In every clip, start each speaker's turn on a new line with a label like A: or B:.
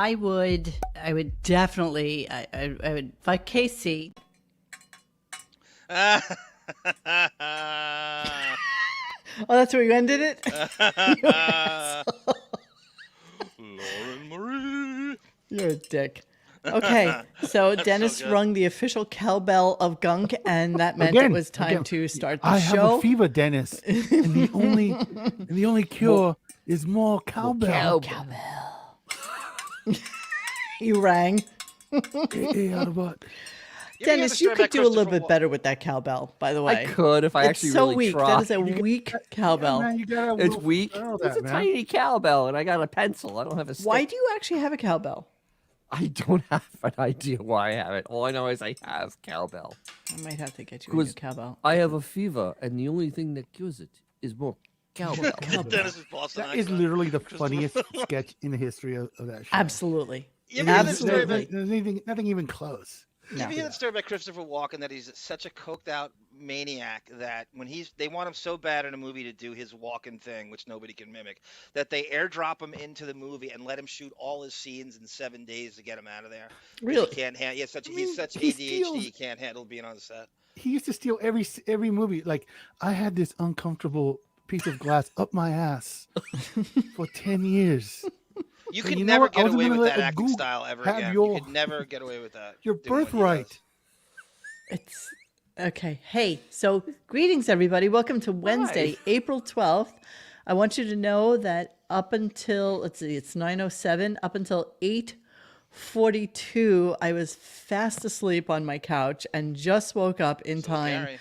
A: I would definitely, I would fight Casey.
B: Lauren
A: Oh, that's where you ended it?
B: Marie.
A: You're a dick. Okay, so Dennis
B: so
A: rung the official cowbell of Gunk, and that meant it was time to start the
C: I
A: show.
C: have a fever, Dennis, and the only cure is more cowbell.
A: Cowbell. You rang.
C: Hey, Autobot.
A: Dennis, you could do a little bit better with that cowbell, by the way.
D: I could if I
A: It's
D: actually
A: so
D: really
A: weak.
D: tried.
A: That is a weak cowbell.
C: Man, you gotta
D: It's weak.
C: that,
D: It's a
C: man.
D: tiny cowbell, and I got a pencil. I don't have a stick.
A: Why do you actually have a cowbell?
D: I don't have an idea why I have it. All I know is I have cowbell.
A: I might have to get you a new cowbell.
D: I have a fever, and the only thing that cures it is more cowbell.
B: Dennis's Boston
C: That is
B: accent.
C: literally the funniest sketch in the history of that show.
A: Absolutely.
B: You ever hear the story
A: Absolutely.
B: about-
C: Nothing even close.
B: You ever hear that story about Christopher Walken, that he's such a coked out maniac that when they want him so bad in a movie to do his Walken thing, which nobody can mimic, that they airdrop him into the movie and let him shoot all his scenes in 7 days to get him out of there.
A: Really?
B: He can't handle. He's such
C: he
B: ADHD.
C: steals-
B: He can't handle being on the set.
C: He used to steal every movie. Like, I had this uncomfortable piece of glass up my ass for 10 years.
B: You
C: And
B: could
C: you know
B: never
C: what? I
B: get
C: wasn't
B: away
C: gonna
B: with
C: let
B: that
C: a
B: acting
C: gook
B: style ever
C: have
B: again.
C: your-
B: You could never get away with that.
C: Your
B: doing what he
C: birthright.
B: does.
A: It's okay. Hey, so greetings, everybody. Welcome to Wednesday, April 12th. I want you to know that up until, let's see, it's 9:07, up until 8:42, I was fast asleep on my couch and just woke up in time
B: Gary.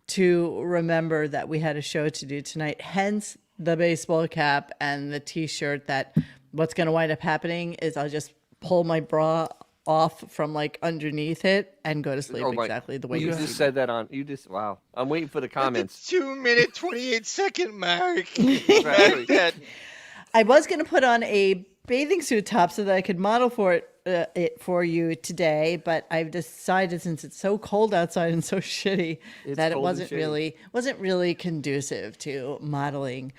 A: to remember that we had a show to do tonight. Hence the baseball cap and the t-shirt. That what's going to wind up happening is I'll just pull my bra off from like underneath it and go to sleep exactly the way
D: you
A: you
D: just said that on. You just wow. I'm waiting for the comments.
B: 2-minute 28-second mark.
D: Right.
A: I was going to put on a bathing suit top so that I could model for it for you today, but I've decided, since it's so cold outside and so shitty, that it wasn't really conducive to modeling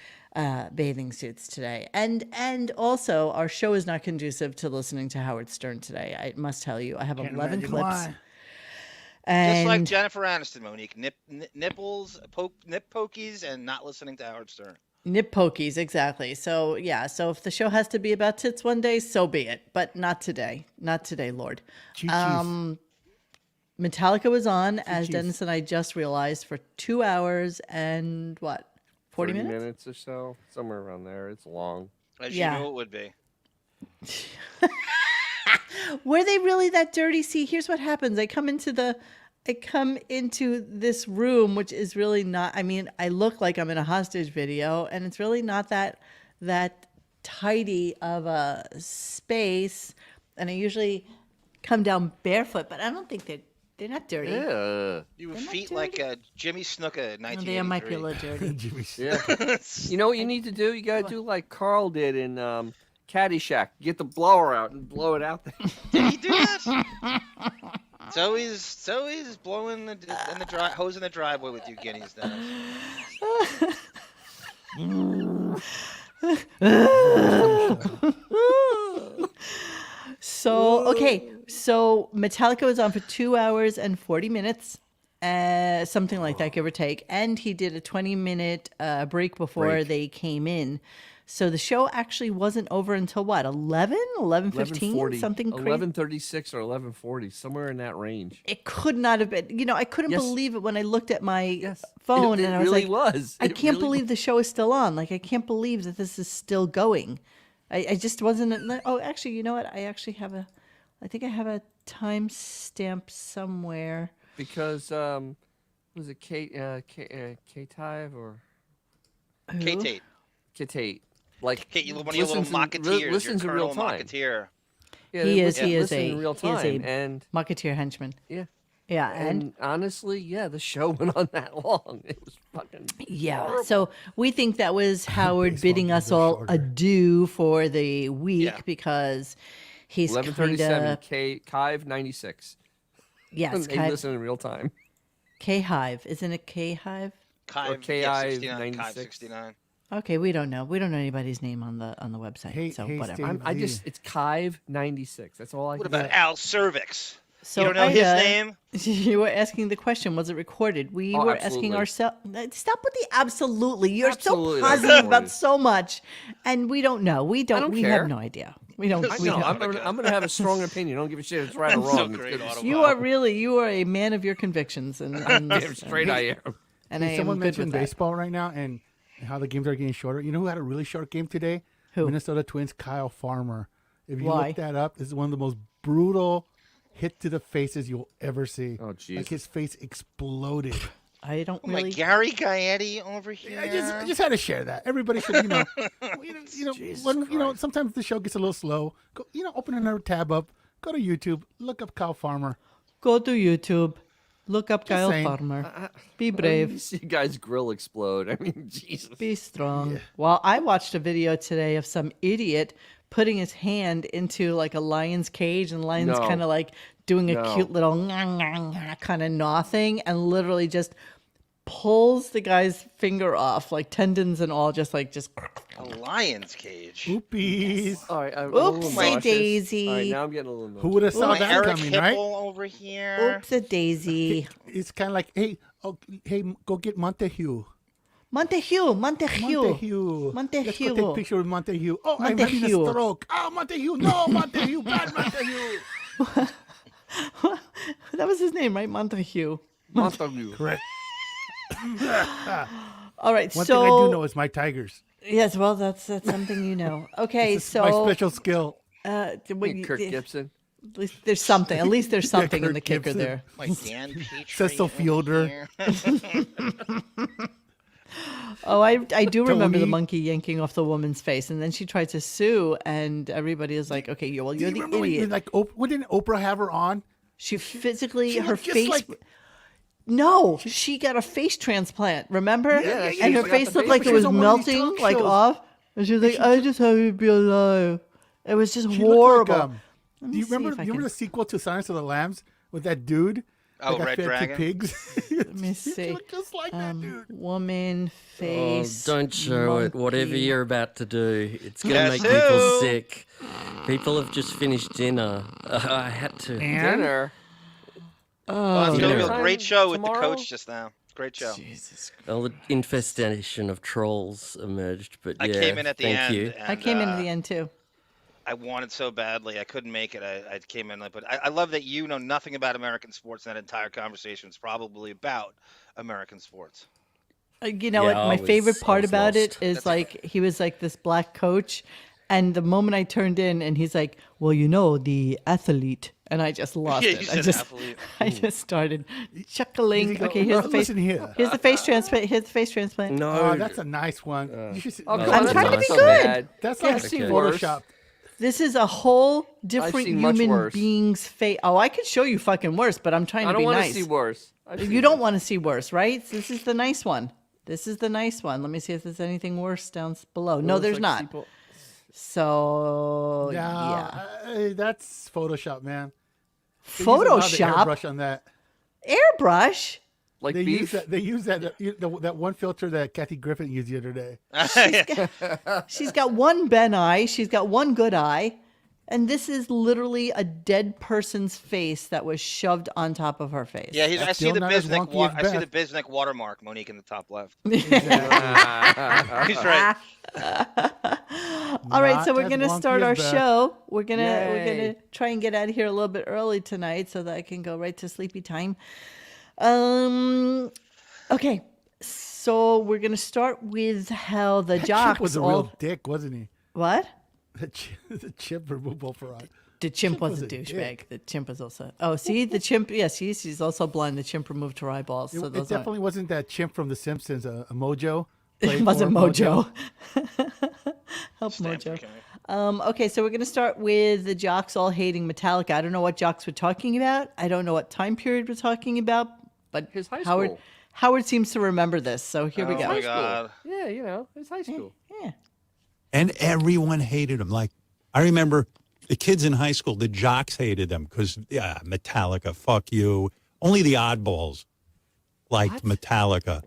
A: bathing suits today. And also, our show is not conducive to listening to Howard Stern today. I must tell you, I have 11 clips.
C: Why.
B: Just like
A: And
B: Jennifer Aniston, Monique. Nipples, nip pokies, and not listening to Howard Stern.
A: nip pokies, exactly. So yeah, so if the show has to be about tits one day, so be it. But not today. Not today, Lord. Metallica was on, as Dennis and I just realized, for 2 hours and what? 40 minutes?
D: or so, somewhere around there. It's long.
B: As
A: Yeah.
B: you knew it would be.
A: Were they really that dirty? See, here's what happens. I come into this room, which is really not, I mean, I look like I'm in a hostage video, and it's really not that tidy of a space. And I usually come down barefoot, but I don't think they're not dirty.
D: Yeah.
B: You
A: They're not
B: feet
A: dirty.
B: like Jimmy Snuka in
A: No,
B: 1983.
A: they might be a little dirty.
D: Yeah. You know what you need to do? You got to do like Carl did in Caddyshack. Get the blower out and blow it out there.
B: Did he do that? So he's blowing hose in the driveway with you guineas, Dennis.
A: So Metallica was on for 2 hours and 40 minutes, something like that, give or take. And he did a 20-minute break before they came in. So the show actually wasn't over until what, 11:15, something crazy.
D: 11:36 or 11:40, somewhere in that range.
A: It could not have been. You know, I couldn't
D: Yes.
A: believe it when I looked at my
D: Yes.
A: phone,
D: It
A: and I was
D: really
A: like,
D: was.
A: I
D: It
A: can't
D: really
A: believe the show is still on. Like, I can't believe that this is still going. I just wasn't. Oh, actually, you know what? I think I have a timestamp somewhere.
D: Because was it K-Tive or
A: Who?
B: K-Tate.
D: K-Tate? Like
B: One of your little Mocketeers.
D: listens in
B: your
D: real
B: Colonel
D: time.
B: Mocketeer.
D: Yeah,
A: He is
D: listen
A: a
D: in real
A: he is
D: time,
A: a
D: and
A: Mocketeer henchman.
D: yeah.
A: Yeah,
D: And honestly, yeah, the show went on that long. It was fucking
A: yeah.
D: horrible.
A: So we think that was Howard
C: Baseball
A: bidding us
C: games are
A: all
C: shorter.
A: adieu for the week
B: Yeah.
A: because he's
D: 11:37.
A: kinda
D: Kive 96.
A: yes,
D: They listen in real time.
A: K Hive, isn't it K Hive?
B: Kive,
D: KI
B: yeah, 69, Kive
D: 96.
B: 69.
A: Okay, we don't know. We don't know anybody's name on the website,
C: Hey,
A: so
C: hey,
A: whatever.
C: Steve.
D: It's Kive96. That's all I
B: What
D: can
B: about Al Cervix?
A: So
B: You don't know his
A: Ida,
B: name?
A: You were asking the question, was it recorded? We
D: Oh,
A: were
D: absolutely.
A: asking ourselves. Stop with the absolutely. You're
D: Absolutely,
A: so
D: that's
A: positive about
D: recorded.
A: so much, and we don't know. We
D: don't
A: we
D: care.
A: have no idea. We don't.
B: I
A: We
B: know,
A: don't.
D: I'm gonna have a strong opinion. I don't give a shit if it's right or
B: So
D: wrong.
B: great,
D: It's gonna
B: Autumn.
A: You are really. You are a man of your convinctions, and
D: damn straight I am.
A: and I
C: Hey,
A: am
C: someone
A: good with
C: mentioned
A: that.
C: baseball right now and how the games are getting shorter. You know who had a really short game today?
A: Who?
C: Minnesota Twins Kyle Farmer. If you
A: Why?
C: look that up, this is one of the most brutal hit to the faces you'll ever see.
D: Oh,
C: Like
D: Jesus.
C: his face exploded.
A: I don't
B: Oh my
A: really.
B: Gary Gaetti over here.
C: I just had to share that. Everybody should, sometimes the show gets a little slow. Go, open another tab up. Go to YouTube. Look up Kyle Farmer.
A: Go to YouTube, look up Kyle
C: saying.
A: Farmer. Be
D: You
A: brave.
D: see a guy's grill explode. I mean, Jesus.
A: Be strong. Well, I watched a video today of some idiot putting his hand into like a lion's cage, and the lion's
D: No.
A: kind of like doing a
D: No.
A: cute little kind of gnaw thing, and literally just pulls the guy's finger off, like tendons and all, just.
B: A lion's cage.
C: Oopies.
D: All right, I'm a little
A: Oopsie
D: nauseous.
A: daisy.
D: All right, now I'm getting a little
C: Who would have saw
B: My
C: that
B: Eric
C: coming,
B: Hipple
C: right?
B: over here.
A: Oops, a daisy.
C: It's kind of like, hey, go get Montague.
A: Montague.
C: Montague. Let's go take a picture with Montague. Oh, I'm having a
A: Montague.
C: stroke. Oh, Montague. No, Montague. Bad Montague.
A: That was his name, right? Montague.
D: Montague.
C: Correct.
A: All right,
C: One
A: so
C: thing I do know is my tigers.
A: yes, well, that's something you know. Okay,
C: It's
A: so
C: my special skill.
D: Kirk Gibson.
A: At least there's something. At least there's something in
C: Kirk
A: the kicker
C: Gibson.
A: there.
B: My Dan Petrie.
C: Cecil
B: over
C: Fielder.
B: here.
A: Oh, I do remember the
C: Tony.
A: monkey yanking off the woman's face, and then she tried to sue, and everybody is like, "Okay, you're
C: Do you
A: the
C: remember
A: idiot."
C: wouldn't Oprah have her on?
A: She physically,
C: She
A: her
C: looked just
A: face.
C: like-
A: No, she got a face transplant. Remember?
C: Yeah,
A: and her
D: she got
A: face
D: the
A: looked
D: face
A: like it
C: She
A: was
C: was on one of these
A: melting,
C: talk
A: like
C: shows.
A: off. And she was like, "I just happy to be alive." It was just
C: She
A: horrible.
C: looked like,
A: Let
C: do
A: me
C: you
A: see
C: remember?
A: if I
C: You remember
A: can-
C: the sequel to Silence of the Lambs with that dude?
B: Oh,
C: that got
B: Red
C: fed to
B: Dragon?
C: pigs.
A: Let me
C: She
A: see.
C: looked just like that dude.
A: Woman
E: Oh,
A: face.
E: don't show it. Whatever
A: monkey.
E: you're about to do, it's going
B: Guess
E: to make people
B: who?
E: sick. People have just finished dinner. I had to.
C: And
D: Dinner.
B: Well, it's going to be a
E: Dinner.
B: great show with the
D: Tomorrow?
B: coach just now. Great show.
A: Jesus.
E: Well, the infestation of trolls emerged, but
B: I
E: yeah,
B: came in at the
E: thank
B: end.
E: you.
A: I
B: and,
A: came in at the end too.
B: I wanted so badly. I couldn't make it. I came in, but I love that you know nothing about American sports. And that entire conversation is probably about American sports.
A: You know
E: Yeah,
A: what? My
E: I
A: favorite
E: was
A: part about it
E: lost.
A: is like he was like this black coach, and the moment I turned in, and he's like, "Well, you know, the athlete," and I just lost
B: Yeah,
A: it.
B: you
A: I
B: said
A: just,
B: athlete.
A: I just started chuckling.
C: Did he go,
A: Okay, here's
C: "Oh,
A: the face.
C: listen here."
A: Here's the face transplant. Here's the face transplant.
E: No,
C: Oh, that's a nice one. You should.
D: Oh,
C: no,
D: God,
A: I'm
D: that's
A: trying to
D: not
A: be
D: so
A: good.
D: bad.
C: That's like
D: I've seen
C: Photoshop.
D: worse.
A: This is a whole different
D: seen much
A: human
D: worse.
A: being's face. Oh, I could show you fucking worse, but I'm trying
D: I
A: to
D: don't
A: be
D: want to
A: nice.
D: see worse. I've seen
A: You don't
D: worse.
A: want to see worse, right? This is the nice one. This is the nice one. Let me see if there's anything worse down below. No,
D: Looks
A: there's
D: like
A: not.
D: people-
A: So yeah.
C: That's Photoshop, man. They use a lot of
A: Photoshop,
C: airbrush on that.
A: airbrush.
D: Like
C: They
D: beef.
C: use that. They use that. That one filter that Kathy Griffin used the other day.
A: She's got one Ben eye. She's got one good eye, and this is literally a dead person's face that was shoved on top of her face.
B: Yeah, I
C: That's
B: see
C: still
B: the
C: not as
B: Bisnick.
C: wonky as
B: I see the
C: Beth.
B: Bisnick watermark, Monique, in the top left. He's right.
A: All right,
C: Not
A: so we're
C: as
A: gonna
C: wonky
A: start
C: as
A: our
C: Beth.
A: show. We're gonna
D: Yay.
A: try and get out of here a little bit early tonight so that I can go right to sleepy time. Okay, so we're gonna start with how the
C: That
A: jocks
C: Chip was a
A: all
C: real dick, wasn't he?
A: what?
C: The chip removal parade.
A: The chimp
C: Chimp
A: was
C: was
A: a
C: a
A: douchebag.
C: dick.
A: The chimp was also. Oh, see the chimp. Yes, he's also blind. The chimp removed her eyeballs. So
C: It
A: those
C: definitely wasn't that chimp from The Simpsons, a Mojo.
A: it
C: played
A: wasn't
C: for
A: Mojo. Help
B: Stanford
A: Mojo.
B: County.
A: Okay, so we're going to start with the jocks all hating Metallica. I don't know what jocks were talking about. I don't know what time period we're talking about, but
D: His high
A: Howard
D: school.
A: Howard seems to remember this. So here we
B: Oh
A: go.
B: my
D: High school.
B: God.
D: Yeah, you know, it's high school.
A: Yeah.
F: And everyone hated him. Like, I remember the kids in high school, the jocks hated them because, yeah, Metallica, fuck you. Only the oddballs liked Metallica.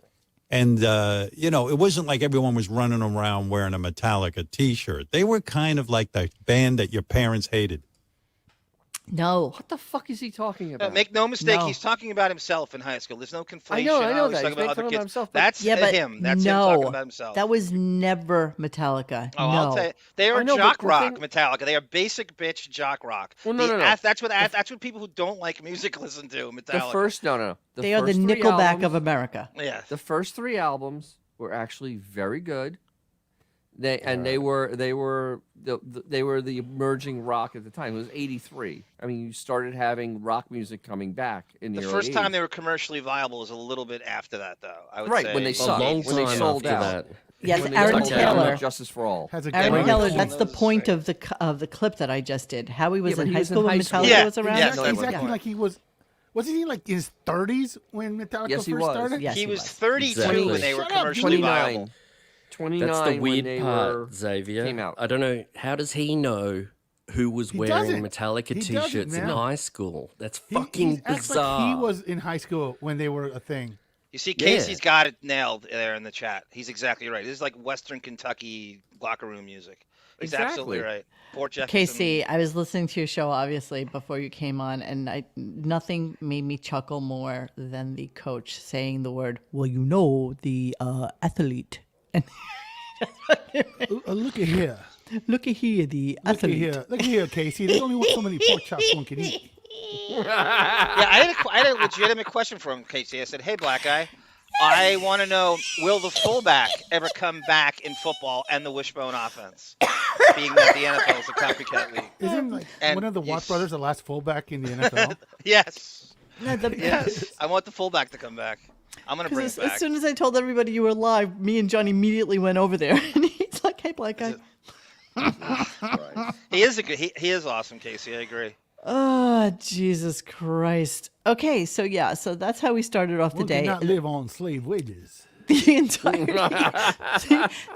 F: And, it wasn't like everyone was running around wearing a Metallica T-shirt. They were kind of like the band that your parents hated.
A: No.
D: What the fuck is he talking about?
B: Make no mistake,
A: No.
B: He's talking about himself in high school. There's no conflation.
D: I know
B: He's
D: that.
B: talking
D: He's making
B: about
D: fun
B: other
D: of
B: kids.
D: himself, but-
B: That's
A: Yeah, but
B: him. That's
A: no,
B: him talking about himself.
A: that was never Metallica.
B: Oh,
A: no.
B: I'll tell you, they are
D: I know, but
B: jock
D: the
B: rock
D: thing-
B: Metallica. They are basic bitch jock rock.
D: Well, no.
B: That's what people who don't like music listen to. Metallica.
D: The first, no.
A: They are the
D: first three
A: Nickelback
D: albums-
A: of America.
B: Yeah.
D: The first 3 albums were actually very good. They were the emerging rock at the time. It was '83. I mean, you started having rock music coming back in the
B: The
D: early
B: first time
D: 80s.
B: they were commercially viable was a little bit after that, though. I would
D: Right,
B: say
D: when they
E: A
D: sucked.
E: long
D: When they
E: time
D: sold
E: after
D: out.
E: that.
A: Yes,
D: When they
A: Aaron
D: sold out,
A: Taylor.
D: Justice for All.
C: Has a
A: Aaron
C: great
A: Taylor,
C: record.
A: that's the
B: Those
A: point
B: things.
A: of the clip that I just did. How he was
D: Yeah,
A: in
D: but he
A: high
D: was in
A: school when
D: high school.
A: Metallica
B: Yeah,
A: was around.
B: yeah,
C: Exactly,
B: no,
C: exactly
B: yeah.
C: like he was. Wasn't he like in his 30s when Metallica
D: Yes, he
C: first
D: was.
C: started?
A: Yes,
B: he was
A: was.
B: 32
E: Exactly.
B: when they were
C: Shut up,
B: commercially viable.
D: 29. 29
E: That's the
D: when
E: weird
D: they
E: part,
D: were,
E: Xavier.
D: came out.
E: I don't know. How does he know who was
C: He
E: wearing
C: doesn't.
E: Metallica
C: He doesn't,
E: T-shirts in
C: man.
E: high school? That's
C: He
E: fucking
C: acts
E: bizarre.
C: like he was in high school when they were a thing.
B: You see,
E: Yeah.
B: Casey's got it nailed there in the chat. He's exactly right. This is like Western Kentucky locker room music. He's absolutely
D: Exactly.
B: right. Fort Jefferson.
A: Casey, I was listening to your show obviously before you came on, and nothing made me chuckle more than the coach saying the word, "Well, the athlete." And
C: Look at here.
A: look at here, the
C: Look at
A: athlete.
C: here. Look at here, Casey. There's only so many pork chops one can eat.
B: Yeah, I had a legitimate question for him, Casey. I said, "Hey, black guy, I want to know, will the fullback ever come back in football and the wishbone offense, being that the NFL is a copycat league?"
C: Isn't like
B: And
C: one of the Watt
B: yes.
C: brothers the last fullback in the NFL?
B: Yes,
A: No,
B: yes. I want the fullback to come back. I'm gonna bring
A: Because
B: it back.
A: as soon as I told everybody you were live, me and John immediately went over there, and he's like, "Hey, black guy."
B: He is a good. He is awesome, Casey. I agree.
A: Oh, Jesus Christ. Okay, so that's how we started off the
C: One
A: day.
C: cannot live on slave wages.
A: The entirety,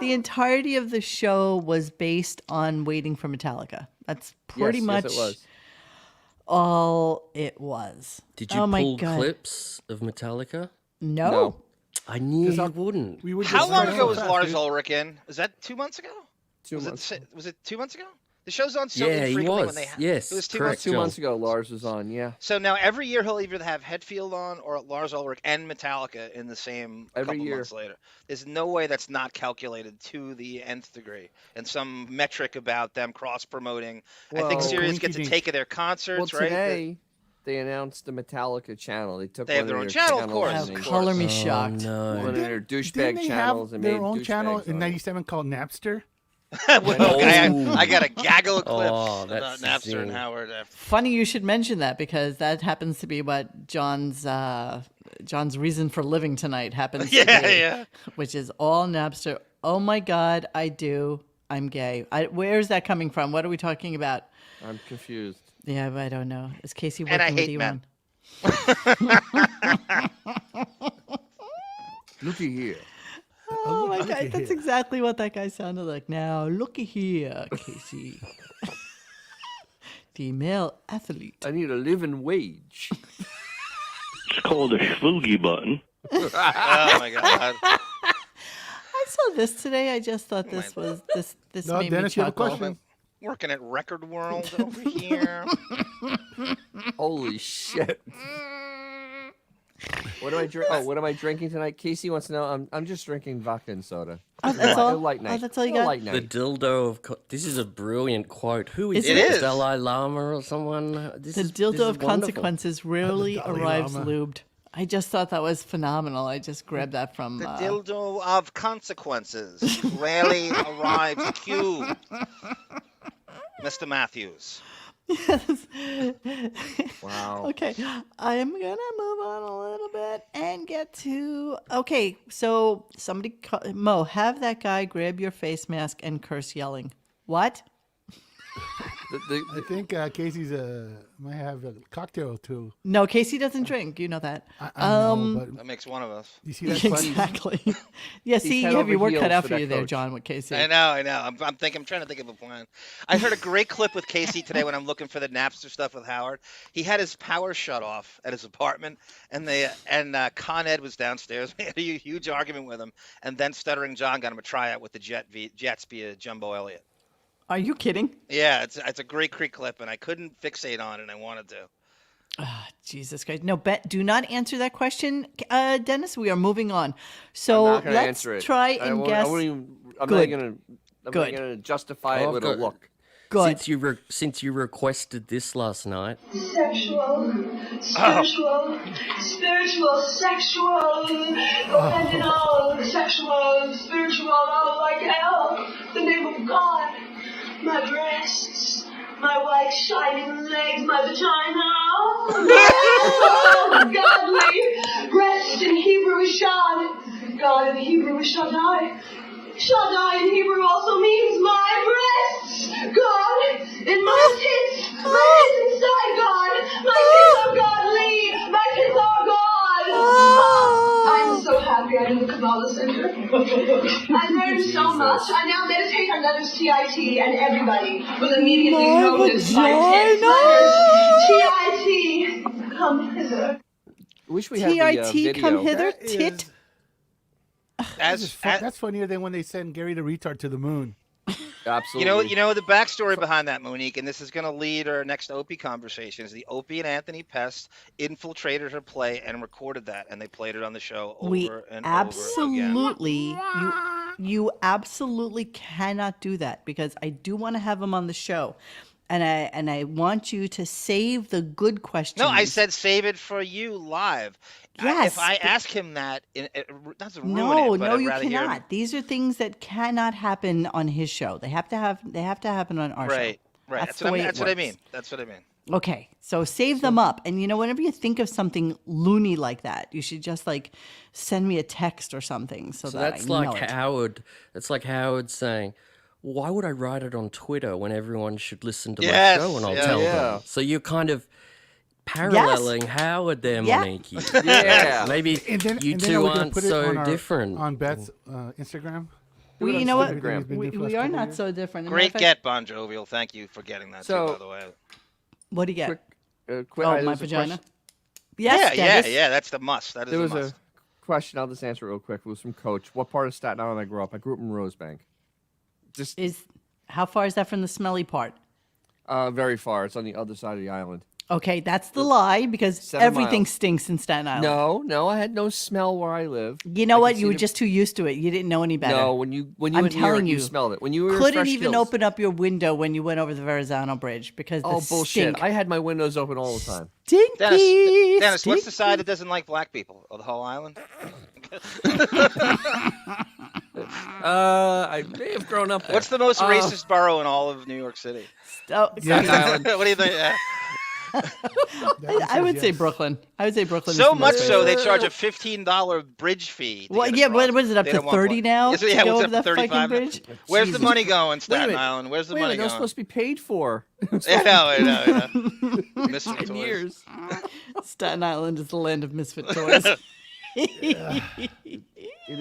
A: the entirety of the show was based on waiting for Metallica. That's pretty
D: Yes,
A: much
D: it was.
A: all it was.
E: Did you
A: Oh my
E: pull
A: God.
E: clips of Metallica?
A: No.
D: No.
E: I knew
C: Because
E: you
C: I-
E: wouldn't.
C: We would
B: How
C: just
B: long
C: run
B: ago
C: so
B: was
C: fast,
B: Lars
C: dude.
B: Ulrich in? Was that 2 months ago?
D: 2
B: Was
D: months.
B: was it 2 months ago? The show's on so
E: Yeah, he
B: infrequently
E: was.
B: when they
E: Yes,
B: it was 2
E: correct,
B: months
D: 2
E: John.
D: months ago, Lars was on, yeah.
B: So now every year he'll either have Hetfield on or Lars Ulrich and Metallica in the same
D: Every
B: couple
D: year.
B: months later. There's no way that's not calculated to the nth degree and some metric about them cross promoting. I think
D: Well,
B: Sirius gets a
C: coinky-dink.
B: take of their
D: Well,
B: concerts, right?
D: today they announced the Metallica channel. They took
B: They have
D: one
B: their
D: of
B: own
D: their
B: channel, of
D: channels
B: course,
D: and
A: Oh,
D: they-
B: of course.
A: color me
E: Oh,
A: shocked.
E: no.
D: one of their
C: Didn't
D: douchebag
C: they
D: channels
C: have
D: and
C: their
D: made
C: own channel
D: douchebags
C: in
D: on it.
C: '97 called Napster?
B: Well, I got a gaggle of clips
E: Oh,
B: about
E: that's
B: Napster and
E: zing.
B: Howard.
A: Funny you should mention that, because that happens to be what John's reason for living tonight happens to
B: Yeah,
A: be,
B: yeah.
A: which is all Napster. Oh my God, I do. I'm gay. Where's that coming from? What are we talking about?
D: I'm confused.
A: Yeah, I don't know. Is Casey
B: And I
A: working with
B: hate
A: you
B: men.
A: on?
D: Looky here.
A: Oh my
C: Look
A: God,
C: at
A: that's
C: here.
A: exactly what that guy sounded like. Now, looky here, Casey. Female athlete.
D: I need a living wage.
G: It's called a spooky button.
B: Oh my God.
A: I saw this today. I just thought this was this
C: No,
A: made
C: Dennis,
A: me
C: you have a
A: chuckle.
C: question?
B: Working at Record World over here.
D: Holy shit. What do I drink? Oh, what am I drinking tonight? Casey wants to know. I'm just drinking vodka and soda.
A: Oh, that's all?
D: A light night.
A: Oh, that's all you
D: A
A: got?
D: light
E: The
D: night.
E: dildo of this is a brilliant quote. Who is
A: Is
E: it?
B: it?
E: Dalai Lama or someone? This
A: The
E: is
A: dildo
E: this
A: of
E: is wonderful.
A: consequences rarely
C: Dalai
A: arrives
C: Lama.
A: lubed. I just thought that was phenomenal. I just grabbed that from.
B: The dildo of consequences rarely arrives cubed. Mr. Matthews.
D: Wow.
A: Okay, I am gonna move on a little bit and get to. Okay, so somebody, Mo, have that guy grab your face mask and curse yelling. What?
C: I think Casey's might have a cocktail or two.
A: No, Casey doesn't drink. You know that.
C: I know, but
B: That makes one of us.
C: you see that question?
A: Exactly. Yeah, see,
D: head
A: you have
D: over
A: your work
D: heels
A: cut out
D: for
A: for
D: that
A: you there,
D: coach.
A: John, with Casey.
B: I know. I'm trying to think of a plan. I heard a great clip with Casey today when I'm looking for the Napster stuff with Howard. He had his power shut off at his apartment, and Con Ed was downstairs. We had a huge argument with him, and then Stuttering John got him a tryout with the Jets via Jumbo Elliott.
A: Are you kidding?
B: Yeah, it's a great clip, and I couldn't fixate on it, and I wanted to.
A: Jesus Christ. No, do not answer that question, Dennis. We are moving on.
D: I'm
A: So
D: not gonna
A: let's
D: answer it.
A: try
D: I
A: and
D: won't-
A: guess.
D: I'm
A: Good.
D: not
A: Good.
D: gonna justify it
E: I've
D: with a
E: got-
D: look.
A: Good.
E: Since you requested this last night,
H: Sexual, spiritual, sexual, go hand in all, sexual, spiritual, all like hell. The name of God, my breasts, my white shining legs, my vagina, oh, godly, breast in Hebrew is Shad, God in Hebrew is Shaddai. Shaddai in Hebrew also means my breasts, God, in my tits inside God, my tits are godly, my tits are God. I'm so happy I'm in the Kabbalah Center. I learned so much. I now meditate on letters TIT, and everybody will immediately notice my tits. Letters TIT, come hither.
D: Wish we had the
A: TRT,
D: video.
A: come hither,
C: That
A: tit.
C: is- That's funnier than when they send Gary the retard to the moon.
D: Absolutely.
B: You know the backstory behind that, Monique, and this is going to lead our next Opie conversation. Is the Opie and Anthony Pest infiltrated her play and recorded that, and they played it on the show over
A: We
B: and over again.
A: absolutely, you absolutely cannot do that because I do want to have him on the show, and I want you to save the good questions.
B: No, I said save it for you live.
A: Yes,
B: If I
A: but-
B: ask him that, it doesn't ruin
A: No,
B: it. But
A: no,
B: I'd
A: you
B: rather hear him-
A: cannot. These are things that cannot happen on his show. They have to happen on our show.
B: Right.
A: That's the
B: what
A: way it
B: That's what I
A: works.
B: mean. That's what I mean.
A: Okay, so save them up, and whenever you think of something loony like that, you should just send me a text or something so that
E: that's
A: I know
E: like
A: it.
E: Howard. That's like Howard saying, "Why would I write it on Twitter when everyone should listen to my
B: Yes,
E: show?" And I'll
B: yeah.
E: tell
D: Yeah.
E: them. So you're kind of paralleling Howard there,
A: Yeah.
E: Monique.
D: Yeah.
E: Maybe
C: And then,
E: you
C: and then
E: two
C: are we gonna
E: aren't
C: put it
E: so
C: on our-
E: different.
C: on Beth's Instagram.
A: We, you know what?
C: Everything he's been doing for the
A: We
C: last
A: are
C: couple
A: not
C: years.
A: so different. As a
B: Great
A: matter of fact-
B: get, Bon Jovial. Thank you for getting that,
D: So-
B: too, by the way.
A: What do you get?
D: Quick,
A: Oh,
D: there's
A: my
D: a
A: vagina.
D: question-
A: Yes, Dennis.
B: Yeah. That's the must. That is
D: There
B: a
D: was
B: must.
D: a question. I'll just answer it real quick. It was from Coach. What part of Staten Island I grew up? I grew up in Rosebank. Just
A: How far is that from the smelly part?
D: very far. It's on the other side of the island.
A: Okay, that's the lie because
D: 7
A: everything
D: miles.
A: stinks in Staten Island.
D: No, I had no smell where I live.
A: You know
D: I
A: what?
D: could
A: You
D: see
A: were
D: the-
A: just too used to it. You didn't know any better.
D: No, when you
A: I'm
D: went near
A: telling
D: it,
A: you,
D: you smelled it. When you were in
A: couldn't
D: Fresh
A: even
D: Hills-
A: open up your window when you went over the Verrazano Bridge because the
D: Oh bullshit!
A: stink.
D: I had my windows open all the time.
A: Stinky,
B: Dennis, what's the
A: stinky.
B: side that doesn't like black people? Or the whole island?
E: I may have grown up there.
B: What's the most racist borough in all of New York City?
A: Oh,
C: Yes.
A: sorry.
B: What do you think? Yeah.
A: I would say Brooklyn. I would say Brooklyn.
B: So
A: is the
B: much
A: most
B: so
A: racist.
B: they charge a $15 bridge fee. to
A: Well,
B: get
A: yeah,
B: across.
A: what is it up
B: They
A: to
B: don't want
A: 30
B: one.
A: now?
B: Yes,
A: to
B: yeah,
A: go
B: what's
A: over
B: up
A: that
B: to
A: fucking
B: 35 now?
A: bridge?
B: Where's
A: Jesus.
B: the money going,
D: Wait a
B: Staten
D: minute.
B: Island? Where's the
D: Wait a
B: money
D: minute, that was
B: going?
D: supposed to be paid for.
B: I know. Missing
D: 10
B: toys.
D: years.
A: Staten Island is the land of misfit toys.
D: It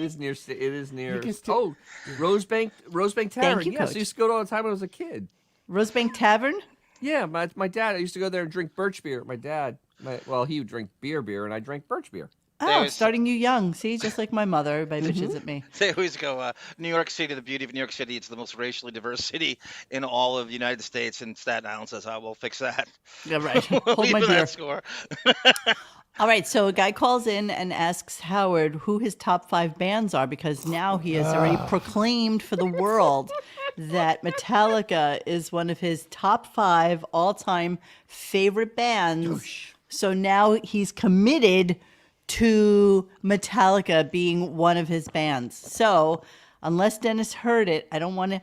D: is near. It is near.
C: can still-
D: Rosebank Tavern.
A: you,
D: Yes,
A: Coach.
D: I used to go to all the time when I was a kid.
A: Rosebank Tavern?
D: Yeah, my dad. I used to go there and drink birch beer. My dad. He would drink beer, and I drank birch beer.
B: They
A: Oh,
B: always-
A: starting you young. See, just like my mother. Everybody
B: Mm-hmm.
A: bitches at me.
B: They always go, New York City, the beauty of New York City, it's the most racially diverse city in all of the United States. And Staten Island says, oh, we'll fix that.
A: Yeah, right.
B: We'll
A: Hold my
B: leave
A: beer.
B: that score.
A: All right, so a guy calls in and asks Howard who his top 5 bands are because now he has already proclaimed for the world that Metallica is one of his top 5 all-time favorite bands. So now he's committed to Metallica being one of his bands. So unless Dennis heard it, I don't want to.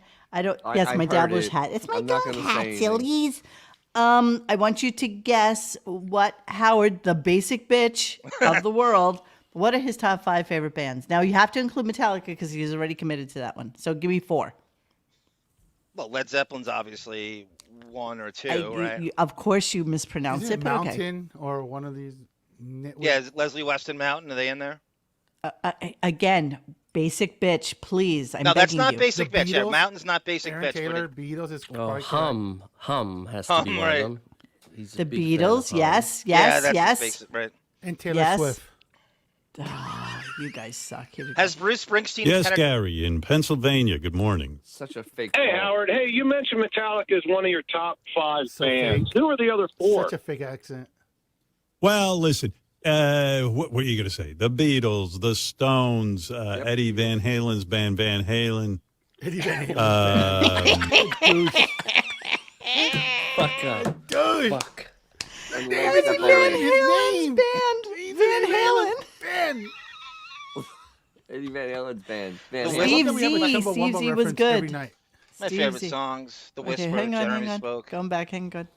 A: Yes,
D: I
A: my
D: heard
A: dabbler's
D: it.
A: hat. It's my
D: I'm not
A: dog
D: gonna
A: hat,
D: say anything.
A: sillies. I want you to guess what Howard, the basic bitch of the world, what are his top 5 favorite bands? Now you have to include Metallica because he's already committed to that one. So give me 4.
B: Well, Led Zeppelin's obviously 1 or 2, right?
A: Of course, you mispronounced
C: Is it
A: it, but okay.
C: Mountain or one of these?
B: Yeah, is it Leslie Weston Mountain? Are they in there?
A: Again, basic bitch, please. I'm
B: No, that's
A: begging
B: not
A: you.
B: basic
C: The
B: bitch. Yeah,
C: Beatles?
B: Mountain's not basic
C: Aaron
B: bitch.
C: Taylor,
B: But
C: Beatles is
E: Oh,
C: quite
E: hum has to be
B: Hum,
E: one
B: right.
E: of them. He's a
A: The
E: big fan of
A: Beatles,
E: Hum.
A: yes,
B: yeah,
A: yes,
B: that's
A: yes.
B: basic, right?
C: and Taylor
A: Yes.
C: Swift.
A: You guys suck. Here we go.
B: Has Bruce Springsteen?
F: Yes,
B: had a-
F: Gary in Pennsylvania. Good morning.
D: Such a fake.
G: Hey,
D: call.
G: Howard. Hey, you mentioned Metallica is one of your top 5
C: So
G: bands.
C: fake.
G: Who are the other 4?
C: Such a fake accent.
F: Well, listen. What are you going to say? The Beatles, the Stones, Eddie Van Halen's band, Van Halen.
C: Eddie Van Halen.
E: Fuck up.
C: Dude.
E: Fuck.
D: And
A: Eddie
D: Led
A: Van
D: Zeppelin.
A: Halen's band. Van Halen.
C: Ben.
D: Eddie Van Halen's band. Van
B: The
D: Halen.
A: Steve
C: How come we have a
A: Z.
C: Chumbawamba
A: Steve Z was
C: reference
A: good.
C: every night?
B: My
A: Steve
B: favorite
A: Z.
B: songs: The
A: Okay,
B: Whisper,
A: hang on,
B: Jeremy
A: hang on.
B: Spoke.
A: Going back, hang on.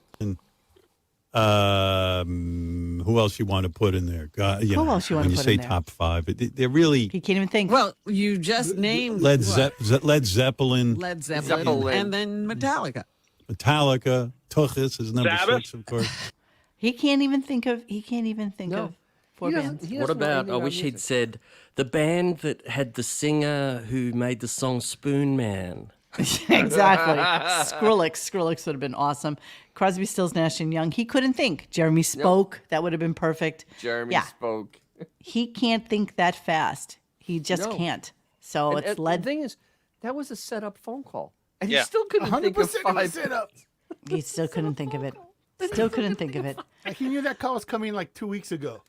F: Who else you want to put in there? God, you
A: Who
F: know,
A: else you wanna
F: when you
A: put
F: say
A: in there?
F: top 5, they're really
A: He can't even think.
I: Well, you just named
F: Led
I: what?
F: Zeppelin,
I: Led Zeppelin,
D: Zeppelin.
I: and then Metallica.
F: Metallica, Tuchus is number
G: Sabbath?
F: 6, of course.
A: He can't even think of.
D: No.
A: Of 4
D: He doesn't-
A: bands.
D: he
E: What
D: doesn't know
E: about,
D: anything
E: I
D: about
E: wish he'd
D: music.
E: said, the band that had the singer who made the song Spoon Man.
A: Exactly. Skrillex would have been awesome. Crosby, Stills, Nash and Young. He couldn't think. Jeremy Spoke. That would have been perfect.
D: Jeremy
A: Yeah.
D: spoke.
A: He can't think that fast. He just
D: No.
A: can't. So
D: And-
A: it's
D: and
A: led.
D: The thing is, that was a set-up phone call, and
B: Yeah.
D: he still couldn't think of
C: 100% it was
D: 5.
C: set up.
A: He still couldn't think of it. Still couldn't think of it.
C: Like, he knew that call was coming like 2 weeks ago.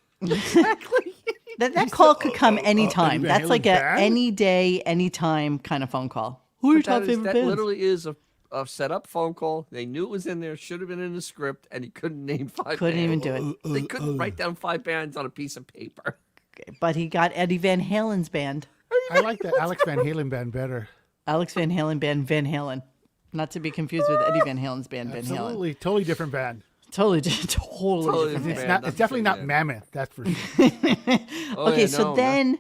A: That call could come anytime.
C: Eddie Van
A: That's like
C: Halen's
A: a
C: band?
A: any day, anytime kind of phone call. Who are your top favorite
D: That
A: bands?
D: literally is a set-up phone call. They knew it was in there. Should have been in the script, and he couldn't name 5.
A: Couldn't even
D: bands.
A: do it.
D: They couldn't write down 5 bands on a piece of paper.
A: But he got Eddie Van Halen's band.
C: I like the Alex Van Halen band better.
A: Alex Van Halen band Van Halen. Not to be confused with Eddie Van Halen's band Van Halen.
C: Absolutely, totally different band.
A: Totally
D: Totally
A: different.
C: It's
D: band,
C: not.
D: that's
C: It's definitely
D: the
C: not
D: band.
C: Mammoth. That's for sure.
D: Oh,
A: Okay,
D: yeah,
A: so
D: no,
A: then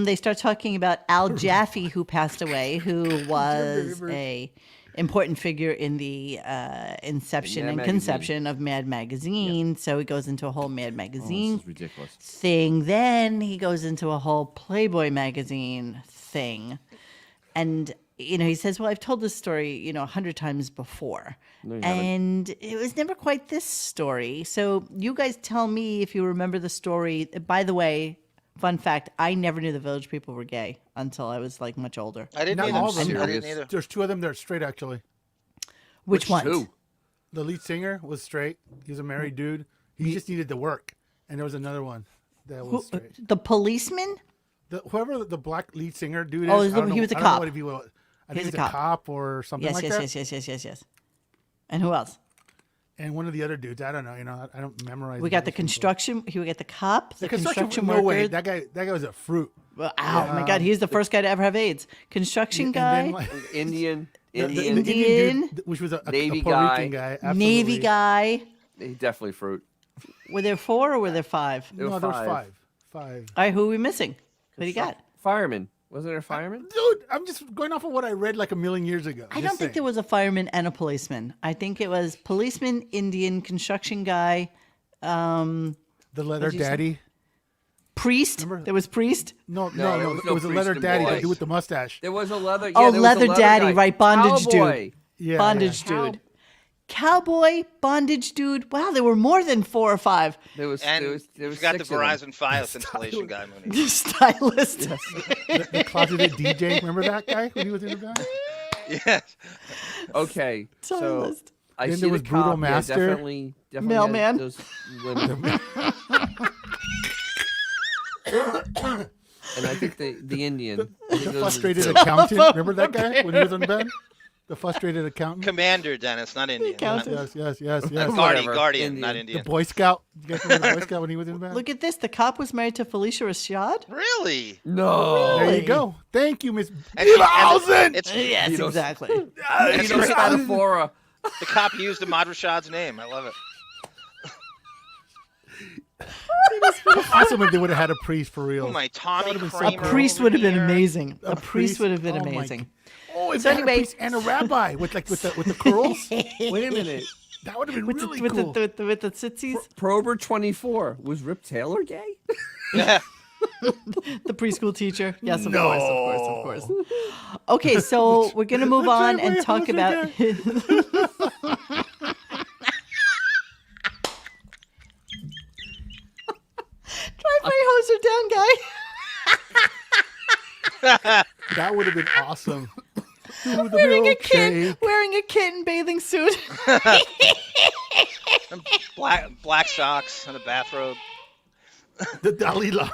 A: they start talking about Al Jaffe, who passed away, who was a important figure in the inception
D: Mad
A: and
D: Magazine.
A: conception of Mad Magazine. So he goes into a whole Mad
D: Oh,
A: Magazine
D: this is ridiculous.
A: thing. Then he goes into a whole Playboy magazine thing. And, he says, well, I've told this story, 100 times before. And it was never quite this story. So you guys tell me if you remember the story. By the way, fun fact, I never knew the Village People were gay until I was like much older.
B: I didn't
C: Not
B: either.
C: all of them.
B: I didn't
D: Serious?
B: either.
C: There's 2 of them that are straight actually.
A: Which ones?
D: Two?
C: The lead singer was straight. He was a married dude. He just needed to work. And there was another one that was straight.
A: The policeman?
C: Whoever the black lead singer dude is.
A: Oh,
C: I don't
A: he
C: know-
A: was a
C: I don't know
A: cop.
C: what if he was. I think
A: He's
C: he's
A: a
C: a
A: cop.
C: cop or something
A: Yes,
C: like
A: yes,
C: that.
A: yes. And who else?
C: And one of the other dudes, I don't know. I don't memorize.
A: We got the
C: names people.
A: construction. We got the cop, the construction
C: No
A: worker.
C: way, that guy was a fruit.
A: Oh my God, he's the first guy to ever have AIDS. Construction
C: And
A: guy,
C: then, like,
D: Indian.
C: the
D: Indian.
A: Indian,
C: dude, which was a
D: Navy
C: Puerto
D: guy.
C: Rican guy.
A: Navy
C: absolutely.
A: guy.
D: He definitely fruit.
A: Were there 4 or were there 5?
C: No,
D: were
C: there was
D: five.
C: 5.
A: All right, who are we missing? What do you got?
D: Fireman. Wasn't there a fireman?
C: Dude, I'm just going off of what I read like a million years ago.
A: I don't think there was a fireman and a policeman. I think it was policeman, Indian, construction guy,
C: the letter
A: What'd you say?
C: daddy.
A: priest.
C: Remember-
A: There was priest.
C: No,
D: there
C: no,
D: was
C: it
D: no
C: was a
D: priest
C: letter
D: in
C: daddy. The
D: Boys.
C: dude with the mustache.
D: There was a leather.
A: Oh,
D: Yeah, there was a
A: leather daddy,
D: guy.
A: right, bondage dude.
D: Cowboy.
C: Yeah,
A: Bondage dude. Cowboy, bondage dude. Wow, there were more than 4 or 5.
D: There was.
B: And
D: there was
B: you got the
D: 6 of them.
B: Verizon Fios installation guy, Mooney.
A: Stylist.
C: The closeted DJ. Remember that guy when he was in the band?
B: Yes.
D: Okay, so
A: Stylist.
D: I
C: Then
D: see
C: there
D: the
C: was Brutal
D: cop, yeah,
C: Master.
D: definitely
A: Mailman.
D: had those women. And I think the Indian. I think
C: The
D: those are
C: frustrated
D: two.
C: accountant. Remember that guy when he was in the band? The frustrated accountant.
B: Commander Dennis, not Indian.
A: Accountant.
C: Yes.
B: Guardian,
D: Whatever.
B: Guardian, not
D: Indian.
C: The
B: Indian.
C: Boy Scout. You guys remember the Boy Scout when he was in the band?
A: Look at this. The cop was married to Felicia Rashad.
B: Really?
D: No.
C: There you go. Thank you, Miss
B: And she-
C: Beaverhausen.
B: It's
A: Yes,
D: You don't-
A: exactly.
B: it's
D: You know,
B: great.
D: Spatafora.
B: The cop used Ahmad Rashad's name. I love it.
C: Awesome if they would have had a priest for real.
B: Oh my Tommy
C: That would've been so
B: Kramer.
A: A priest would have been
B: over here.
A: amazing. A priest
C: priest?
A: would have been
C: Oh my
A: amazing.
C: Oh, if
A: So
C: they had a
A: anyway-
C: priest and a rabbi with the curls.
D: Wait a minute.
C: That would have been
A: With
C: really
A: the,
C: cool.
A: with the tootsies.
D: Prober 24. Was Rip Taylor gay?
B: Yeah.
A: The preschool teacher. Yes, of
C: No.
A: course. Okay, so we're going to move on and talk about Drive my hoser down, guy.
C: That would have been awesome. Do the
A: Wearing a
C: milkshake.
A: wearing a kitten bathing suit.
B: Black socks and a bathrobe.
C: The Dalai Lama.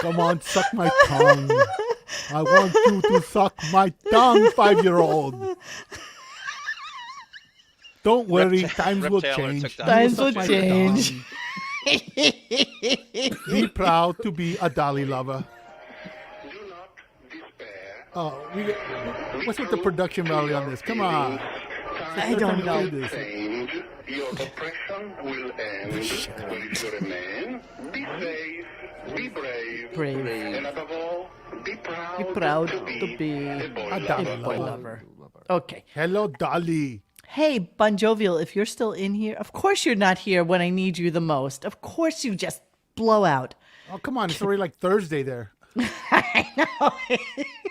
C: Come on, suck my tongue. I want you to suck my tongue, 5-year-old. Don't worry, times
B: Rip
C: will
B: Taylor
C: change.
B: took that.
A: Times
C: Suck
A: will
C: my
A: change.
C: tongue. Be proud to be a Dalai lover. Oh, what's with the production value on this? Come on.
A: I don't know.
G: Your oppression will end when you remain. Be safe, be brave,
A: Brave.
G: and above all, be proud,
A: Be proud to be
C: A
A: a
C: Dalai
A: boy
C: lover.
A: lover. Okay.
C: Hello, Dali.
A: Hey, Bon Jovial, if you're still in here, of course you're not here when I need you the most. Of course you just blow out.
C: Oh, come on. It's already like Thursday there.
A: I know.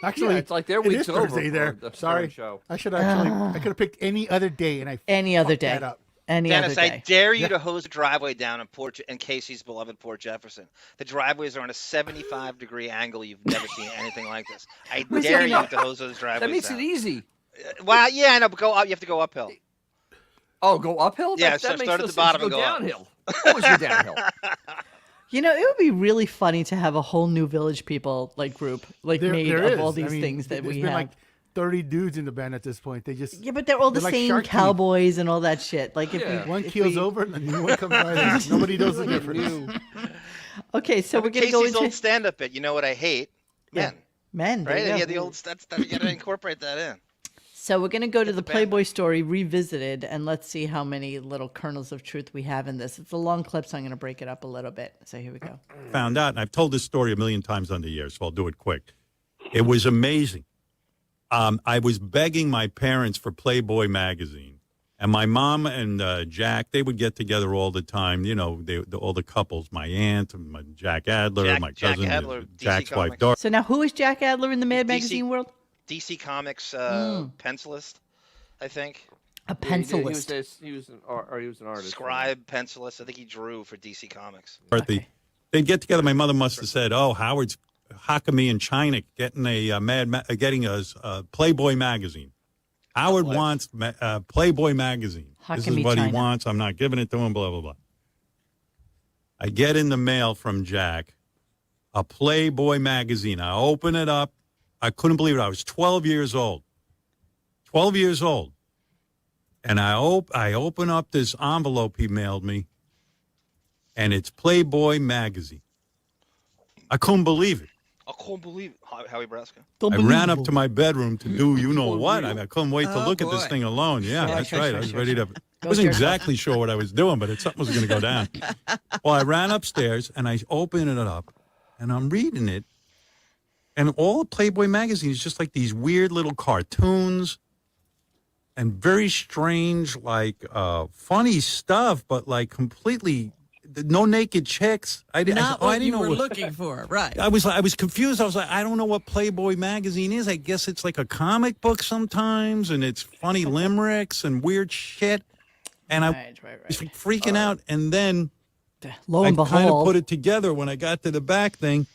C: Actually,
D: Yeah, it's like their
C: it
D: week's
C: is
D: over
C: Thursday
D: for
C: there.
D: the
C: Sorry.
D: show.
C: I should actually, I could have picked any other day and I
A: Any other
C: fucked
A: day.
C: that up.
A: Any
B: Dennis,
A: other
B: I
A: day.
B: dare you to hose the driveway down in Casey's beloved Port Jefferson. The driveways are on a 75-degree angle. You've never seen anything like this. I dare you to hose those driveways
D: That makes
B: down.
D: it easy.
B: Well, yeah, I know, but you have to go uphill.
D: Oh, go uphill?
B: Yeah,
D: that,
B: so
D: that makes
B: start
D: no
B: at the
D: sense.
B: bottom
D: Go
B: and go up.
D: downhill. Always go downhill.
A: You know, it would be really funny to have a whole new Village People group made
C: There
A: of
C: is.
A: all
C: I
A: these
C: mean,
A: things that
C: there's
A: we
C: been
A: have.
C: like 30 dudes in the band at this point. They just
A: Yeah, but they're all the
C: like
A: same
C: Shark Teeth.
A: cowboys and all that shit. Like if
B: Yeah.
A: we,
C: one
A: if
C: keels
A: we-
C: over and the new one comes right in. Nobody knows the difference.
A: Okay, so we're gonna
B: Casey's
A: go into
B: old stand-up bit. You know what I hate?
A: Yeah.
B: Men.
A: men. there
B: Right?
A: you
B: Yeah,
A: go.
B: the old. You got to incorporate that in.
A: So we're gonna go to the
B: band.
A: Playboy story revisited, and let's see how many little kernels of truth we have in this. It's a long clip, so I'm gonna break it up a little bit. So here we go.
F: Found out, and I've told this story a million times on the year, so I'll do it quick. It was amazing. I was begging my parents for Playboy magazine, and my mom and Jack, they would get together all the time. You know, all the couples, my aunt, my Jack Adler, my
B: Jack
F: cousin,
B: Adler, DC
F: Jack's wife,
B: Comics.
F: Dora.
A: So now, who is Jack Adler in the Mad
B: DC
A: Magazine world?
B: DC Comics pencilist, I think.
A: A
D: He
A: pencilist.
D: was an artist.
B: Scribe, pencilist. I think he drew for DC Comics.
F: Dorothy. They'd get together. My mother must have said, "Oh, Howard's hocking me in China, getting getting a Playboy magazine. Howard wants Playboy magazine. This
A: Hocking
F: is
A: me
F: what he
A: China.
F: wants. I'm not giving it to him. Blah blah blah." I get in the mail from Jack a Playboy magazine. I open it up. I couldn't believe it. I was 12 years old. 12 years old. And I open up this envelope he mailed me, and it's Playboy magazine. I couldn't believe it.
B: I couldn't believe it. Howie Braska.
F: I ran up to my bedroom to do you know what. I couldn't wait to look at this
I: boy.
F: thing alone. Yeah, that's right. I was ready to. I
A: Go
F: wasn't
A: jerk off.
F: exactly sure what I was doing, but something was going to go down. Well, I ran upstairs and I opened it up, and I'm reading it, and all of Playboy magazine is just like these weird little cartoons and very strange, like funny stuff, but like completely no naked chicks. I
I: Not
F: didn't
I: what you
F: know
I: were
F: what-
I: looking for, right?
F: I was confused. I was like, I don't know what Playboy magazine is. I guess it's like a comic book sometimes, and it's funny limericks and weird shit. And I
A: Right.
F: was like freaking out. And then
A: Lo
F: I
A: and
F: kind of
A: behold,
F: put it together when I got to the back thing.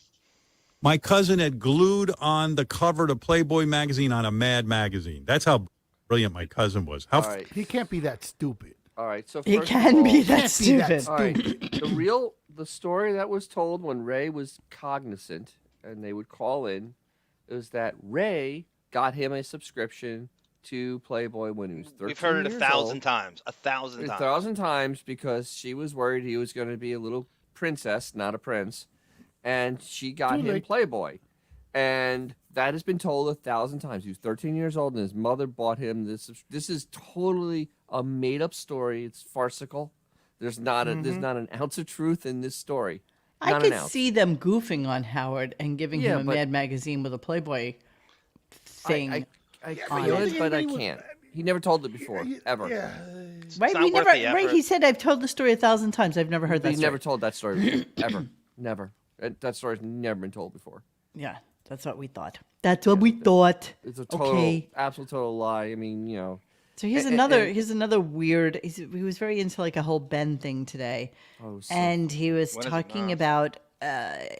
F: My cousin had glued on the cover to Playboy magazine on a Mad magazine. That's how brilliant my cousin was. How
D: All right.
C: He can't be that stupid.
D: All right. So
A: it
D: first
A: can
D: of
A: be
D: all,
A: that
C: Can't be that
A: stupid.
D: All right. The story that was told when Ray was cognizant and they would call in is that Ray got him a subscription to Playboy when he was 13
B: We've heard it
D: years
B: 1,000
D: old.
B: times. 1,000 times.
D: 1,000 times because she was worried he was going to be a little princess, not a prince. And she got
C: Too
D: him
C: late.
D: Playboy. And That has been told 1,000 times. He was 13 years old, and his mother bought him this. This is totally a made-up story. It's farcical. There's not an ounce of truth in this story.
A: I
D: Not an
A: could
D: ounce.
A: see them goofing on Howard and giving
D: Yeah,
A: him a
D: but-
A: Mad Magazine with a Playboy thing.
D: I
A: on
D: could,
A: it.
D: but I can't. He never told it before, ever.
C: Yeah.
A: Right?
B: not
A: We
B: worth
A: never.
B: the
A: Right?
B: effort.
A: He said, "I've told the story 1,000 times. I've never heard that
D: He
A: story."
D: never told that story before, ever. Never. That story's never been told before.
A: Yeah, that's what we thought. That's what we thought.
D: It's a total,
A: Okay.
D: absolute total lie. I mean, you know.
A: So here's another weird. He was very into like a whole Ben thing today,
D: Oh, so
A: and he was
B: When is he
A: talking
B: not?
A: about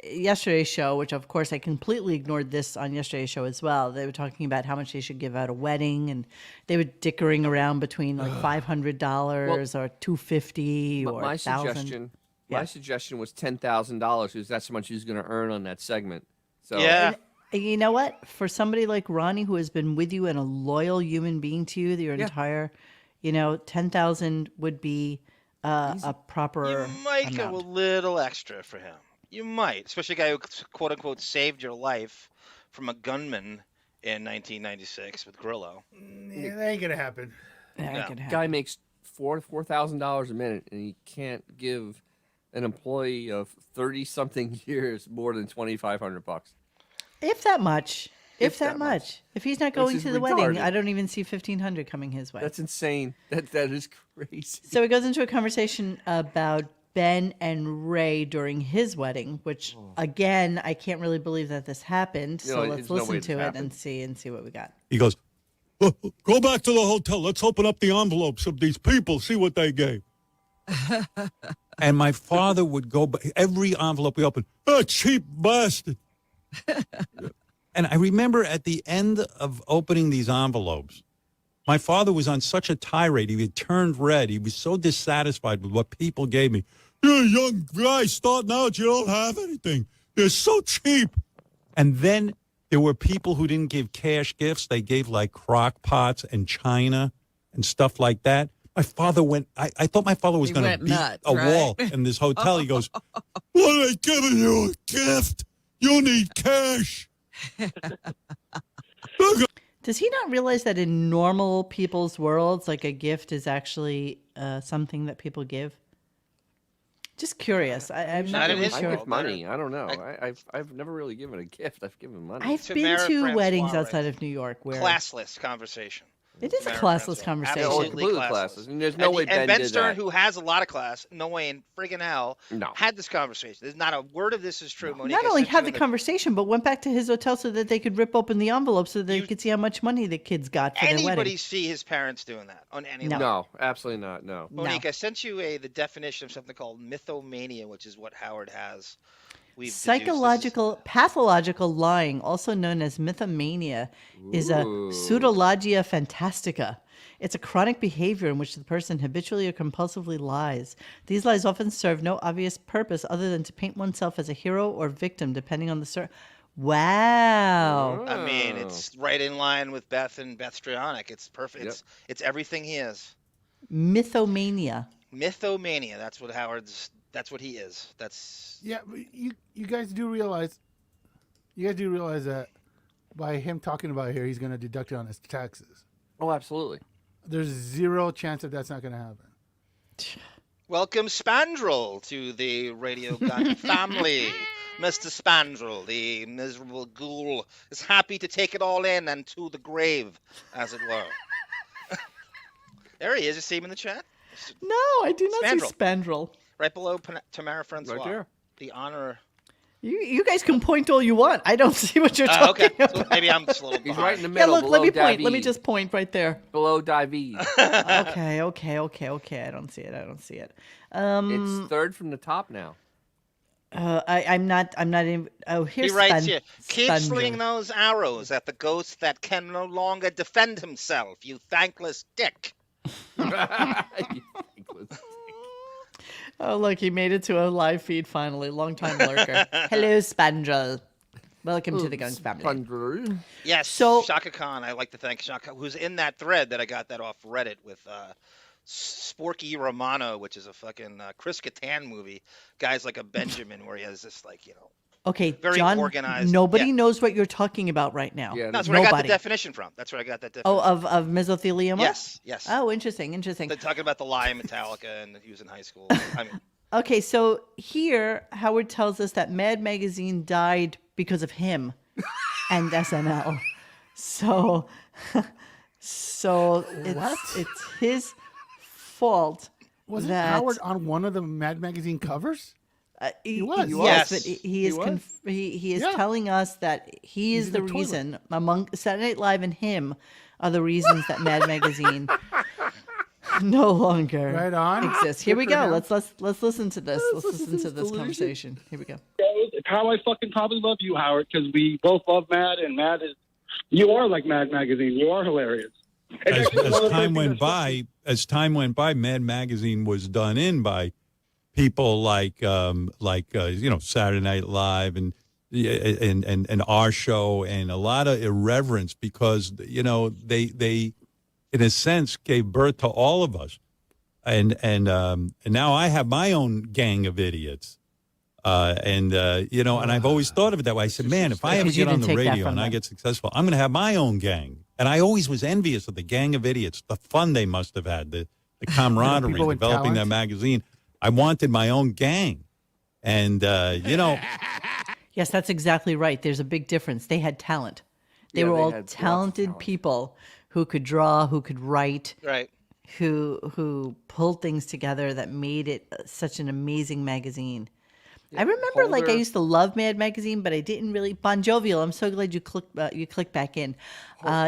A: yesterday's show, which of course I completely ignored this on yesterday's show as well. They were talking about how much they should give at a wedding, and they were dickering around between like $500 or $250 or
D: my
A: $1,000.
D: suggestion,
A: Yeah.
D: my suggestion was $10,000 because that's how much he's going to earn on that segment. So
B: Yeah.
A: And you know what? For somebody like Ronnie, who has been with you and a loyal human being to you your
D: Yeah.
A: entire, 10,000 would be a proper
B: You might go a
A: amount.
B: little extra for him. You might, especially a guy who quote unquote saved your life from a gunman in 1996 with Grillo.
C: Yeah, that ain't gonna happen.
A: That
B: Yeah.
A: could happen.
D: guy makes $4,000 a minute, and he can't give an employee of 30-something years more than $2,500.
A: If that much. If
D: If
A: that
D: that much.
A: much. If he's not
D: This
A: going
D: is
A: to the wedding,
D: retarded.
A: I don't even see 1,500 coming his way.
D: That's insane. That is crazy.
A: So it goes into a conversation about Ben and Ray during his wedding, which again, I can't really believe that this happened. So
D: No,
A: let's
D: there's no
A: listen
D: way
A: to
D: this
A: it
D: happened.
A: and see what we got.
F: He goes, go back to the hotel. Let's open up the envelopes of these people, see what they gave. And my father would go, every envelope we opened, cheap bastard. And I remember at the end of opening these envelopes, my father was on such a tirade. He had turned red. He was so dissatisfied with what people gave me. You're a young guy starting out. You don't have anything. They're so cheap. And then there were people who didn't give cash gifts. They gave like crock pots and china and stuff like that. My father went, I thought my father was
I: He
F: going to
I: went
F: beat
I: nuts,
F: a
I: right?
F: wall in this hotel. He goes, what are they giving you? A gift? You need cash.
A: Does he not realize that in normal people's worlds, like a gift is actually something that people give? Just curious. I'm
B: Not
A: not
B: in
A: really
B: his
D: I
A: sure.
B: world.
D: give money. I don't know. I've never really given a gift. I've given money.
A: I've been
B: Tamara
A: to
B: Francois,
A: weddings
B: right?
A: outside of New York where
B: Classless conversation.
A: it is a
B: Tamara
A: classless
B: Francois.
A: conversation.
D: Yeah, oh,
B: Absolutely
D: completely
B: classless.
D: classless. And there's no way
B: and
D: Ben
B: Ben
D: did
B: Stern,
D: that.
B: who has a lot of class, no way in friggin' hell,
D: No.
B: had this conversation. There's not a word of this is true. Monique,
A: Not
B: I
A: only
B: sent
A: had
B: you
A: the
B: in
A: conversation, but went back to his hotel so that they could rip open the envelope so they
B: You-
A: could see how much money the kids got for their
B: Anybody
A: wedding.
B: see his parents doing that on any
A: No.
B: level?
D: No, absolutely not. No.
A: No.
B: Monique, I sent you the definition of something called mythomania, which is what Howard has. We've deduced.
A: Psychological, pathological lying, also known as mythomania, is a
D: Ooh.
A: pseudologia fantastica. It's a chronic behavior in which the person habitually or compulsively lies. These lies often serve no obvious purpose other than to paint oneself as a hero or victim, depending on the Wow.
B: I mean, it's right in line with Beth and Beth Strionic. It's perfect.
D: Yep.
B: It's everything he is.
A: Mythomania.
B: Mythomania. That's what Howard's. That's what he is. That's
C: Yeah, but you guys do realize that by him talking about it here, he's going to deduct it on his taxes.
D: Oh, absolutely.
C: There's zero chance that that's not going to happen.
B: welcome Spandrel to the RadioGunk family. Mr. Spandrel, the miserable ghoul, is happy to take it all in and to the grave, as it were. There he is. You see him in the chat?
A: No, I do not see Spandrel.
B: Right below Tamara Francois.
D: Right there.
B: The honor.
A: You guys can point all you want. I don't see what you're talking
B: Okay.
A: about.
B: So maybe I'm just a little
D: He's
B: behind.
D: right in the
A: Yeah,
D: middle.
A: look, let me
D: below
A: point. Let me
D: David.
A: just point right there.
D: Below David.
A: Okay. I don't see it.
D: It's third from the top now.
A: I'm not even. Oh,
B: He
A: here's
B: writes here, keep
A: Spandrel.
B: slinging those arrows at the ghost that can no longer defend himself, you thankless dick.
A: Oh, look, he made it to a live feed finally. Long time lurker. Hello, Spandrel. Welcome to the Gunk family.
D: Spandrel.
B: Yes,
A: So-
B: Shaka Khan. I like to thank Shaka, who's in that thread that I got that off Reddit with Sporky Romano, which is a fucking Chris Kattan movie. Guy's like a Benjamin, where he has this
A: Okay,
B: very
A: John,
B: organized.
A: nobody
B: Yeah.
A: knows what you're talking about right now.
D: Yeah,
B: No, that's where I got the
A: Nobody.
B: definition from. That's where I got that definition.
A: Oh, of mesothelioma?
B: Yes, yes.
A: Oh, interesting.
B: They're talking about the lie in Metallica and that he was in high school. I mean,
A: Okay, so here Howard tells us that Mad Magazine died because of him and SNL. So it's his fault.
C: Wasn't
A: that
C: Howard on one of the Mad Magazine covers?
A: he
C: was.
A: Yes,
B: Yes.
A: but he is
D: He was?
A: he is
C: Yeah.
A: telling us that he is
C: in
A: the
C: the toilet.
A: reason among Saturday Night Live and him are the reasons that Mad Magazine no longer
C: Right on.
A: exists. Here we
C: Good for
A: go.
C: him.
A: Let's listen to this. Let's listen to this
D: delusion.
A: conversation. Here we go.
J: It's how I fucking probably love you, Howard, because we both love Mad, and Mad is. You are like Mad Magazine. You are hilarious. And
F: As,
J: actually,
F: as
J: another
F: time
J: thing
F: went
J: that's-
F: by, Mad Magazine was done in by people like Saturday Night Live and our show and a lot of irreverence because they in a sense gave birth to all of us, and now I have my own gang of idiots. And I've always thought of it that way. I said, man, if I ever
A: Because you
F: get on
A: didn't
F: the
A: take that
F: radio
A: from
F: and I
A: them.
F: get successful, I'm going to have my own gang. And I always was envious of the gang of idiots, the fun they must have had, the camaraderie,
C: People with
F: developing that
C: talent.
F: magazine. I wanted my own gang. And,
A: Yes, that's exactly right. There's a big difference. They had talent. They
D: Yeah,
A: were
D: they
A: all
D: had lots of
A: talented
D: talent.
A: people who could draw, who could write,
B: right.
A: who pulled things together that made it such an amazing magazine. I remember, like, I
D: Holder-
A: used to love Mad Magazine, but I didn't really. Bon Jovial. I'm so glad you click back in.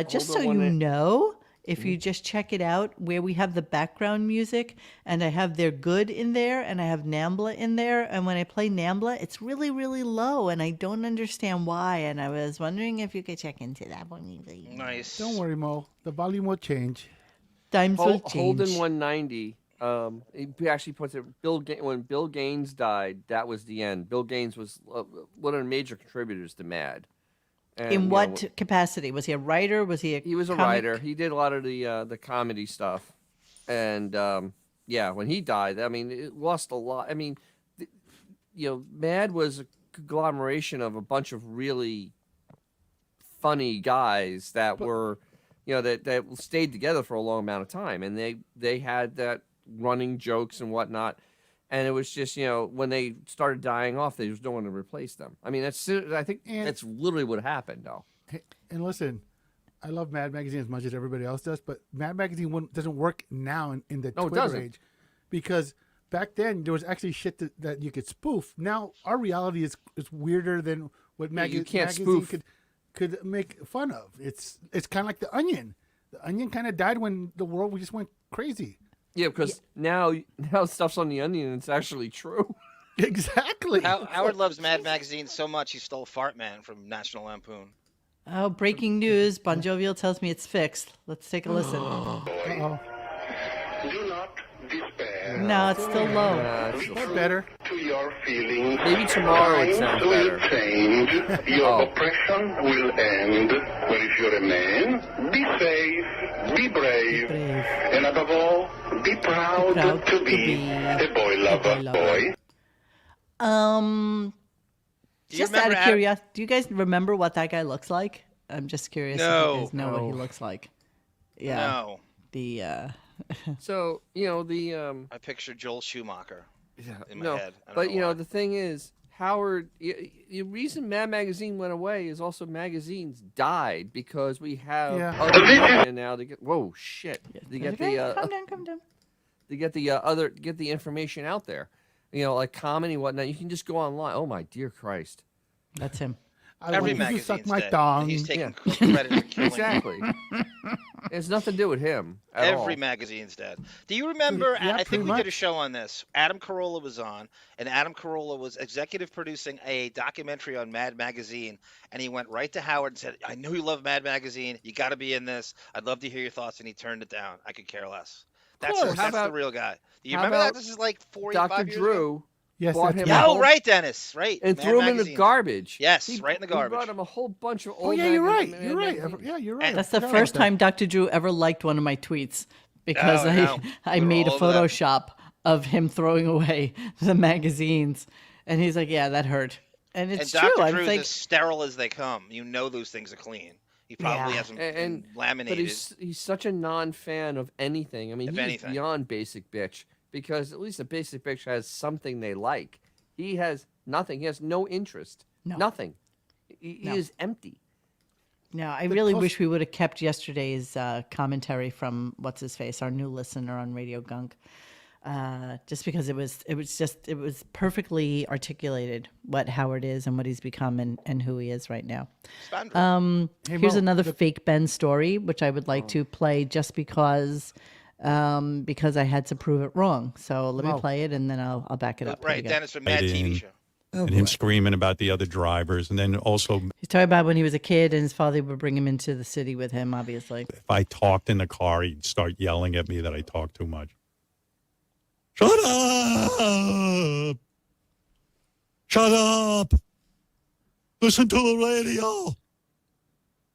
A: Just so
D: Holder
A: you
D: wanted-
A: know, if you just check it out, where we have the background music, and I have They're Good in there, and I have Nambla in there, and when I play Nambla, it's really, really low, and I don't understand why. And I was wondering if you could check into that one.
B: Nice.
C: Don't worry, Mo. The volume will change.
A: Times will
D: Holden
A: change.
D: 190. He actually puts it. When Bill Gaines died, that was the end. Bill Gaines was one of the major contributors to Mad. And,
A: In
D: you
A: what
D: know,
A: capacity? Was he a writer? Was he a
D: he was a
A: comic?
D: writer. He did a lot of the comedy stuff, and when he died, I mean, it lost a lot. I mean, Mad was a conglomeration of a bunch of really funny guys that were, that stayed together for a long amount of time, and they had that running jokes and whatnot. And it was just, when they started dying off, there was no one to replace them. I mean, I think that's literally what happened, though.
C: Hey, and listen, I love Mad Magazine as much as everybody else does, but Mad Magazine doesn't work now in the
D: No, it
C: Twitter
D: doesn't.
C: age, because back then there was actually shit that you could spoof. Now our reality is weirder than what
D: You can't
C: magazine
D: spoof.
C: could make fun of. It's kind of like the Onion. The Onion kind of died when the world just went crazy.
D: Yeah, because now stuff's on the Onion and it's actually true.
C: Exactly.
B: Howard loves Mad Magazine so much he stole Fart Man from National Lampoon.
A: Oh, breaking news. Bon Jovial tells me it's fixed. Let's take a listen.
C: Uh-oh.
G: Do not despair.
A: No, it's still low.
D: It's
C: Or better.
G: To your feelings.
D: Maybe tomorrow it sounds
G: Times will
D: better.
G: change. Your
D: Oh.
G: oppression will end. But if you're a man, be safe, be brave,
A: Brave.
G: and above all, be proud,
A: proud
G: to be a boy lover. Boy.
B: Do you
A: Just out
B: remember
A: of curiosity, do you guys remember what that guy looks like? I'm just curious if
B: No.
A: you guys know what he looks like. Yeah.
B: No.
A: The
D: So
B: I picture Joel Schumacher in my
D: no,
B: head. I don't
D: but
B: know why.
D: the thing is, Howard. The reason Mad Magazine went away is also magazines died because we have
C: Yeah.
D: other media now to get. Whoa, shit! To get
A: okay,
D: the
A: calm down.
D: to get the information out there. Like comedy and whatnot. You can just go online. Oh my dear Christ!
A: That's him.
C: I
B: Every
C: want you to suck
B: magazine's
C: my
B: dead.
C: thong.
B: He's taking credit for killing
D: Exactly. It's nothing to do with him at all.
B: Every magazine's dead. Do you remember?
C: Yeah,
B: I
C: pretty
B: think we did a
C: much.
B: show on this. Adam Carolla was on, and Adam Carolla was executive producing a documentary on Mad Magazine. And he went right to Howard and said, "I know you love Mad Magazine. You got to be in this. I'd love to hear your thoughts." And he turned it down. I could care less. That's
D: Cool. How
B: that's the
D: about-
B: real guy. Do you
D: how
B: remember that?
D: about
B: This is like 4 or
D: Dr.
B: 5 years ago.
D: Drew
C: Yes,
D: bought
C: that's
D: him
C: right.
D: a
B: Oh,
D: whole-
B: right, Dennis. Right.
D: and
B: Mad
D: threw him in the
B: Magazine.
D: garbage.
B: Yes, right in the
D: He
B: garbage.
D: brought him a whole bunch of old.
C: Oh yeah, you're right.
D: Mad
C: You're right.
D: magazines.
C: Yeah, you're right.
A: That's the
C: I forgot
A: first
C: about that.
A: time Dr. Drew ever liked one of my tweets because
B: Oh, no.
A: I
B: We were
A: made a
B: all over that.
A: Photoshop of him throwing away the magazines, and he's like, "Yeah, that hurt." And
B: And
A: it's
B: Dr.
A: true. I'm
B: Drew's
A: like,
B: as sterile as they come. You know those things are clean. He probably
A: Yeah.
B: has them
D: And
B: laminated.
D: but he's such a non-fan of anything. I mean,
B: If
D: he's
B: anything.
D: beyond basic bitch because at least a basic bitch has something they like. He has nothing. He has no interest.
A: No.
D: Nothing. He
A: No.
D: is empty.
A: no, I really wish we would have kept yesterday's commentary from what's his face, our new listener on Radio Gunk. Just because it was perfectly articulated what Howard is and what he's become and who he is right now.
C: Hey,
A: Here's
C: Mo,
A: another fake Ben story, which I would like to play just because I had to prove it wrong. So let me
C: Mo.
A: play it and then I'll back it up. Here we
B: Right,
A: go.
B: Dennis from Mad TV Show.
F: And him screaming about the other drivers. And then also,
A: He's talking about when he was a kid and his father would bring him into the city with him, obviously.
F: if I talked in the car, he'd start yelling at me that I talk too much. Shut up! Shut up! Listen to the radio!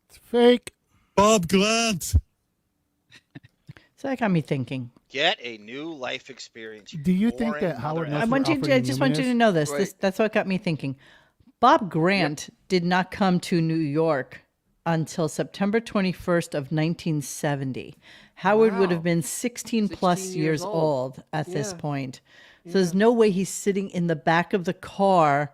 C: It's fake.
F: Bob Grant!
A: So that got me thinking.
B: Get a new life experience.
C: Do you think
B: boring
C: that Howard
B: mother
C: knows
A: I
C: who Alfred
A: just
C: Newman
A: want you to
C: is?
A: know this.
D: Right.
A: That's what got me thinking. Bob Grant did not come to New York until September 21st of 1970. Howard would have
D: Wow.
A: been 16 plus
D: 16
A: years
D: years
A: old
D: old.
A: at this
D: Yeah.
A: point. So there's no way he's sitting in the back of the car,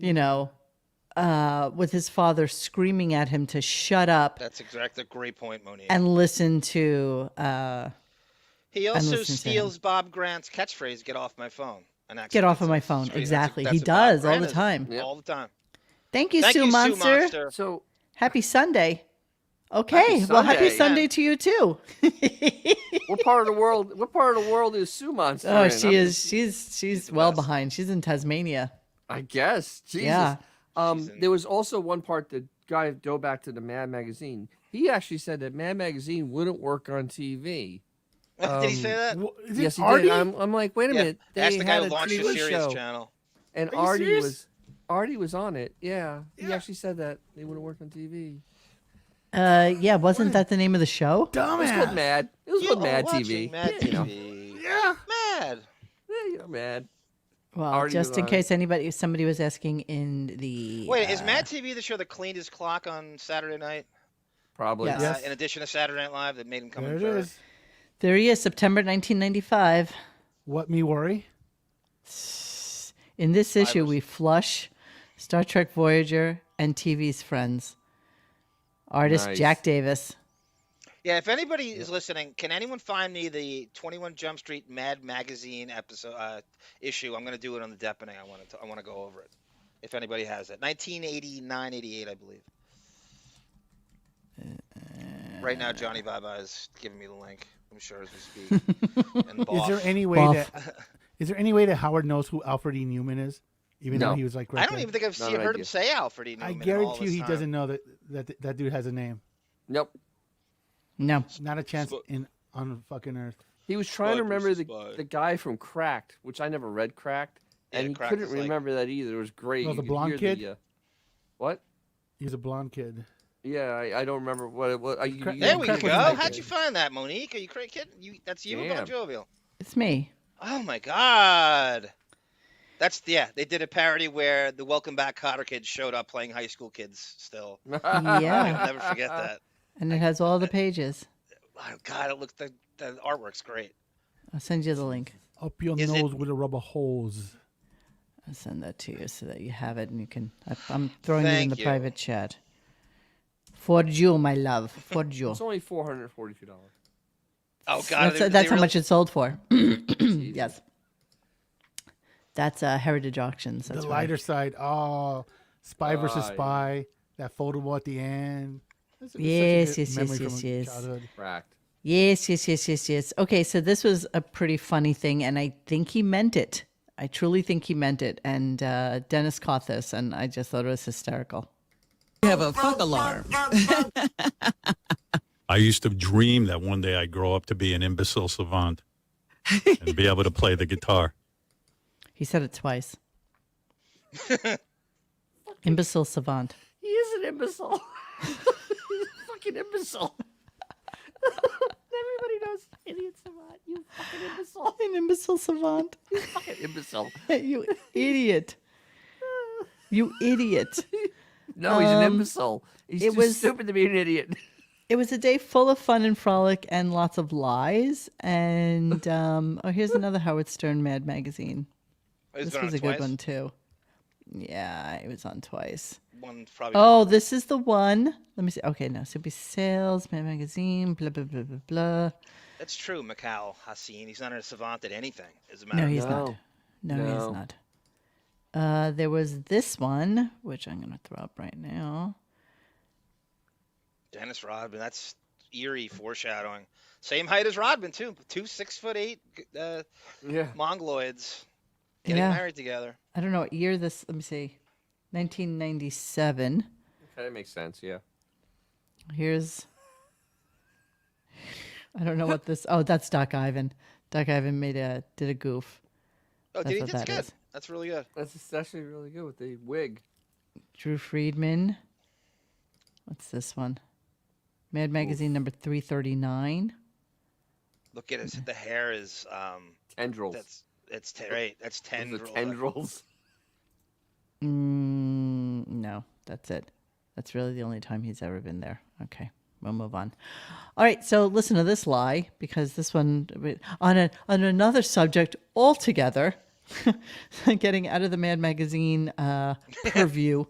A: with his father screaming at him to shut up
B: That's exactly a great point, Monique.
A: and listen to
B: He also
A: listen to
B: steals Bob Grant's catchphrase, "Get off my phone." And
A: Get off of my
B: that's
A: phone.
B: straight-
A: Exactly.
B: that's
A: He
B: what Bob
A: does all
B: Grant
A: the
B: is.
A: time.
D: Yep.
B: All the time.
A: Thank you,
B: Thank
A: Sue
B: you,
A: Monster.
B: Sue Monster.
D: So
A: Happy Sunday. Okay.
D: Happy
A: Well, happy
D: Sunday.
A: Sunday to you too.
D: what part of the world? What part of the world is Sue Monster?
A: Oh,
D: in?
A: she
D: I'm-
A: is. She's well behind. She's in Tasmania.
D: I guess. Jesus.
A: Yeah.
D: There was also one part that guy go back to the Mad magazine. He actually said that Mad magazine wouldn't work on TV.
B: Did he say that?
C: Is it
D: Yes, he
C: Artie?
D: did. I'm like, wait a
B: Yeah,
D: minute.
B: that's
D: They
B: the guy
D: had
B: who
D: a
B: launched the
D: TV
B: Sirius
D: show,
B: channel.
D: and
C: Are you
D: Artie
C: serious?
D: was on it. Yeah, he actually said that they wouldn't work on TV.
A: Yeah, wasn't that the name of the show?
D: It was called Mad. It was
B: You
D: called
B: are
D: Mad
B: watching
D: TV.
B: Mad
D: You know.
B: TV.
C: Yeah.
B: Mad.
D: Yeah, you're mad.
A: Well,
D: Artie
A: just
D: was
A: in
D: on
A: case somebody was asking in the.
B: Wait, is Mad TV the show that cleaned his clock on Saturday night?
D: Probably.
A: Yes.
C: Yes.
B: In addition to Saturday Night Live, that made him come
C: There
B: in
C: it
B: third.
C: is.
A: There he is, September 1995.
C: What me worry?
A: In this issue,
B: Survivors.
A: we flush Star Trek Voyager and TV's Friends. Artist
D: Nice.
A: Jack Davis.
B: Yeah, if anybody is listening, can anyone find me the 21 Jump Street Mad Magazine issue? I'm going to do it on the Deppening. I want to go over it. If anybody has it, 1989, 88, I believe. Right now, Johnny Baba is giving me the link. I'm sure as we speak. And
C: Is
B: Boff.
C: there any way
A: Boff.
C: that Howard knows who Alfred E. Newman is? Even though
D: No.
C: he was like right
B: I don't
C: there?
B: even think I've
D: Not an
B: heard
D: idea.
B: him say Alfred E. Newman.
C: I
B: in all
C: guarantee you
B: this
C: he
B: time.
C: doesn't know that dude has a name.
D: Nope.
A: No.
C: Not a chance
B: Sp-
C: on fucking earth.
D: He was trying to
B: Spy
D: remember
B: versus
D: the
B: Spy.
D: guy from Cracked, which I never read Cracked,
B: Yeah,
D: and he
B: Cracked
D: couldn't
B: is like-
D: remember that either. It was great.
C: Oh,
D: You
C: the
D: could
C: blonde
D: hear
C: kid?
D: What?
C: He's a blonde kid.
D: Yeah, I don't remember what it was.
B: There we
C: Crack
B: go.
C: wasn't that
B: How'd
C: good.
B: you find that, Monique? Are you kidding? That's you, Bon
D: Damn.
B: Jovial.
A: It's me.
B: Oh my God. They did a parody where the Welcome Back Cotter kids showed up playing high school kids still.
A: Yeah.
B: I'll never forget that.
A: And it has all the pages.
B: Oh God, it looked the artwork's great.
A: I'll send you the link.
C: Up your
B: Is it-
C: nose with a rubber hose.
A: I'll send that to you so that you have it and you can. I'm throwing it in
B: Thank
A: the
B: you.
A: private chat. For you, my love. For you.
D: It's only $442.
B: Oh God,
A: That's how much it sold for. Yes. That's Heritage Auctions. That's
C: The
A: right.
C: lighter side. Oh, Spy versus
D: Oh, yeah.
C: Spy. That photo at the end. That's such a
A: Yes,
C: good
A: yes,
C: memory
A: yes,
C: from
A: yes.
C: childhood.
D: Cracked.
A: Yes. Okay, so this was a pretty funny thing, and I think he meant it. I truly think he meant it. And Dennis caught this, and I just thought it was hysterical.
I: You have a fuck alarm.
F: I used to dream that one day I'd grow up to be an imbecile savant and be able to play the guitar.
A: He said it twice. Imbecile savant.
D: He is an imbecile. He's a fucking imbecile. Everybody knows idiot savant. You fucking imbecile.
A: An imbecile savant.
D: You fucking imbecile.
A: You idiot. You idiot.
D: No, he's an imbecile. He's
A: it
D: too
A: was-
D: stupid to be an idiot.
A: It was a day full of fun and frolic and lots of lies. And here's another Howard Stern Mad Magazine.
B: It's
A: This
B: been
A: was
B: on
A: a good
B: twice?
A: one too. Yeah, it was on twice.
B: One probably.
A: Oh, this is the one. Let me see. Okay, no. So it'd be sales, Mad Magazine, blah, blah, blah, blah, blah.
B: That's true, Mikhail Hassin. He's not a savant at anything, as a matter
A: No,
B: of
A: he's
B: fact.
A: not. No, he's
D: No.
A: not. There was this one, which I'm going to throw up right now.
B: Dennis Rodman, that's eerie foreshadowing. Same height as Rodman, too. 2 6'8"
D: Yeah.
B: Mongoloids getting
A: Yeah.
B: married together.
A: I don't know what year this, let me see. 1997.
D: Okay, that makes sense. Yeah.
A: Here's, I don't know what this, oh, that's Doc Ivan. Doc Ivan did a goof.
B: Oh,
A: That's
B: did he?
A: what
B: That's
A: that
B: good.
A: is.
B: That's really good.
D: That's actually really good with the wig.
A: Drew Friedman. What's this one? Mad Magazine number 339.
B: Look at it. The hair is
D: Tendrils.
B: That's right. That's
D: Those are
B: tendrils.
D: tendrils.
A: No, that's it. That's really the only time he's ever been there. Okay, we'll move on. All right, so listen to this lie, because this one on another subject altogether, getting out of the Mad Magazine purview.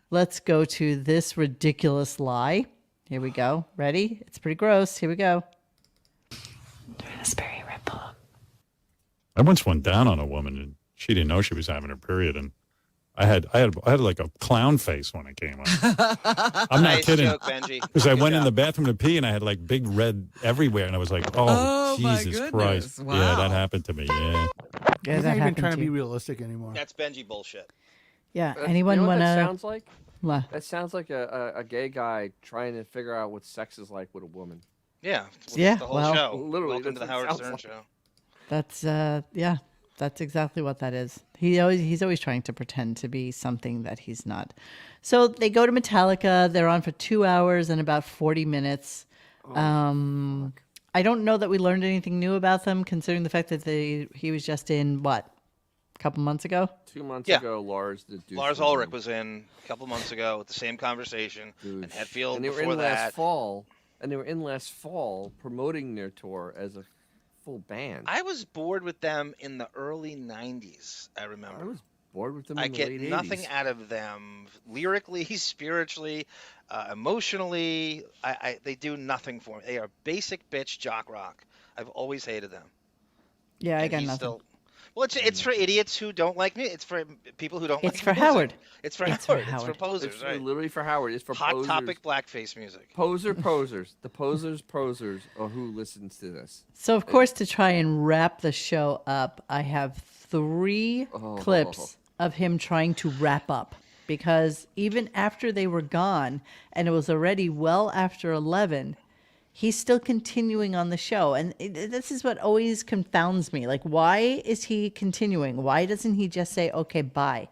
A: Let's go to this ridiculous lie. Here we go. Ready? It's pretty gross. Here we go. Raspberry Ripple.
F: I once went down on a woman and she didn't know she was having her period, and I had like a clown face when it came out. I'm not
B: Nice
F: kidding.
B: joke, Benji.
F: Because I
B: Good
F: went in
B: job.
F: the bathroom to pee and I had like big red everywhere, and I was like,
I: Oh, my
F: Jesus
I: goodness.
F: Christ. Yeah,
I: Wow.
F: that happened to me. Yeah.
A: Yeah,
C: He's
A: that
C: not even
A: happened
C: trying to
A: to
C: be
A: you.
C: realistic anymore.
B: That's Benji bullshit.
A: Yeah.
D: You
A: Anyone
D: know what
A: want
D: that
A: to?
D: sounds like? That sounds like a gay guy trying to figure out what sex is like with a woman.
B: Yeah.
A: Yeah,
B: The whole
A: well-
B: show.
D: Literally,
B: Welcome to the
D: that's what it
B: Howard
D: sounds
B: Stern
D: like.
B: show.
A: That's yeah. That's exactly what that is. He's always trying to pretend to be something that he's not. So they go to Metallica. They're on for 2 hours and about 40 minutes. I don't know that we learned anything new about them, considering the fact that he was just in what, a couple months ago.
D: 2 months
B: Yeah.
D: ago, Lars the Deuce
B: Lars
D: was
B: Ulrich
D: in
B: was in a couple months ago with the same conversation, and
D: Douche.
B: Hetfield
D: And they were
B: before
D: in
B: that.
D: last fall. And they were in last fall promoting their tour as a full band.
B: I was bored with them in the early 90s, I remember.
D: I was bored with them
B: I
D: in the
B: get
D: late
B: nothing
D: 80s.
B: out of them lyrically, spiritually, emotionally. They do nothing for me. They are basic bitch jock rock. I've always hated them.
A: Yeah, I
B: And
A: got
B: he's
A: nothing.
B: still- Well, it's for idiots who don't like me. It's for people who don't like
A: It's for
B: music.
A: Howard.
B: It's for
A: It's for
B: Howard. It's for
A: Howard.
B: posers,
D: It's
B: right?
D: literally for Howard. It's for
B: Hot
D: posers.
B: topic blackface music.
D: Posers. The posers are who listens to this.
A: So, of course, to try and wrap the show up, I have 3 clips of him trying to wrap up, because even after they were gone and it was already well after 11, he's still continuing on the show. And this is what always confounds me. Like, why is he continuing? Why doesn't he just say, okay, bye?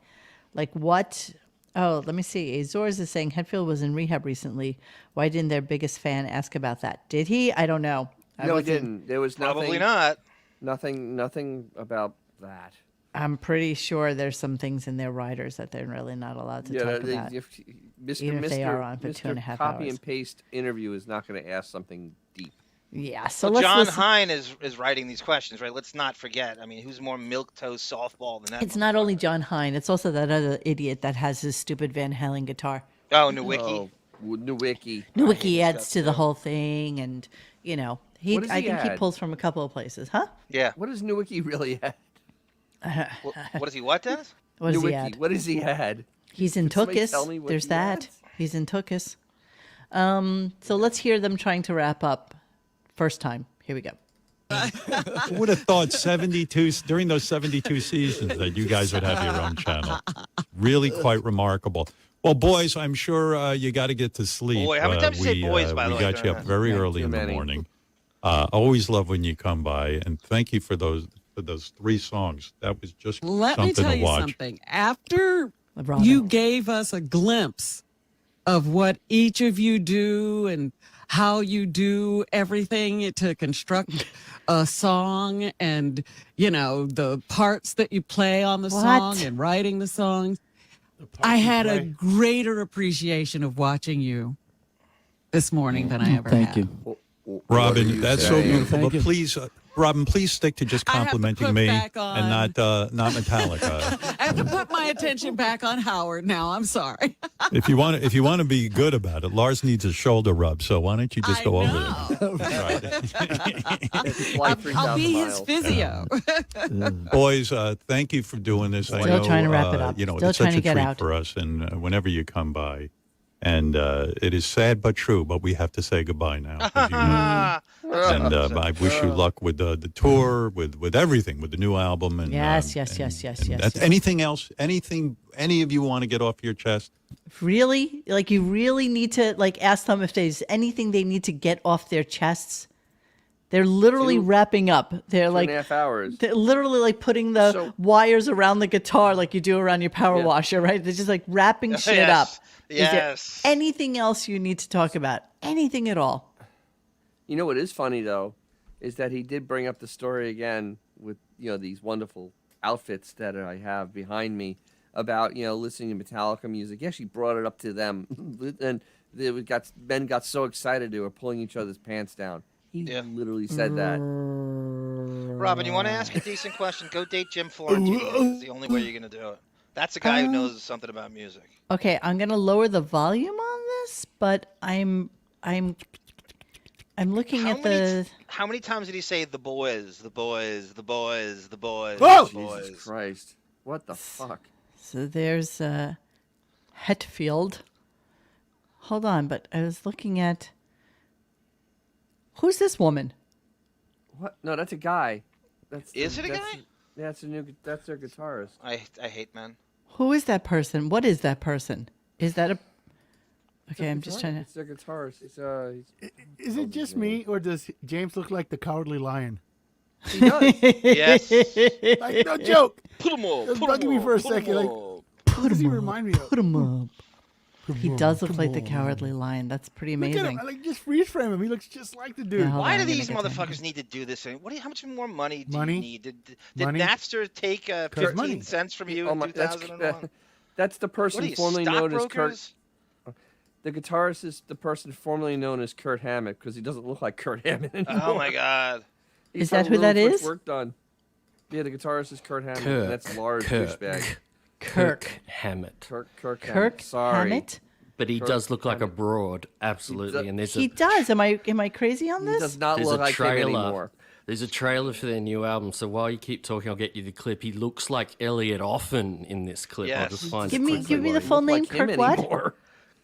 A: Like, what? Oh, let me see. Azores is saying Hetfield was in rehab recently. Why didn't their biggest fan ask about that? Did he? I don't know. I
D: No, he
A: wasn't-
D: didn't. There was nothing.
B: Probably not.
D: Nothing about that.
A: I'm pretty sure there's some things in their riders that they're really not allowed to talk about. Even if they are on for 2.5
D: Copy
A: hours.
D: and paste interview is not going to ask something deep.
A: Yeah, so
B: Well,
A: let's
B: John
A: listen.
B: Hine is writing these questions, right? Let's not forget. I mean, who's more milquetoast softball than that?
A: It's not only John Hine, it's also that other idiot that has his stupid Van Halen guitar.
B: Oh, Nowicki.
D: Oh, Nowicki.
A: Nowicki adds to the whole thing, and, you know,
D: What does
A: I
D: he
A: think he
D: add?
A: pulls from a couple of places, huh?
B: Yeah.
D: What does Nowicki really add?
B: What is he? What, Dennis?
A: What does he
D: Nowicki,
A: add?
D: what does he add?
A: He's in
D: Could somebody
A: Tookus.
D: tell me what
A: There's
D: he
A: that.
D: adds?
A: He's in Tookus. So let's hear them trying to wrap up. First time. Here we go.
F: Who would have thought 72 during those 72 seasons that you guys would have your own channel? Really quite remarkable. Well, boys, I'm sure you got to get to sleep.
B: Boy, how many times did you say boys, by the
F: we
B: way,
F: got you up
B: during
F: very
D: that?
F: early
D: Too
F: in the
D: many.
F: morning. Always love when you come by, and thank you for those 3 songs. That was just
I: Let me
F: something
I: tell
F: to
I: you
F: watch.
I: something. After
A: Robin.
I: you gave us a glimpse of what each of you do and how you do everything to construct a song and, you know, the parts that you play on the
A: What?
I: song and writing the songs, I had a greater appreciation of watching you this morning than I ever had.
C: Thank you.
F: Robin, that's so
D: saying?
F: beautiful.
C: Thank
F: But
C: you.
F: please, Robin, please stick to just
I: I have to
F: complimenting
I: put
F: me
I: back
F: and not Metallica.
I: I have to put my attention back on Howard now. I'm sorry.
F: If you want to be good about it, Lars needs a shoulder rub. So why don't you just go over there?
D: It's like 3,000
I: I'll be his
D: miles.
I: physio.
F: Boys, thank you for doing this. I
A: Still
F: know,
A: trying to wrap it up.
F: You know,
A: Still
F: it's
A: trying
F: such
A: to
F: a
A: get
F: treat
A: out.
F: for us, and whenever you come by, and it is sad but true. But we have to say goodbye now. as you know. And I wish you luck with the tour, with everything, with the new album. And
A: Yes.
F: that's anything else? Anything any of you want to get off your chest?
A: Really? Like, you really need to, like, ask them if there's anything they need to get off their chests? They're literally wrapping up. They're
D: 2.5 hours.
A: They're literally like putting the wires around the guitar like you do around your power washer, right? They're just like wrapping shit up. Is there anything else you need to talk about? Anything at all?
D: You know what is funny though, is that he did bring up the story again with these wonderful outfits that I have behind me about listening to Metallica music. He actually brought it up to them, and men got so excited they were pulling each other's pants down. He literally said that.
B: Robin, you want to ask a decent question? Go date Jim Florentine. It's the only way you're going to do it. That's a guy who knows something about music.
A: Okay, I'm gonna lower the volume on this, but I'm looking at the.
B: How many times did he say the boys, the boys, the boys, the boys?
D: Oh,
B: the boys?
D: Jesus Christ! What the fuck?
A: So there's Hetfield. Hold on, but I was looking at. Who's this woman?
D: What? No, that's a guy.
B: Is it a guy?
D: Yeah, that's their guitarist.
B: I hate men.
A: Who is that person? What is that person? Is that a? Okay, I'm just trying to.
D: It's their guitarist.
C: Is it just me, or does James look like the Cowardly Lion?
D: He does.
B: Yes.
C: Like, no joke.
B: Put him up.
C: Just bugging me for a second. Like, what does he remind me of?
A: Put him up. He does look like the Cowardly Lion. That's pretty
C: Look
A: amazing.
C: at him. Like, just freeze frame him. He looks just like the dude.
A: Yeah, hold
B: Why
A: on,
B: do
A: I'm gonna
B: these
A: get to him.
B: motherfuckers need to do this? How much more money do
C: Money?
B: you need? Did
C: Money?
B: Napster take
C: money.
B: 15 cents from you
D: Oh
B: in
D: my,
B: 2001?
D: that's the
B: What
D: person
B: are you,
D: formerly known as Kurt.
B: stockbrokers?
D: The guitarist is the person formerly known as Kurt Hammett because he doesn't look like Kurt Hammett anymore.
B: Oh my God.
D: He's
A: Is that
D: got
A: who that
D: little foot
A: is?
D: Work done. Yeah, the guitarist is Kurt Hammett.
E: Kirk.
D: And that's Lars douchebag.
E: Kirk Hammett.
D: Kirk
A: Kirk
D: Hammett. Sorry.
A: Hammett?
E: But he
D: Kirk
E: does look like a
D: Hammett.
E: broad, absolutely. And there's
A: He does. Am I crazy on
D: He
A: this?
D: does not
E: there's
D: look
E: a
D: like him
E: trailer.
D: anymore.
E: There's a trailer for their new album. So while you keep talking, I'll get you the clip. He looks like Elliot Offen in this clip. I'll
B: Yes.
E: just find
A: Give
E: it
A: me
E: quickly
A: the
E: while
A: full
D: Look
A: name.
D: like him
A: Kirk what?
D: anymore.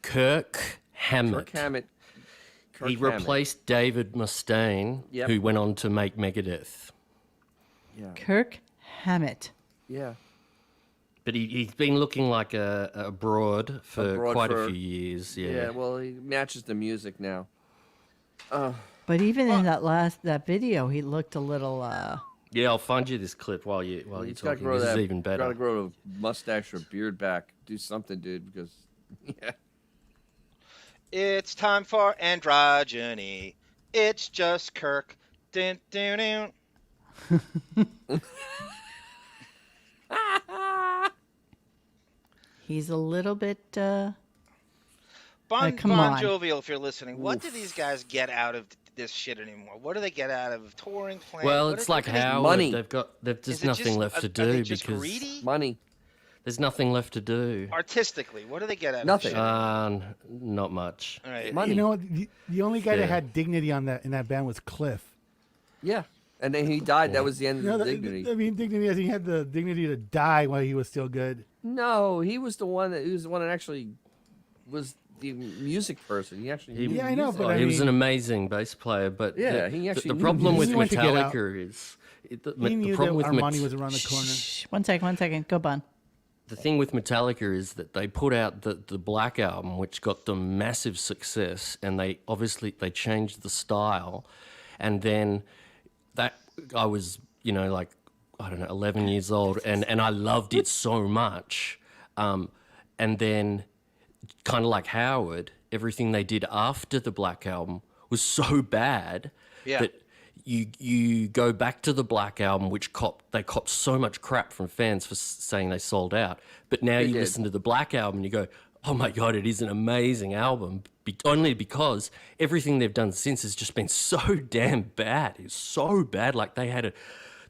E: Kirk Hammett.
D: Kirk Hammett. Kirk
E: He
D: Hammett.
E: replaced David Mustaine,
D: Yep.
E: who went on to make Megadeth.
D: Yeah.
A: Kirk Hammett.
D: Yeah.
E: But he's been looking like a broad for
D: broad
E: quite
D: for-
E: a few years. Yeah.
D: Yeah. Well, he matches the music now.
A: But even in that video, he looked a little.
E: Yeah, I'll find you this clip while you're
D: He's got to
E: talking.
D: grow
E: This
D: that.
E: is even better.
D: Got to grow a mustache or beard back. Do something, dude. Because yeah.
B: It's time for androgyny. It's just Kirk. Dun, dun, dun.
A: He's a little bit.
B: Bon
A: come on.
B: Jovial, if you're listening, what do these guys get out of this shit anymore? What do they get out of touring, playing?
E: Well,
B: What
E: it's
B: are-
E: like
B: what are they-
E: Howard.
D: Money.
E: There's
B: Is it
E: nothing
B: just-
E: left to
B: are they
E: do
B: just
E: because
B: greedy?
D: Money.
E: there's nothing left to do.
B: Artistically, what do they get out
D: Nothing.
B: of this shit?
E: Not much.
B: All right.
D: Money.
C: You know what? The only guy
E: Yeah.
C: that had dignity in that band was Cliff.
D: Yeah. And then he died. That was the end of
C: You know,
D: the dignity.
C: I mean, dignity. As he had the dignity to die while he was still good.
D: No, he was the one that actually was the music person. He actually. knew
C: Yeah, I know,
D: music.
C: but
E: Oh,
C: I
E: he was
C: mean-
E: an amazing bass player, but
D: Yeah, he actually
E: the
D: knew
E: problem with
C: music. He wanted to get out.
E: Metallica is the
C: He knew that
E: problem with
C: Armani was around the corner.
A: Shh, one second. Go, Bon.
E: the thing with Metallica is that they put out the Black Album, which got them massive success, and they changed the style, and then that I was like I don't know 11 years old, and I loved it so much, and then kind of like Howard, everything they did after the Black Album was so bad
B: Yeah.
E: that you go back to the Black Album, which they copped so much crap from fans for saying they sold out. But now you listen to the Black Album and you go, oh my God, it is an amazing album. Only because everything they've done since has just been so damn bad. It's so bad. Like they had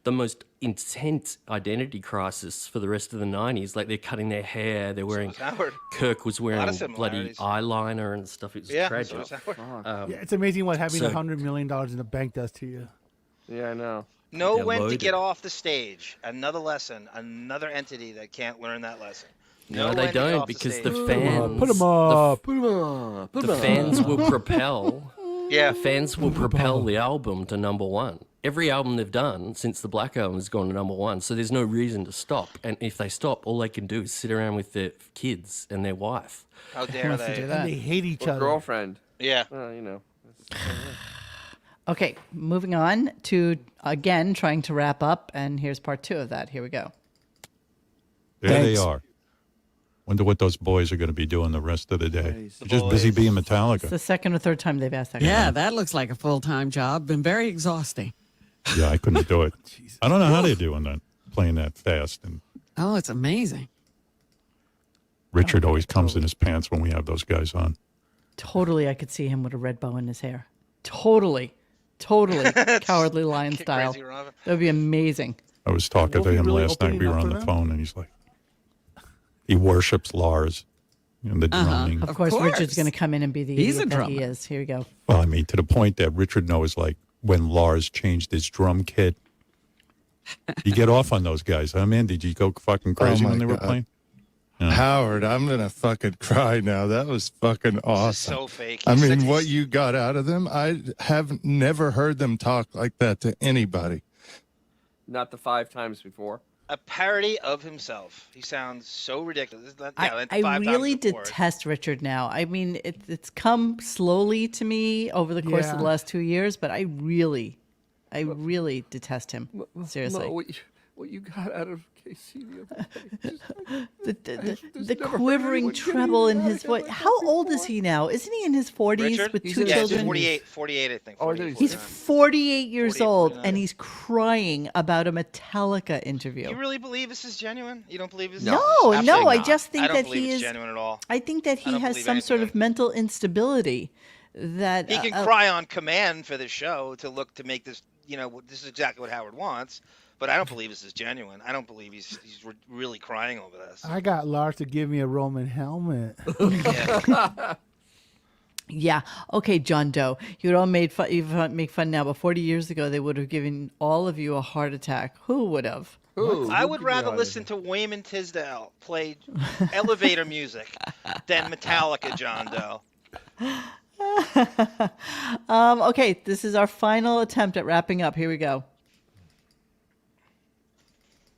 E: the most intense identity crisis for the rest of the 90s. Like they're cutting their hair, they're wearing. Kirk was wearing bloody eyeliner and stuff. It was tragic.
C: Yeah, it's amazing what having $100 million in the bank does to you.
D: Yeah, I know.
B: Know when to get off the stage. Another lesson. Another entity that can't learn that lesson.
E: No, they don't, because the fans.
C: Put them up.
E: The fans will propel. Yeah, the fans will propel the album to number one. Every album they've done since the Black Album has gone to number one, so there's no reason to stop. And if they stop, all they can do is sit around with their kids and their wife.
B: How dare they?
C: And they hate each other.
D: Girlfriend.
B: Yeah.
D: You know.
A: Okay, moving on to, again, trying to wrap up, and here's part 2 of that. Here we go.
F: There they are. Wonder what those boys are going to be doing the rest of the day. They're just busy being Metallica.
A: It's the second or third time they've asked that.
I: Yeah, that looks like a full-time job. Been very exhausting.
F: Yeah, I couldn't do it. I don't know how they're doing that, playing that fast. And
I: Oh, it's amazing.
F: Richard always comes in his pants when we have those guys on.
A: Totally, I could see him with a red bow in his hair. Totally. Cowardly Lion style. That would be amazing.
F: I was talking to him last night. We were on the phone, and he's like, he worships Lars and the drumming.
A: Of course, Richard's going to come in and be the idiot that he is. Here we go.
F: Well, I mean, to the point that Richard knows, like, when Lars changed his drum kit. You get off on those guys, huh, man? Did you go fucking crazy when they were playing? Yeah.
K: Howard, I'm going to fucking cry now. That was fucking awesome.
B: So fake.
K: I mean, what you got out of them, I have never heard them talk like that to anybody.
D: Not the 5 times before.
B: A parody of himself. He sounds so ridiculous.
A: I really detest Richard now. I mean, it's come slowly to me over the course of the last 2 years, but I really detest him. Seriously.
D: What you got out of KC
A: the quivering treble in his voice. How old is he now? Isn't he in his 40s
B: Richard?
A: with 2 children?
B: 48, I think. 48,
A: he's 48 years old, and he's crying about a Metallica interview.
B: You really believe this is genuine? You don't believe this?
A: No, I just think that he is
B: genuine at all.
A: I think that he has some sort of mental instability that
B: he can cry on command for the show to make this. You know, this is exactly what Howard wants. But I don't believe this is genuine. I don't believe he's really crying over this.
C: I got Lars to give me a Roman helmet.
A: Yeah. Okay, John Doe. You all make fun now, but 40 years ago they would have given all of you a heart attack. Who would have?
B: I would rather listen to Wayman Tisdale play elevator music than Metallica, John Doe.
A: Okay, this is our final attempt at wrapping up. Here we go.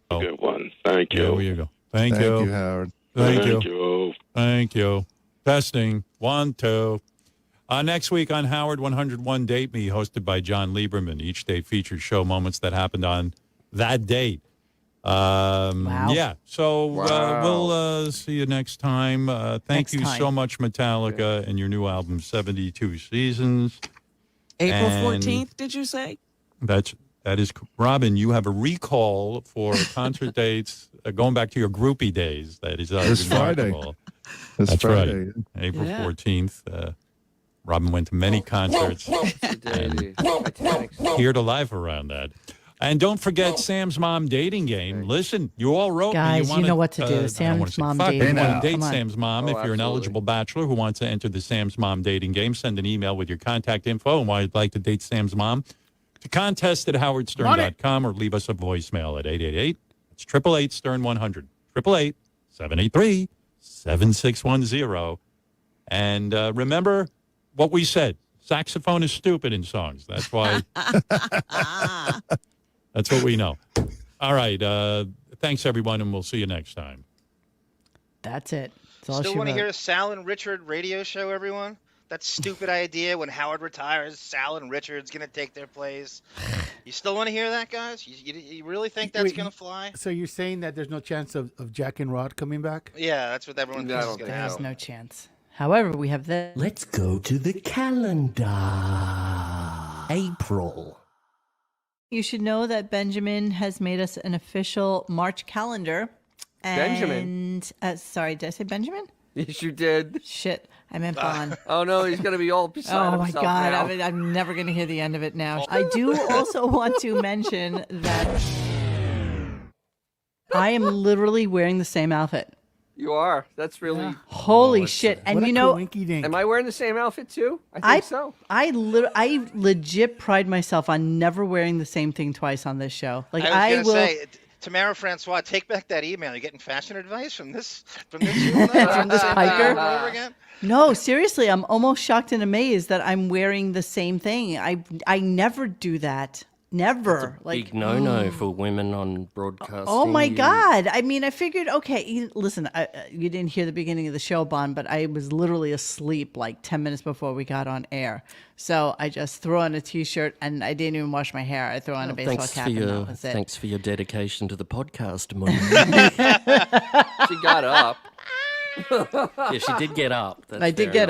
G: Good one. Thank you.
F: There you go. Thank
K: you, Howard.
F: Thank you. Testing. 1, 2. Next week on Howard 101 Date Me, hosted by John Lieberman. Each day features show moments that happened on that date.
A: Wow.
F: Yeah. So we'll see you next time. Thank you so much, Metallica, and your new album, 72 Seasons.
I: April 14th, did you say?
F: That is, Robin, you have a recall for concert dates going back to your groupie days. That is
K: this
F: remarkable. That's Friday. Right. April 14th. Robin went to many concerts. And here to life around that. And don't forget Sam's Mom Dating Game. Listen, you all wrote
A: Guys,
F: me.
A: you know what to do. Sam's Mom Dating
F: Game.
A: Game.
F: Date Sam's Mom. If you're an eligible bachelor who wants to enter the Sam's Mom Dating Game, send an email with your contact info and why you'd like to date Sam's mom to contest at howardstern.com or leave us a voicemail at 888. It's 888-STERN-100. 888-783-7610. And remember what we said. Saxophone is stupid in songs. That's why. That's what we know. All right. Thanks, everyone, and we'll see you next time.
A: That's it. That's
B: Still want to hear a Sal and Richard radio show, everyone? That stupid idea when Howard retires, Sal and Richard's going to take their place. You still want to hear that, guys? You really think that's going to fly?
C: So you're saying that there's no chance of Jack and Rod coming back?
B: Yeah, that's what everyone thinks is going to happen.
A: There's no chance. However, we have this.
E: Let's go to the calendar. April.
A: You should know that Benjamin has made us an official March calendar.
D: Benjamin?
A: And, sorry, did I say Benjamin?
D: Yes, you did.
A: Shit, I meant Bon.
D: Oh no, he's gonna be all beside
A: Oh my
D: himself
A: God,
D: now.
A: I'm never going to hear the end of it now. I do also want to mention that I am literally wearing the same outfit.
D: You are. That's really.
C: Yeah.
A: Holy shit. And
C: What
A: you
C: a
A: know,
C: coinky-dink.
D: Am I wearing the same outfit too? I think so.
A: I legit pride myself on never wearing the same thing twice on this show. Like
B: I was
A: will.
B: gonna say, Tamara Francois, take back that email. You're getting fashion advice from this from this
A: hiker?
B: over and over again.
A: No, seriously, I'm almost shocked and amazed that I'm wearing the same thing. I never do that. Never.
E: Big no-no for women on broadcasting.
A: Oh my God. I mean, I figured, okay, listen, you didn't hear the beginning of the show, Bon, but I was literally asleep like 10 minutes before we got on air. So I just threw on a t-shirt and I didn't even wash my hair. I threw on a baseball cap and that was it.
E: Thanks for your dedication to the podcast, Mom.
D: She got up.
E: Yeah, she did get up.
A: I did get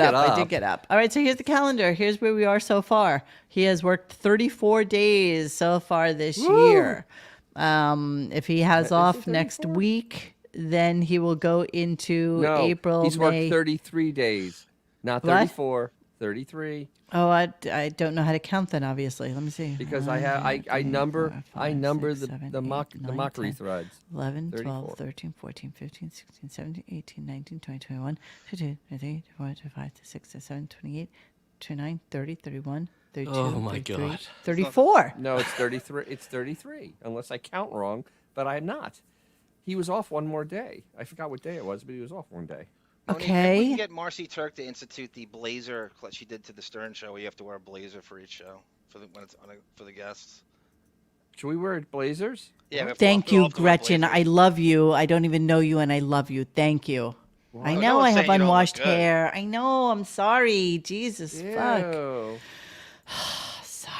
A: up. All right, so here's the calendar. Here's where we are so far. He has worked 34 days so far this year. If he has off next week, then he will go into April,
D: he's
A: May.
D: worked 33 days. Not
A: What?
D: 34, 33.
A: Oh, I don't know how to count then, obviously. Let me see.
D: Because I number the mockery threads.
A: 11,
D: 34.
A: 12, 13, 14, 15, 16, 17, 18, 19, 20, 21, 22, 23, 24, 25, 26, 27, 28, 29, 30, 31, 32,
E: Oh my
A: 33,
E: God.
A: 34.
D: No, it's 33. It's 33, unless I count wrong, but I'm not. He was off one more day. I forgot what day it was, but he was off one day.
B: Monique,
A: Okay.
B: We can get Marcy Turk to institute the blazer she did to the Stern show, where you have to wear a blazer for each show for the guests.
D: Should we wear blazers?
B: Yeah. we have to
A: Thank
B: all
A: you,
B: have to wear
A: Gretchen. I
B: blazers.
A: love you. I don't even know you, and I love you. Thank you. I
B: No
A: know
B: one's
A: I have
B: saying you don't look
A: unwashed
B: good.
A: hair. I know. I'm sorry. Jesus, fuck.
D: Ew.
A: Sorry.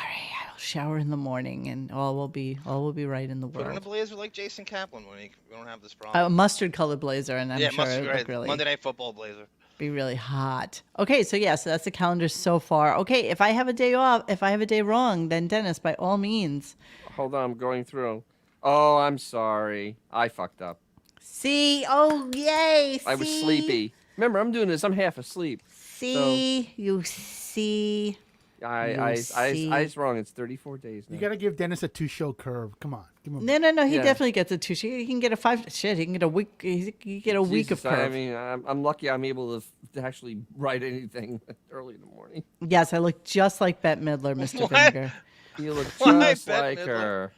A: I'll shower in the morning, and all will be right in the
B: Put on a
A: world.
B: blazer like Jason Kaplan, Monique. We don't have this
A: A
B: problem.
A: mustard colored blazer, and I'm
B: yeah,
A: sure
B: must
A: it
B: be
A: would
B: right.
A: look really
B: Monday Night Football blazer.
A: be really hot. Okay, so that's the calendar so far. Okay, if I have a day off, if I have a day wrong, then Dennis, by all means.
D: Hold on, I'm going through. Oh, I'm sorry. I fucked up.
A: See, oh yay!
D: I was sleepy. Remember, I'm doing this. I'm half asleep.
A: See, you see.
D: I was wrong. It's 34 days now.
C: You got to give Dennis a 2-show curve. Come on. Give him
A: No. He
D: Yeah.
A: definitely gets a 2. He can get a 5. Shit, he can get a week. He can get a week of
D: Jesus,
A: curve.
D: I mean, I'm lucky I'm able to actually write anything early in the morning.
A: Yes, I look just like Bette Midler, Mr.
B: What?
A: Vinegar.
D: You look
B: Why
D: just
B: Bette
D: like
B: Midler?
D: her.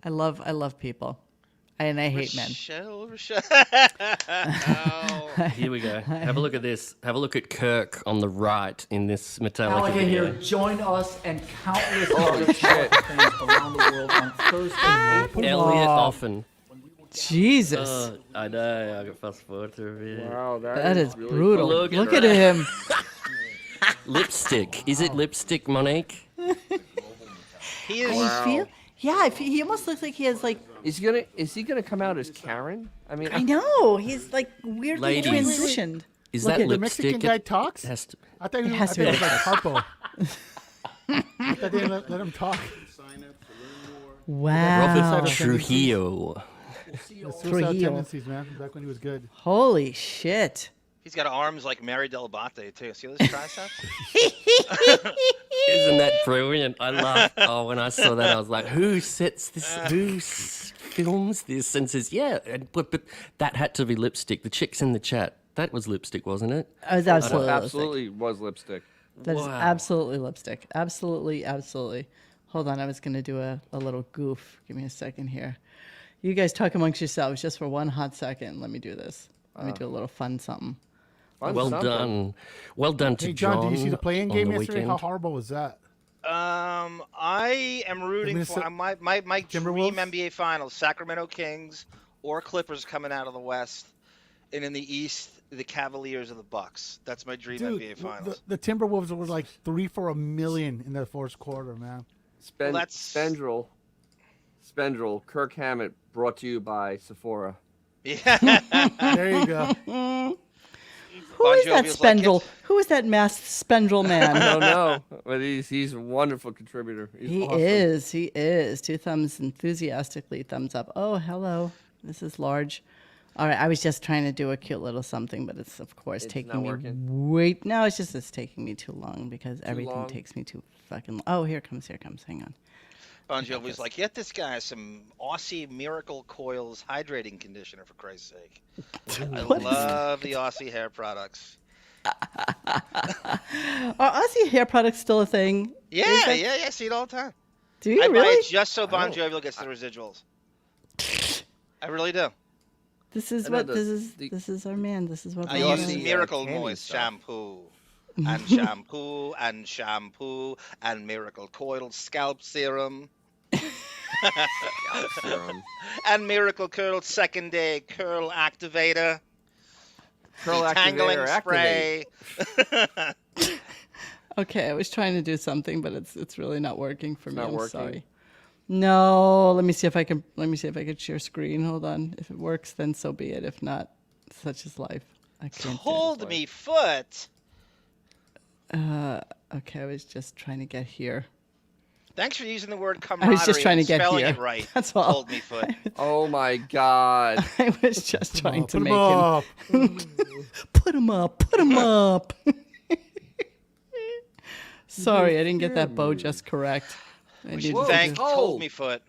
A: I love people, and I hate men.
B: Rochelle.
E: Here we go. Have a look at this. Have a look at Kirk on the right in this Metallica video.
L: Join us and countless
D: Holy
L: other
D: shit.
L: fans around the world on Thursday, April
E: Elliot Offen.
A: Jesus,
E: I know. I got fast forward through a bit.
D: Wow,
A: that is
D: really
A: brutal.
E: Look
A: Look
E: at
A: at him.
E: Lipstick. Is it lipstick, Monique?
B: He is.
A: I feel. Yeah, he almost looks like he has like.
D: Is he gonna come out as Karen? I mean,
A: I know he's like weirdly
E: Ladies.
A: transitioned.
E: Is
C: Look
E: that
C: at the Mexican
E: lipstick?
C: guy talks.
E: Has to-
C: I thought he
A: It
C: was,
A: has
C: I
A: to
C: thought
A: be
C: it was like Harpo. I thought they let him talk.
A: Wow.
E: Robert Trujillo.
C: The suicidal
A: Trujillo.
C: tendencies, man. Back when he was good.
A: Holy shit.
B: He's got arms like Mary Del Abate too. See those triceps?
E: Isn't that brilliant? I laughed. Oh, when I saw that, I was like, who sets this? Who films this? And says, yeah. But that had to be lipstick. The chicks in the chat. That was lipstick, wasn't it?
A: It was absolutely lipstick.
D: absolutely was lipstick.
A: That is
E: Wow.
A: absolutely lipstick. Absolutely. Hold on, I was going to do a little goof. Give me a second here. You guys talk amongst yourselves just for one hot second. Let me do this. Let me do a little fun something.
E: Well done. Well done to
C: Hey, John,
E: John.
C: did you see the play-in
E: on
C: game
E: the
C: yesterday?
E: weekend.
C: How horrible was that?
B: I am rooting for my dream
C: Timberwolves?
B: NBA Finals: Sacramento Kings or Clippers coming out of the West, and in the East, the Cavaliers or the Bucks. That's my dream
C: Dude,
B: NBA Finals.
C: the Timberwolves were like 3 for $1 million in the fourth quarter, man.
D: Spendrel. Kirk Hammett, brought to you by Sephora.
B: Yeah.
C: There you go.
A: Who is that
B: Jovi's like,
A: spendrel? Who is that masked spendrel
D: I
A: man?
D: don't know, but he's a wonderful contributor. He's awesome.
A: He is. Two thumbs enthusiastically, thumbs up. Oh, hello. This is large. All right, I was just trying to do a cute little something, but it's, of course, taking me No, it's taking me too long because everything takes me too fucking long. Oh, here it comes. Hang on.
B: Bon Jovi's like, get this guy some Aussie Miracle Coils hydrating conditioner, for Christ's sake. I love the Aussie hair products.
A: Are Aussie hair products still a thing?
B: Yeah, I see it all the time.
A: Do you
B: I
A: really?
B: buy it just so Bon Jovi gets the residuals. I really do.
A: This is our man. This is what
B: I use Miracle Moist shampoo. And shampoo and shampoo and Miracle Coil scalp serum. And Miracle Curl second day curl activator.
D: Curl
B: detangling
D: activator,
B: spray.
A: Okay, I was trying to do something, but it's really not working for me.
D: Not
A: I'm
D: working?
A: sorry. No, let me see if I can share screen. Hold on. If it works, then so be it. If not, such is life. I can't.
B: Hold me foot.
A: Okay, I was just trying to get here.
B: Thanks for using the word
A: I
B: camaraderie.
A: was just trying to get
B: spelling
A: here.
B: it right.
A: That's all.
B: Hold me foot.
D: Oh my God!
A: I was just trying to
C: Put
A: make
C: him up.
A: him. Put him up. Put him up. Sorry, I didn't get that bow just correct.
B: We should thank Told Me Foot.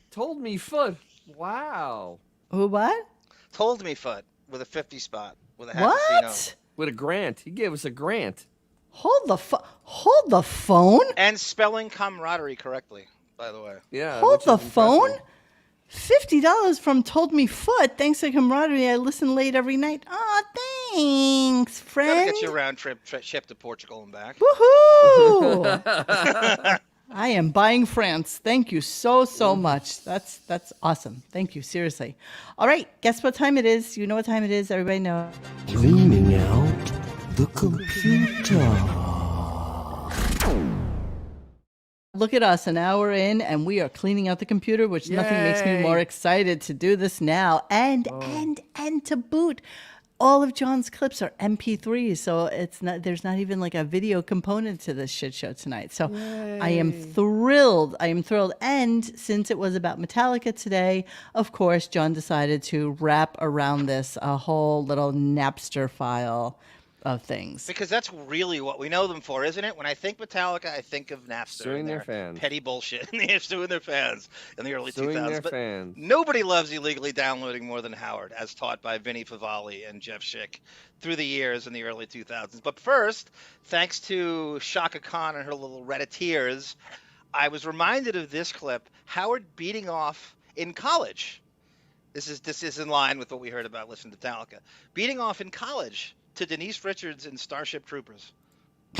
D: Told Me Foot. Wow.
A: Who? What?
B: Told Me Foot with a 50 spot with a
A: What?
B: Happy
D: With a grant. He gave us a grant.
A: Hold the phone.
B: And spelling camaraderie correctly, by the way.
D: Yeah.
A: Hold the phone. $50 from Told Me Foot. Thanks to camaraderie, I listen late every night. Oh, thanks, friend.
B: Gotta get you a round trip to Portugal and back.
A: Woohoo! I am buying France. Thank you so much. That's awesome. Thank you, seriously. All right, guess what time it is? You know what time it is. Everybody know.
M: Cleaning out the computer.
A: Look at us, an hour in, and we are cleaning out the computer, which nothing makes me more excited to do this now. And to boot, all of John's clips are MP3s, so there's not even like a video component to this shit show tonight. So I am thrilled. And since it was about Metallica today, of course, John decided to wrap around this a whole little Napster file of things.
B: Because that's really what we know them for, isn't it? When I think Metallica, I think of Napster.
D: Suing their fans.
B: Petty bullshit. They're suing their fans in the early
D: Suing
B: 2000s.
D: their
B: But
D: fans.
B: nobody loves illegally downloading more than Howard, as taught by Vinnie Favale and Jeff Schick through the years in the early 2000s. But first, thanks to Shaka Khan and her little Redditeers, I was reminded of this clip, Howard beating off in college. This is in line with what we heard about listening to Metallica. Beating off in college to Denise Richards in Starship Troopers.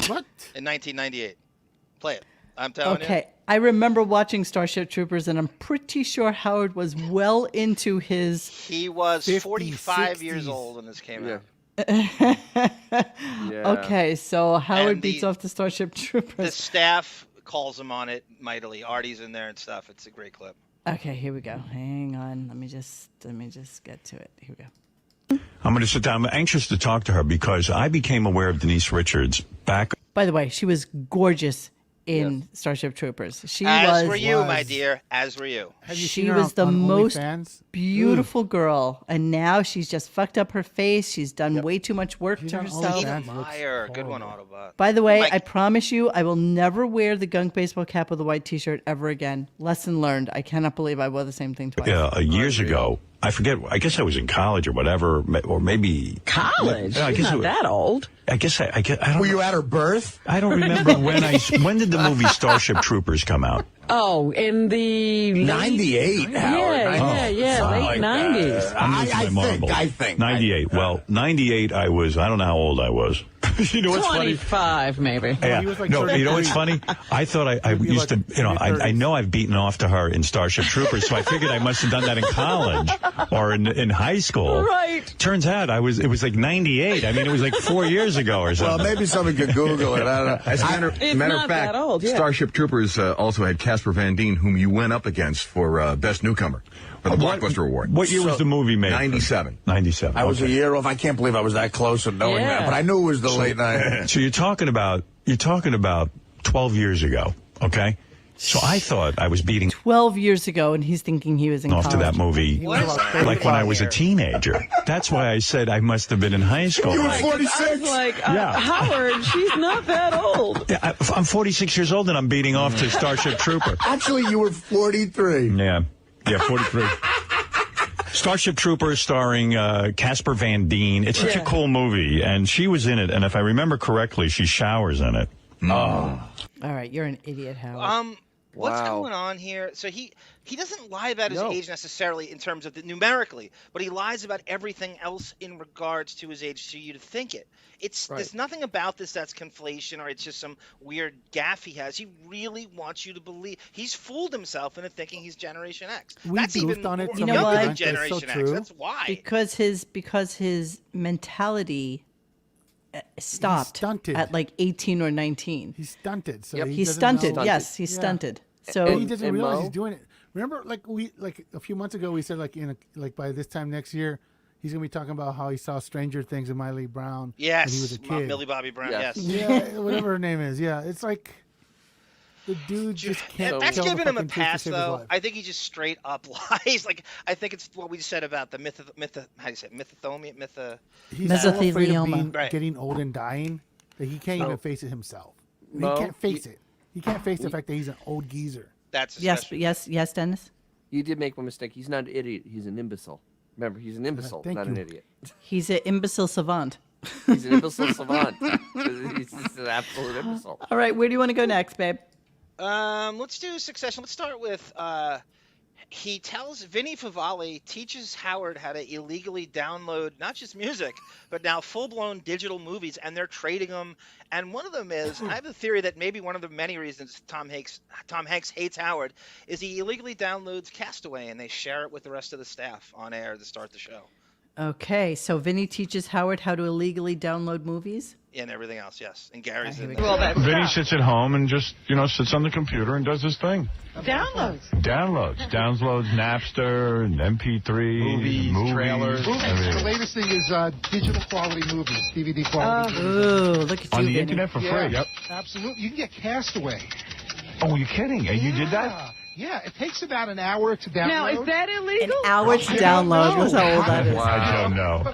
C: What?
B: In 1998. Play it. I'm telling you.
A: Okay, I remember watching Starship Troopers, and I'm pretty sure Howard was well into his...
B: He was
C: 50s,
B: 45 years
C: 60s.
B: old when this came out.
A: Okay, so Howard
B: And
A: beats off the Starship
B: The
A: Troopers.
B: staff calls him on it mightily. Artie's in there and stuff. It's a great clip.
A: Okay, here we go. Hang on. Let me just get to it. Here we go.
F: I'm going to sit down. I'm anxious to talk to her because I became aware of Denise Richards back.
A: By the way, she was gorgeous in Starship Troopers. She
B: As
A: was.
B: were you, my dear. As were you.
C: Have you
A: She
C: seen her
A: was the
C: on
A: most
C: OnlyFans?
A: beautiful girl, and now she's just fucked up her face. She's done way too much work
C: She's
A: to
C: on
A: herself.
C: OnlyFans.
B: Tina Meyer. Good one, Autobot.
A: By the way,
B: Mike.
A: I promise you, I will never wear the Gunk baseball cap with a white T-shirt ever again. Lesson learned. I cannot believe I wore the same thing twice.
F: Years ago. I forget. I guess I was in college or whatever, or maybe
I: College?
F: I guess
I: Not that old.
F: I guess I don't.
M: Were you at her birth?
F: I don't remember when did the movie Starship Troopers come out?
I: Oh, in the
M: 98, Howard.
I: Yeah, late 90s.
F: I'm losing my marbles.
M: I think.
F: 98. Well, 98. I don't know how old I was. You know what's funny?
I: 25, maybe.
F: Yeah.
C: He was like
F: No, you know what's
C: 33.
F: funny? I thought I
C: Maybe
F: used
C: like
F: to, I
C: mid-30s.
F: know I've beaten off to her in Starship Troopers, so I figured I must have done that in college or in high school.
I: Right.
F: Turns out it was like 98. I mean, it was like 4 years ago or
M: Well,
F: something.
M: maybe someone could Google it. I don't know.
N: As a matter
I: It's
N: of
I: not
N: fact,
I: that old, yeah.
N: Starship Troopers also had Casper Van Dien, whom you went up against for Best Newcomer. for the Blockbuster Award.
F: What year was the movie made?
N: 97.
F: 97.
M: I was a
F: okay.
M: year off. I can't believe I was that close to knowing that, but I knew it was the late night.
F: So you're talking about 12 years ago, okay? So I thought I was beating
A: 12 years ago, and he's thinking he was in
F: off
A: college.
F: to that movie like when I was a teenager. That's why I said I must have been in high school.
M: You were
F: Like,
M: 46.
I: I was like,
F: Yeah.
I: Howard, she's not that old.
F: yeah, I'm 46 years old and I'm beating off to Starship Trooper.
M: Actually, you were 43.
F: Yeah, 43. Starship Trooper starring Casper Van Dien. It's such a cool movie, and she was in it. And if I remember correctly, she showers in it.
A: All right, you're an idiot, Howard.
B: What's going on here? So he doesn't lie about his age necessarily in terms of numerically, but he lies about everything else in regards to his age to you to think it. There's nothing about this that's conflation or it's just some weird gaffe he has. He really wants you to believe. He's fooled himself into thinking he's Generation X. That's even
C: on it.
B: more
A: You know
B: younger
A: why?
B: than Generation
C: That's so
B: X.
C: true.
B: That's why.
A: Because his mentality stopped
C: stunted.
A: at like 18 or 19.
C: He's stunted. So
A: He's
C: doesn't
A: stunted.
C: know-
A: Yes, he's
C: Yeah.
A: stunted.
C: And
A: So
C: he doesn't realize
D: Mo?
C: he's doing it. Remember, like a few months ago, we said by this time next year, he's gonna be talking about how he saw Stranger Things and Miley Brown
B: Yes,
C: when he was a kid.
B: Millie Bobby Brown. Yes.
C: Yeah, whatever her name is. Yeah, it's like the dude just can't.
B: That's
C: tell the
B: giving him a
C: fucking truth to
B: pass,
C: save his
B: though.
C: life.
B: I think he just straight up lies. Like I think it's what we said about the how do you say it? Mythothomia.
C: He's so afraid of
A: Mesothelioma.
B: Right.
C: getting old and dying that he can't even face it himself.
D: Mo,
C: he can't face it. He can't face the fact that he's an old geezer.
B: That's
A: yes, Dennis.
D: You did make one mistake. He's not an idiot. He's an imbecile. Remember, he's an imbecile,
C: Thank
D: not
C: you.
D: an idiot.
A: He's an imbecile savant.
D: He's an imbecile savant. He's just an absolute imbecile.
A: All right, where do you want to go next, babe?
B: Let's do Succession. Let's start with he tells Vinny Favale teaches Howard how to illegally download not just music, but now full-blown digital movies, and they're trading them. And one of them is, I have a theory that maybe one of the many reasons Tom Hanks hates Howard is he illegally downloads Castaway, and they share it with the rest of the staff on air to start the show.
A: Okay, so Vinny teaches Howard how to illegally download movies.
B: And everything else, yes. And Gary's in
A: go.
B: there.
F: Vinny sits at home and just, sits on the computer and does his thing.
I: Downloads.
F: Downloads Napster and MP3, movies,
N: trailers.
O: The latest thing is digital quality movies, DVD quality.
A: Ooh, look at you,
F: on the
A: Vinny.
F: internet for free. Yep.
O: Absolutely. You can get Castaway.
F: Oh, you're kidding? And you did that?
O: Yeah, it takes about an hour to download.
I: Now, is that illegal?
A: An hour to download. That's how old that is.
F: I don't know.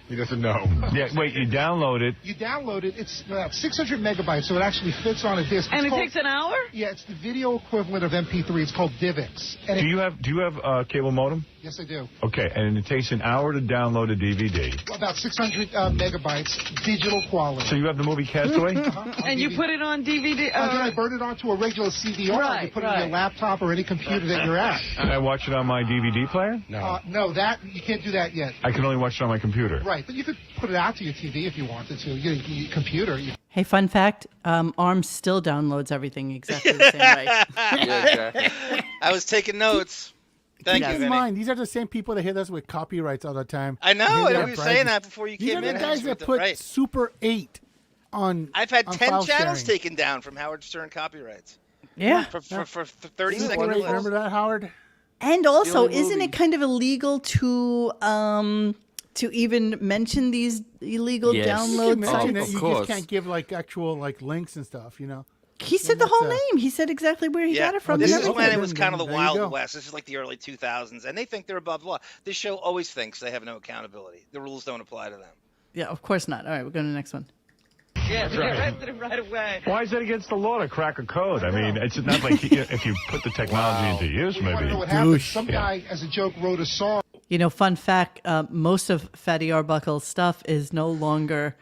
N: He doesn't know.
F: Yeah, wait, you download it.
O: You download it. It's about 600 megabytes, so it actually fits on a disc.
I: And
O: It's
I: it
O: called-
I: takes an hour?
O: Yeah, it's the video equivalent of MP3. It's called DivX. And
F: Do you have a cable modem?
O: Yes, I do.
F: Okay, and it takes an hour to download a DVD.
O: About 600 megabytes, digital quality.
F: So you have the movie Castaway?
I: And you put it on DVD?
O: Then I burn it onto a regular CDR.
I: Right,
O: You put it on your laptop or any computer that you're at.
F: Can I watch it on my DVD player?
O: No, that you can't do that yet.
F: I can only watch it on my computer.
O: Right, but you could put it out to your TV if you wanted to. Your computer.
A: Hey, fun fact: ARM still downloads everything exactly the same way.
D: Yeah, exactly.
B: I was taking notes. Thank you,
C: Keep in
B: Vinny.
C: mind, these are the same people that hit us with copyrights all the time.
B: I know.
C: Here
B: I
C: they
B: know
C: are
B: you were saying
C: bragging.
B: that before you
C: These
B: came
C: are the
B: in.
C: guys that put
B: Right.
C: Super 8 on.
B: I've had
C: on
B: 10
C: file
B: channels
C: sharing.
B: taken down from Howard Stern copyrights.
A: Yeah.
B: For 30
C: Super
B: seconds.
C: 8, remember that, Howard?
A: And also,
D: only
A: isn't
D: movie.
A: it kind of illegal to even mention these illegal
E: Yes.
A: download
C: You
A: sites?
C: mention it,
E: of
C: you
E: course.
C: just can't give actual links and stuff,
A: He said the
C: that's
A: whole
C: a-
A: name. He said exactly where he got it from.
B: This
A: and
B: is
A: everything.
B: when it was kind of the
C: There you
B: Wild
C: go.
B: West. This is like the early 2000s, and they think they're above the law. This show always thinks they have no accountability. The rules don't apply to them.
A: Yeah, of course not. All right, we're going to the next one.
I: Yeah, we get arrested right away.
F: Why is that against the law to crack a code? I mean, it's not like if you put the technology into use,
O: You want to know
F: maybe.
O: what happened?
C: Douche.
O: Some guy, as a joke, wrote a song.
A: You know, fun fact, most of Fatty Arbuckle's stuff is no longer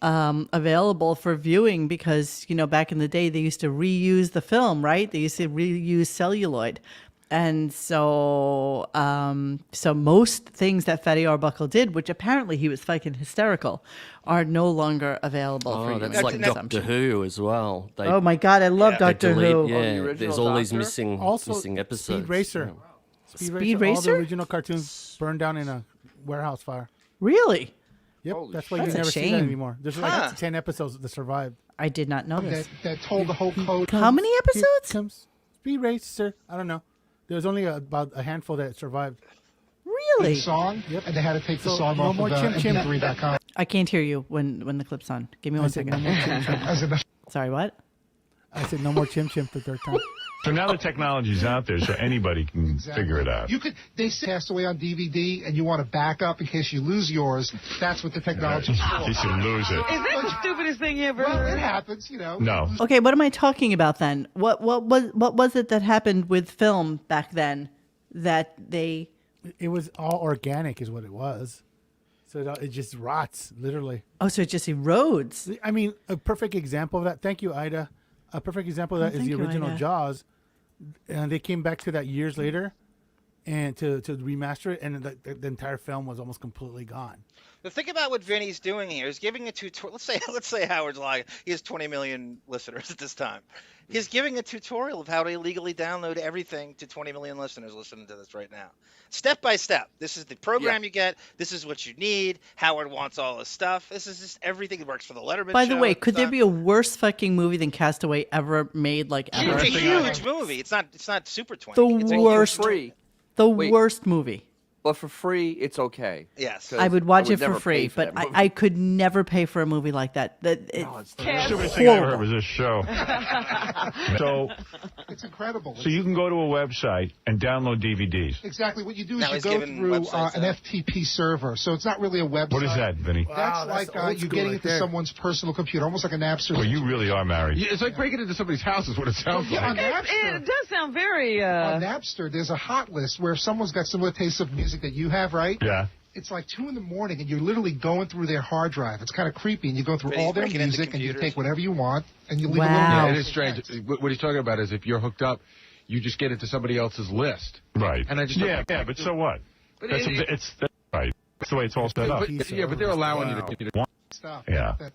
A: available for viewing because, back in the day, they used to reuse the film, right? They used to reuse celluloid. And so most things that Fatty Arbuckle did, which apparently he was fucking hysterical, are no longer available for
E: Oh,
A: you.
E: that's like Doctor Who as well. They,
A: Oh my God, I love
E: they
A: Doctor
E: delete-
A: Who.
E: Yeah,
D: original
E: there's all these
D: Doctor?
E: missing
C: Also,
E: episodes.
C: Speed Racer.
A: Speed
C: All the
A: Racer?
C: original cartoons burned down in a warehouse fire.
A: Really?
C: Yep, that's why
A: That's
C: you
A: a
C: never see that
A: shame.
C: anymore. There's like 10 episodes that survived.
A: I did not know this.
O: That told the whole code.
A: How many
C: Here
A: episodes?
C: comes Speed Racer. I don't know. There was only about a handful that survived.
A: Really?
O: The song, and they had to take the song
C: no
O: off
C: more
O: of
C: chim chim.
O: MP3.com.
A: I can't hear you when the clip's on. Give me one second.
C: No more chim chim.
O: I said,
A: Sorry, what?
C: I said no more chim chim the third time.
N: So now the technology's out there, so anybody can figure it out.
O: You could. They say Cast Away on DVD, and you want to back up in case you lose yours. That's what the technology's for.
N: In case you lose it.
I: Is that the stupidest thing you ever
O: Well,
I: heard?
O: it happens, you know.
N: No.
A: Okay, what am I talking about then? What was it that happened with film back then that they?
C: It was all organic, is what it was. So it just rots, literally.
A: Oh, so it just erodes.
C: I mean, a perfect example of that. Thank you, Ida. A perfect example of that is
A: thank
C: the
A: you,
C: original
A: Ida.
C: Jaws, and they came back to that years later, and to remaster it, and the entire film was almost completely gone.
B: The thing about what Vinny's doing here is giving a tutorial. Let's say Howard's lying. He has 20 million listeners at this time. He's giving a tutorial of how to illegally download everything to 20 million listeners listening to this right now. Step by step. This is the program you get. This is what you need. Howard wants all this stuff. This is just everything that works for the Letterman
A: By
B: show
A: the way,
B: and
A: could there
B: stuff.
A: be a worse fucking movie than Castaway ever made? Like ever?
B: It's a huge movie. It's not super 20.
A: The
B: It's
A: worst.
D: free.
A: The
D: Wait.
A: worst movie.
D: But for free, it's okay.
B: Yes.
D: 'Cause
A: I would watch it for
D: never
A: free,
D: pay for
A: but
D: that movie.
A: I could never pay for a movie like that.
N: Stupidest thing I ever heard was this show. So
O: It's incredible.
N: So you can go to a website and download DVDs.
O: Exactly. What you do is
B: Now
O: you
B: he's
O: go
B: giving
O: through
B: websites
O: an
B: out.
O: FTP server, so it's not really a website.
N: What is that, Vinny?
O: That's
C: Wow,
O: like
C: that's old
O: you're
C: school
O: getting
C: right
O: into
C: there.
O: someone's personal computer, almost like a Napster.
N: Well, you really are married.
M: It's like breaking into somebody's house is what it sounds
O: Yeah,
M: like.
O: on Napster.
I: It does sound very.
O: On Napster, there's a hot list where if someone's got similar tastes of music that you have, right?
N: Yeah.
O: It's like 2 a.m. and you're literally going through their hard drive. It's kind of creepy, and you go through
B: But he's
O: all their
B: breaking into
O: music, and you
B: computers.
O: take whatever you want, and you leave
A: Wow.
O: a little
A: Yeah,
O: note.
M: It is strange. What he's talking about is if you're hooked up, you just get into somebody else's list.
N: Right.
M: And I just
N: yeah, but so what?
M: But
N: That's that's right. That's the way it's all set up.
M: but they're allowing you to.
O: Stuff.
N: Yeah.
M: But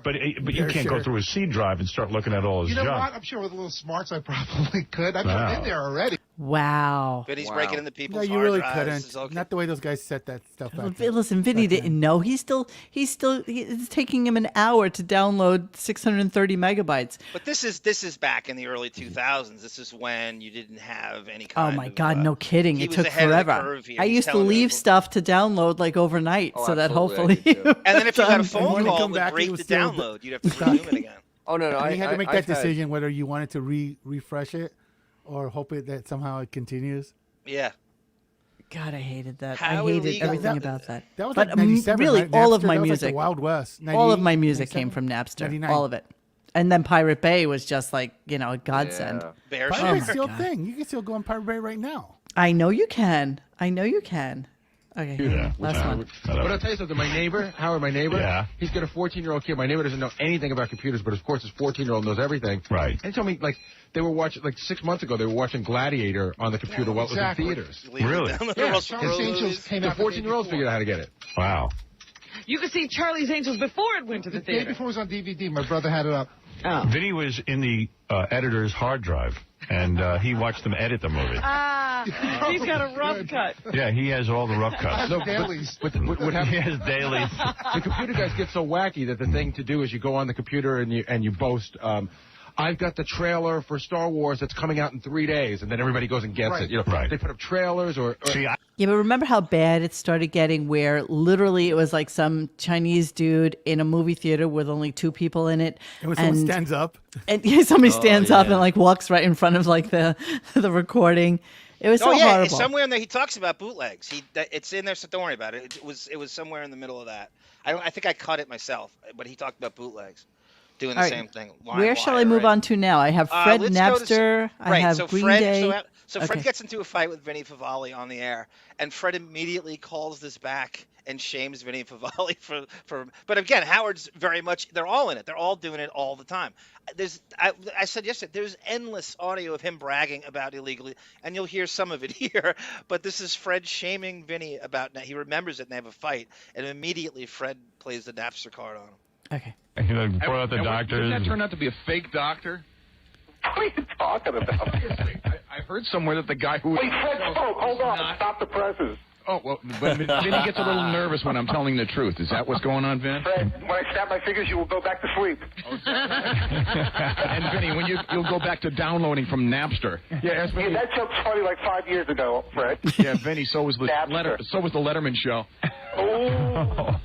N: But you can't go through his C drive and start looking at all his
O: You know
N: junk.
O: what? I'm sure with a little smarts, I probably could. I've
N: Wow.
O: been there already.
A: Wow.
B: But he's
D: Wow.
B: breaking into
C: No,
B: people's
C: you
B: hard
C: really
B: drives.
C: couldn't.
B: It's okay.
C: Not the way those guys set that stuff back then.
A: Listen, Vinny didn't know. It's taking him an hour to download 630 megabytes.
B: But this is back in the early 2000s. This is when you didn't have any
A: Oh
B: kind
A: my
B: of,
A: God, no kidding.
B: he
A: It
B: was
A: took
B: ahead of the
A: forever.
B: curve here.
A: I
B: He's
A: used to
B: telling
A: leave
B: people-
A: stuff to download like overnight
D: Oh,
A: so that
D: absolutely,
A: hopefully.
D: I did too.
B: And then if you got a
C: when
B: phone
C: you
B: call
C: come
B: that
C: back, it
B: break
C: was
B: the
C: still
B: download, you'd have to resume it again.
D: Oh no, no!
C: And you had to make
D: I've
C: that
D: had-
C: decision whether you wanted to refresh it or hope that somehow it continues.
B: Yeah.
A: God, I hated that.
B: How
A: I hated
B: illegal.
A: everything about that.
C: That was
A: but
C: like 97,
A: really,
C: right?
A: all of
C: Napster,
A: my
C: that was like the
A: music,
C: Wild West.
A: all of
C: 98,
A: my music
C: 97,
A: came from Napster.
C: 99.
A: All of it. And then Pirate Bay was just like, a godsend.
D: Yeah.
B: Bear
C: Pirate Bay's
B: Sugar.
C: still a thing. You can still go on Pirate Bay right now.
A: I know you can. Okay,
N: Yeah.
A: last one.
M: But I'll tell you something. My neighbor, Howard,
N: Yeah.
M: he's got a 14-year-old kid. My neighbor doesn't know anything about computers, but of course his 14-year-old knows everything.
N: Right.
M: And he told me, they were watching, 6 months ago, they were watching Gladiator on the computer while it was
O: exactly.
M: in theaters.
B: Leave it
N: Really?
B: down the
M: Yeah,
B: road.
O: Charlie's Angels came
M: The
O: out the day
M: 14-year-old
O: before.
M: figured out how to get it.
N: Wow.
I: You could see Charlie's Angels before it went to the
O: The day
I: theater.
O: before it was on DVD, my brother had it up.
I: Oh.
N: Vinny was in the editor's hard drive, and he watched them edit the movie.
I: He's got a rough cut.
N: Yeah, he has all the rough cuts.
O: No, dailies.
M: What
N: He
M: happens?
N: has dailies.
M: The computer guys get so wacky that the thing to do is you go on the computer and you boast, I've got the trailer for Star Wars that's coming out in 3 days, and then everybody goes and gets
O: Right.
M: it. You know,
N: Right.
M: They put up trailers or
N: See,
A: Yeah, but remember how bad it started getting where literally it was like some Chinese dude in a movie theater with only 2 people in it.
C: And when someone stands up,
A: And somebody stands up
D: yeah.
A: and like walks right in front of like the recording. It was so
B: yeah,
A: horrible.
B: it's somewhere in there. He talks about bootlegs. It's in there, so don't worry about it. It was somewhere in the middle of that. I think I cut it myself, but he talked about bootlegs, doing the
A: All right.
B: same thing.
A: Where shall I move on to now? I have Fred
B: let's go to
A: Napster. I have
B: so
A: Green
B: Fred,
A: Day.
B: So Fred
A: Okay.
B: gets into a fight with Vinny Favale on the air, and Fred immediately calls this back and shames Vinny Favale for. But again, Howard's very much. They're all in it. They're all doing it all the time. I said yesterday, there's endless audio of him bragging about illegally, and you'll hear some of it here. But this is Fred shaming Vinny about. He remembers it, and they have a fight, and immediately Fred plays the Napster card on him.
A: Okay.
N: he brought out the doctors.
M: Didn't that turn out to be a fake doctor?
G: What are you talking about?
M: I heard somewhere that the guy who...
G: Wait, Fred spoke. Hold on. Stop the presses.
M: Oh, well, but Vinny gets a little nervous when I'm telling the truth. Is that what's going on, Vin?
G: Fred, when I snap my fingers, you will go back to sleep.
M: And Vinny, when you'll go back to downloading from Napster.
G: Yeah, that joke started like 5 years ago, Fred.
M: Yeah, Vinny, so was the Letterman show.
G: Oh.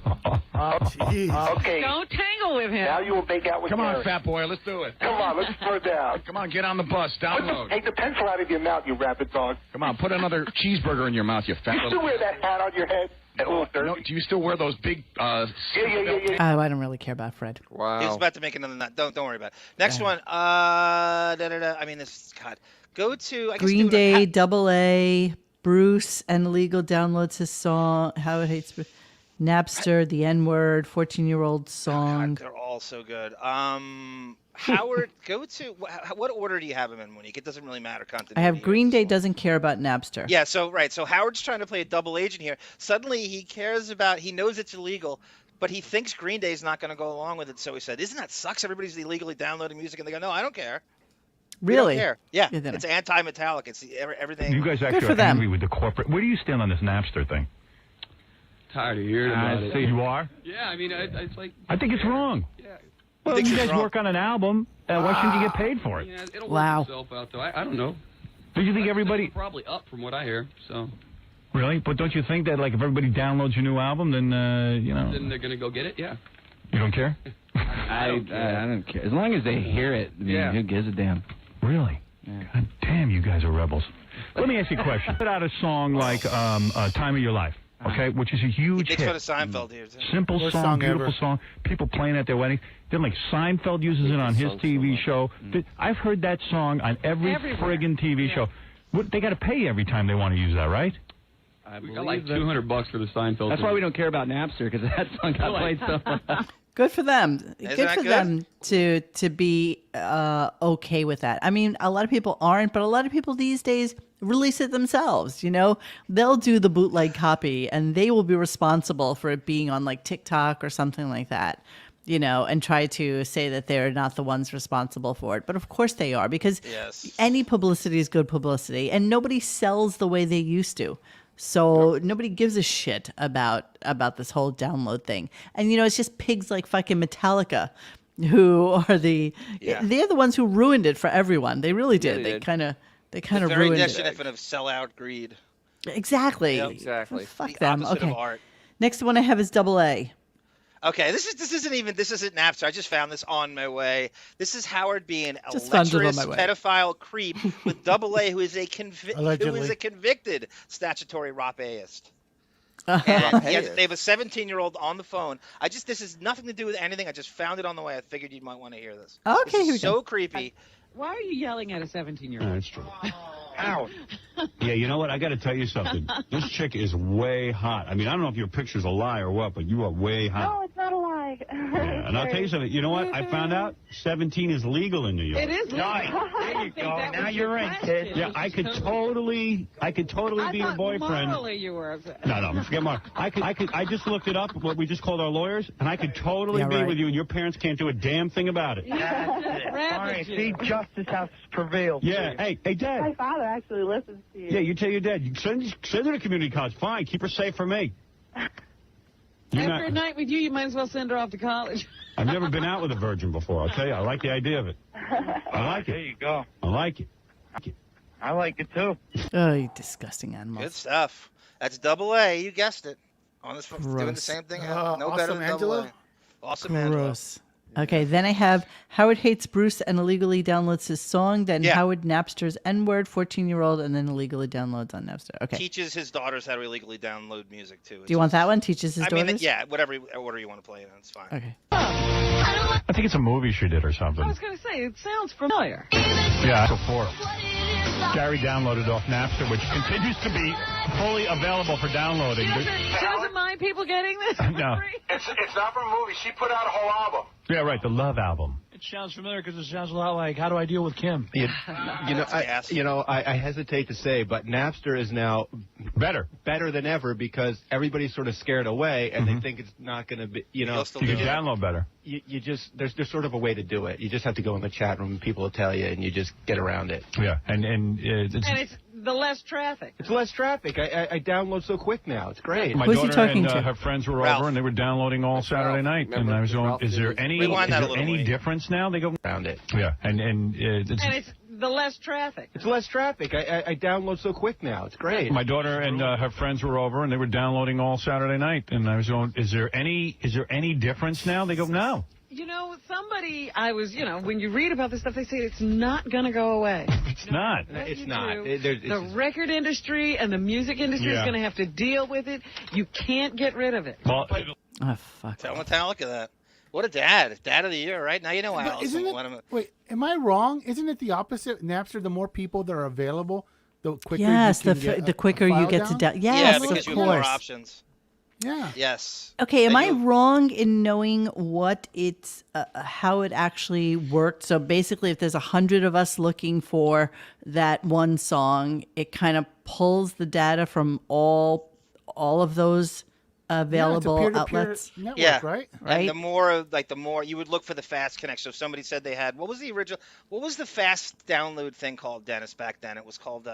G: Okay.
I: Don't tangle with him.
G: Now you will make out with
M: Come on,
G: Gary.
M: fat boy, let's do it.
G: Come on, let's slow down.
M: Come on, get on the bus, download.
G: Take the pencil out of your mouth, you rabid dog.
M: Come on, put another cheeseburger in your mouth, you fat
G: You
M: little...
G: still wear that hat on your head? That little
M: No,
G: derby?
M: do you still wear those big...
A: Oh, I don't really care about Fred.
D: Wow.
B: He was about to make another nut. Don't worry about it. Next one. I mean, this. God. Go to. I guess
A: Green
B: do it-
A: Day, Double A, Bruce and Illegal downloads his song. How It Hates Bruce. Napster, The N-Word, 14-year-old song.
B: God, they're all so good. Howard, go to. What order do you have them in, Monique? It doesn't really matter. Continuity.
A: I have Green Day doesn't care about Napster.
B: Yeah, so right. So Howard's trying to play a double agent here. Suddenly he cares about. He knows it's illegal, but he thinks Green Day's not going to go along with it. So he said, "Isn't that sucks? Everybody's illegally downloading music." And they go, "No, I don't care." We
A: Really?
B: don't care. Yeah,
A: Yeah, they
B: it's anti-Metallica. It's everything.
N: You guys
A: Good
N: actually
A: for
N: are
A: them.
N: angry with the corporate. Where do you stand on this Napster thing?
P: Tired of hearing about it.
N: See, you are?
P: Yeah, I mean, it's like.
N: I think it's wrong.
P: Yeah.
N: Well,
B: think
N: you
B: it's
N: guys
B: wrong?
N: work on an album. Why shouldn't you get paid for it?
P: Yeah, it'll
A: Wow.
P: work itself out, though. I don't know.
N: Do you think everybody...
P: Probably up from what I hear, so.
N: Really? But don't you think that, like, if everybody downloads your new album, then, you know...
P: Then they're going to go get it, yeah.
N: You don't care?
P: I don't care. As long as they hear it, I mean, who gives a damn?
N: Really?
P: Yeah.
N: God damn, you guys are rebels. Let me ask you a question. Put out a song like Time of Your Life, okay, which is a huge
B: He makes
N: hit.
B: fun of Seinfeld here. Too.
N: Simple
C: Worst
N: song,
C: song
N: beautiful
C: ever.
N: song. People playing at their weddings. Then, like, Seinfeld uses it on his TV show. I've heard that song on every friggin' TV show. They got to pay every time they want to use that, right?
P: We got like $200 for the Seinfeld. That's why we don't care about Napster, because that song got played so much.
A: Good for them.
B: Isn't
A: Good
B: that
A: for
B: good?
A: them to be okay with that. I mean, a lot of people aren't, but a lot of people these days release it themselves. You know, they'll do the bootleg copy, and they will be responsible for it being on like TikTok or something like that. You know, and try to say that they're not the ones responsible for it, but of course they are, because
B: Yes.
A: any publicity is good publicity, and nobody sells the way they used to. So nobody gives a shit about this whole download thing. And, you know, it's just pigs like fucking Metallica who are they're the ones who ruined it for everyone. They really did.
D: they
A: They
D: did.
A: kind of
B: Very
A: ruined it.
B: definition of sellout greed.
A: Exactly.
B: Yep.
D: Exactly.
A: Fuck
B: The
A: them.
B: opposite
A: Okay.
B: of art.
A: Next one I have is Double A.
B: Okay, this isn't Napster. I just found this on my way. This is Howard being a
A: Just found it on
B: lecherous
A: my way.
B: pedophile creep with Double A, who is a
C: Allegedly.
B: convicted statutory rapist.
A: Uh-huh.
B: They have a 17-year-old on the phone. This is nothing to do with anything. I just found it on the way. I figured you might want to hear this.
A: Okay,
B: This
A: here we
B: is
A: go.
B: so creepy.
I: Why are you yelling at a 17-year-old?
N: That's true.
G: Howard.
N: Yeah, you know what? I got to tell you something. This chick is way hot. I mean, I don't know if your picture's a lie or what, but you are way hot.
H: No, it's not a lie.
N: Yeah, and I'll tell you something. You know what? I found out 17 is legal in New York.
I: It is.
G: Nice. There you go. Now you're in, kid.
N: Yeah, I could totally be your boyfriend.
I: Morally you were upset.
N: No, forget Mark. I just looked it up, what we just called our lawyers, and I could totally
A: Yeah,
N: be
A: right.
N: with you, and your parents can't do a damn thing about it.
G: That's it. Fine. See, justice has prevailed.
N: Yeah, hey,
H: My
N: Dad.
H: father actually listens to you.
N: Yeah, you tell your dad. You send her to community college. Fine, keep her safe for me. You're
I: After a
N: not,
I: night with you, you might as well send her off to college.
N: I've never been out with a virgin before. I'll tell you, I like the idea of it. I like
G: There
N: it.
G: you go.
N: I like it.
G: I like it too.
A: Oh, you disgusting animals.
B: Good stuff. That's Double A. You guessed it. On this doing the
A: Gross.
B: same thing.
C: Uh,
B: No better
C: Awesome
B: than Double A.
C: Angela?
B: Awesome Angela.
A: Gross. Okay, then I have Howard hates Bruce and illegally downloads his song. Then
B: Yeah.
A: Howard Napster's N-word, 14-year-old, and then illegally downloads on Napster. Okay.
B: Teaches his daughters how to illegally download music too.
A: Do you want that one? Teaches his
B: I
A: daughters?
B: mean, yeah, whatever order you want to play it in, it's fine.
A: Okay.
N: I think it's a movie she did or something.
I: I was going to say, it sounds familiar.
N: Yeah, before. Gary downloaded off Napster, which continues to be fully available for downloading.
I: She doesn't mind people getting this.
N: No.
G: It's not from a movie. She put out a whole album.
N: Yeah, right, the Love album.
C: It sounds familiar because it sounds a lot like How Do I Deal with Kim?
P: I hesitate to say, but Napster is now
N: better
P: than ever because everybody's sort of scared away and they think it's not going to be,
N: You can download better.
P: You just there's sort of a way to do it. You just have to go in the chat room and people will tell you and you just get around it.
N: Yeah, and
I: And it's the less traffic.
M: It's less traffic. I download so quick now. It's great.
N: My
A: Who's he
N: daughter
A: talking
N: and
A: to?
N: her friends were
B: Ralph.
N: over, and they were downloading all Saturday night.
D: Remember,
N: and I was going,
D: Ralph
N: is there
D: did
N: any,
B: Rewind that a little, Wayne.
N: difference now? They go
M: Found it.
N: Yeah, and it's.
I: And it's the less traffic.
M: It's less traffic. I download so quick now. It's great.
N: My daughter and her friends were over, and they were downloading all Saturday night. And I was going, is there any difference now? They go, no.
I: You know, when you read about this stuff, they say it's not going to go away.
N: It's not.
M: It's not.
I: The record industry and the music industry is going to have to deal with it. You can't get rid of it.
N: Well,
A: Oh, fuck.
B: Tell Metallica that. What a dad. Dad of the year, right? Now you know why
C: But
B: Allison
C: isn't
B: let him.
C: it, wait, am I wrong? Isn't it the opposite? Napster, the more people that are available, the quicker
A: Yes,
C: you can get
A: the quicker you
C: file
A: get to
C: down?
A: yes,
B: because
A: of
B: you have more
A: course.
B: options.
C: Yeah.
B: Yes.
A: Okay, am
B: And
A: I
B: you-
A: wrong in knowing what it's how it actually worked? So basically, if there's 100 of us looking for that one song, it kind of pulls the data from all of those available
C: yeah, it's a peer-to-peer
A: outlets.
C: network,
B: Yeah.
C: right?
A: Right.
B: And the more you would look for the fast connection. So if somebody said they had, what was the fast download thing called, Dennis, back then? It was called,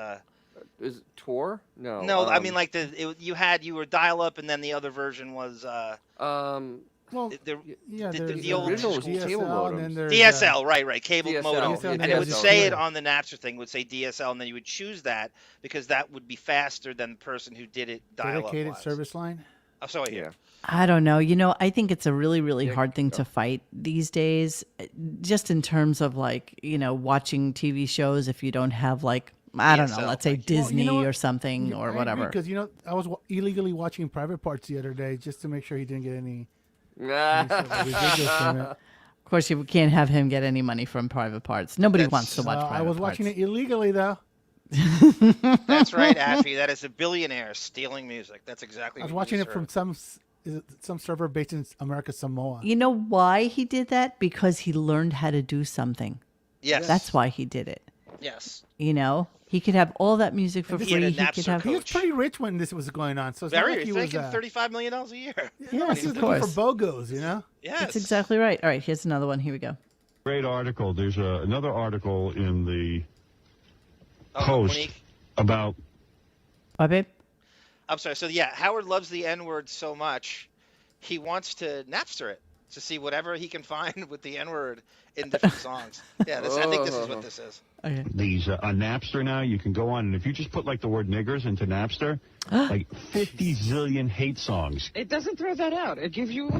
D: Is it Tor? No.
B: no, I mean like you were dial up and then the other version was,
C: Well,
B: the
C: there's
B: old
D: original
B: school
D: cable
C: DSL, and
D: modems.
C: then there's,
B: DSL, right, cable
D: DSL.
B: modem,
C: DSL,
B: and it would
C: DSL,
B: say
C: yeah.
B: it on the Napster thing, would say DSL, and then you would choose that because that would be faster than the person who did it dial up.
C: dedicated service line.
B: Oh, so I hear.
A: I don't know. I think it's a really, really hard thing to fight these days, just in terms of watching TV shows if you don't have I don't know,
B: DSL.
A: let's say
C: Well,
A: Disney
C: you know what?
A: or something or whatever.
C: Because I was illegally watching Private Parts the other day just to make sure he didn't get any residuals from it.
A: Of course, you can't have him get any money from Private Parts. Nobody wants to watch Private
C: I was
A: Parts.
C: watching it illegally though.
B: That's right, Ashley. That is a billionaire stealing music. That's exactly.
C: I was
B: what
C: watching
B: you
C: it from
B: deserve.
C: some server based in America Samoa.
A: You know why he did that? Because he learned how to do something.
B: Yes.
A: That's why he did it.
B: Yes.
A: He could have all that music for
B: He
A: free.
B: had a
A: He could
B: Napster
A: have.
C: He was pretty rich when this was going on, so it's not
B: Very.
C: like he
B: You're
C: was
B: thinking $35 million a year.
A: Yes,
C: he was
A: of
C: looking
A: course.
C: for BOGOs,
B: Yes.
A: That's exactly right. All right, here's another one. Here we go.
Q: Great article. There's another article in the
B: Oh,
Q: Post
B: Monique.
Q: about
A: What, babe?
B: I'm sorry. So yeah, Howard loves the N-word so much, he wants to Napster it to see whatever he can find with the N-word in different songs. Yeah, I think this is what this is.
A: Okay.
Q: these on Napster now. You can go on, and if you just put the word niggers into Napster, 50 zillion hate songs.
I: It doesn't throw that out. It gives you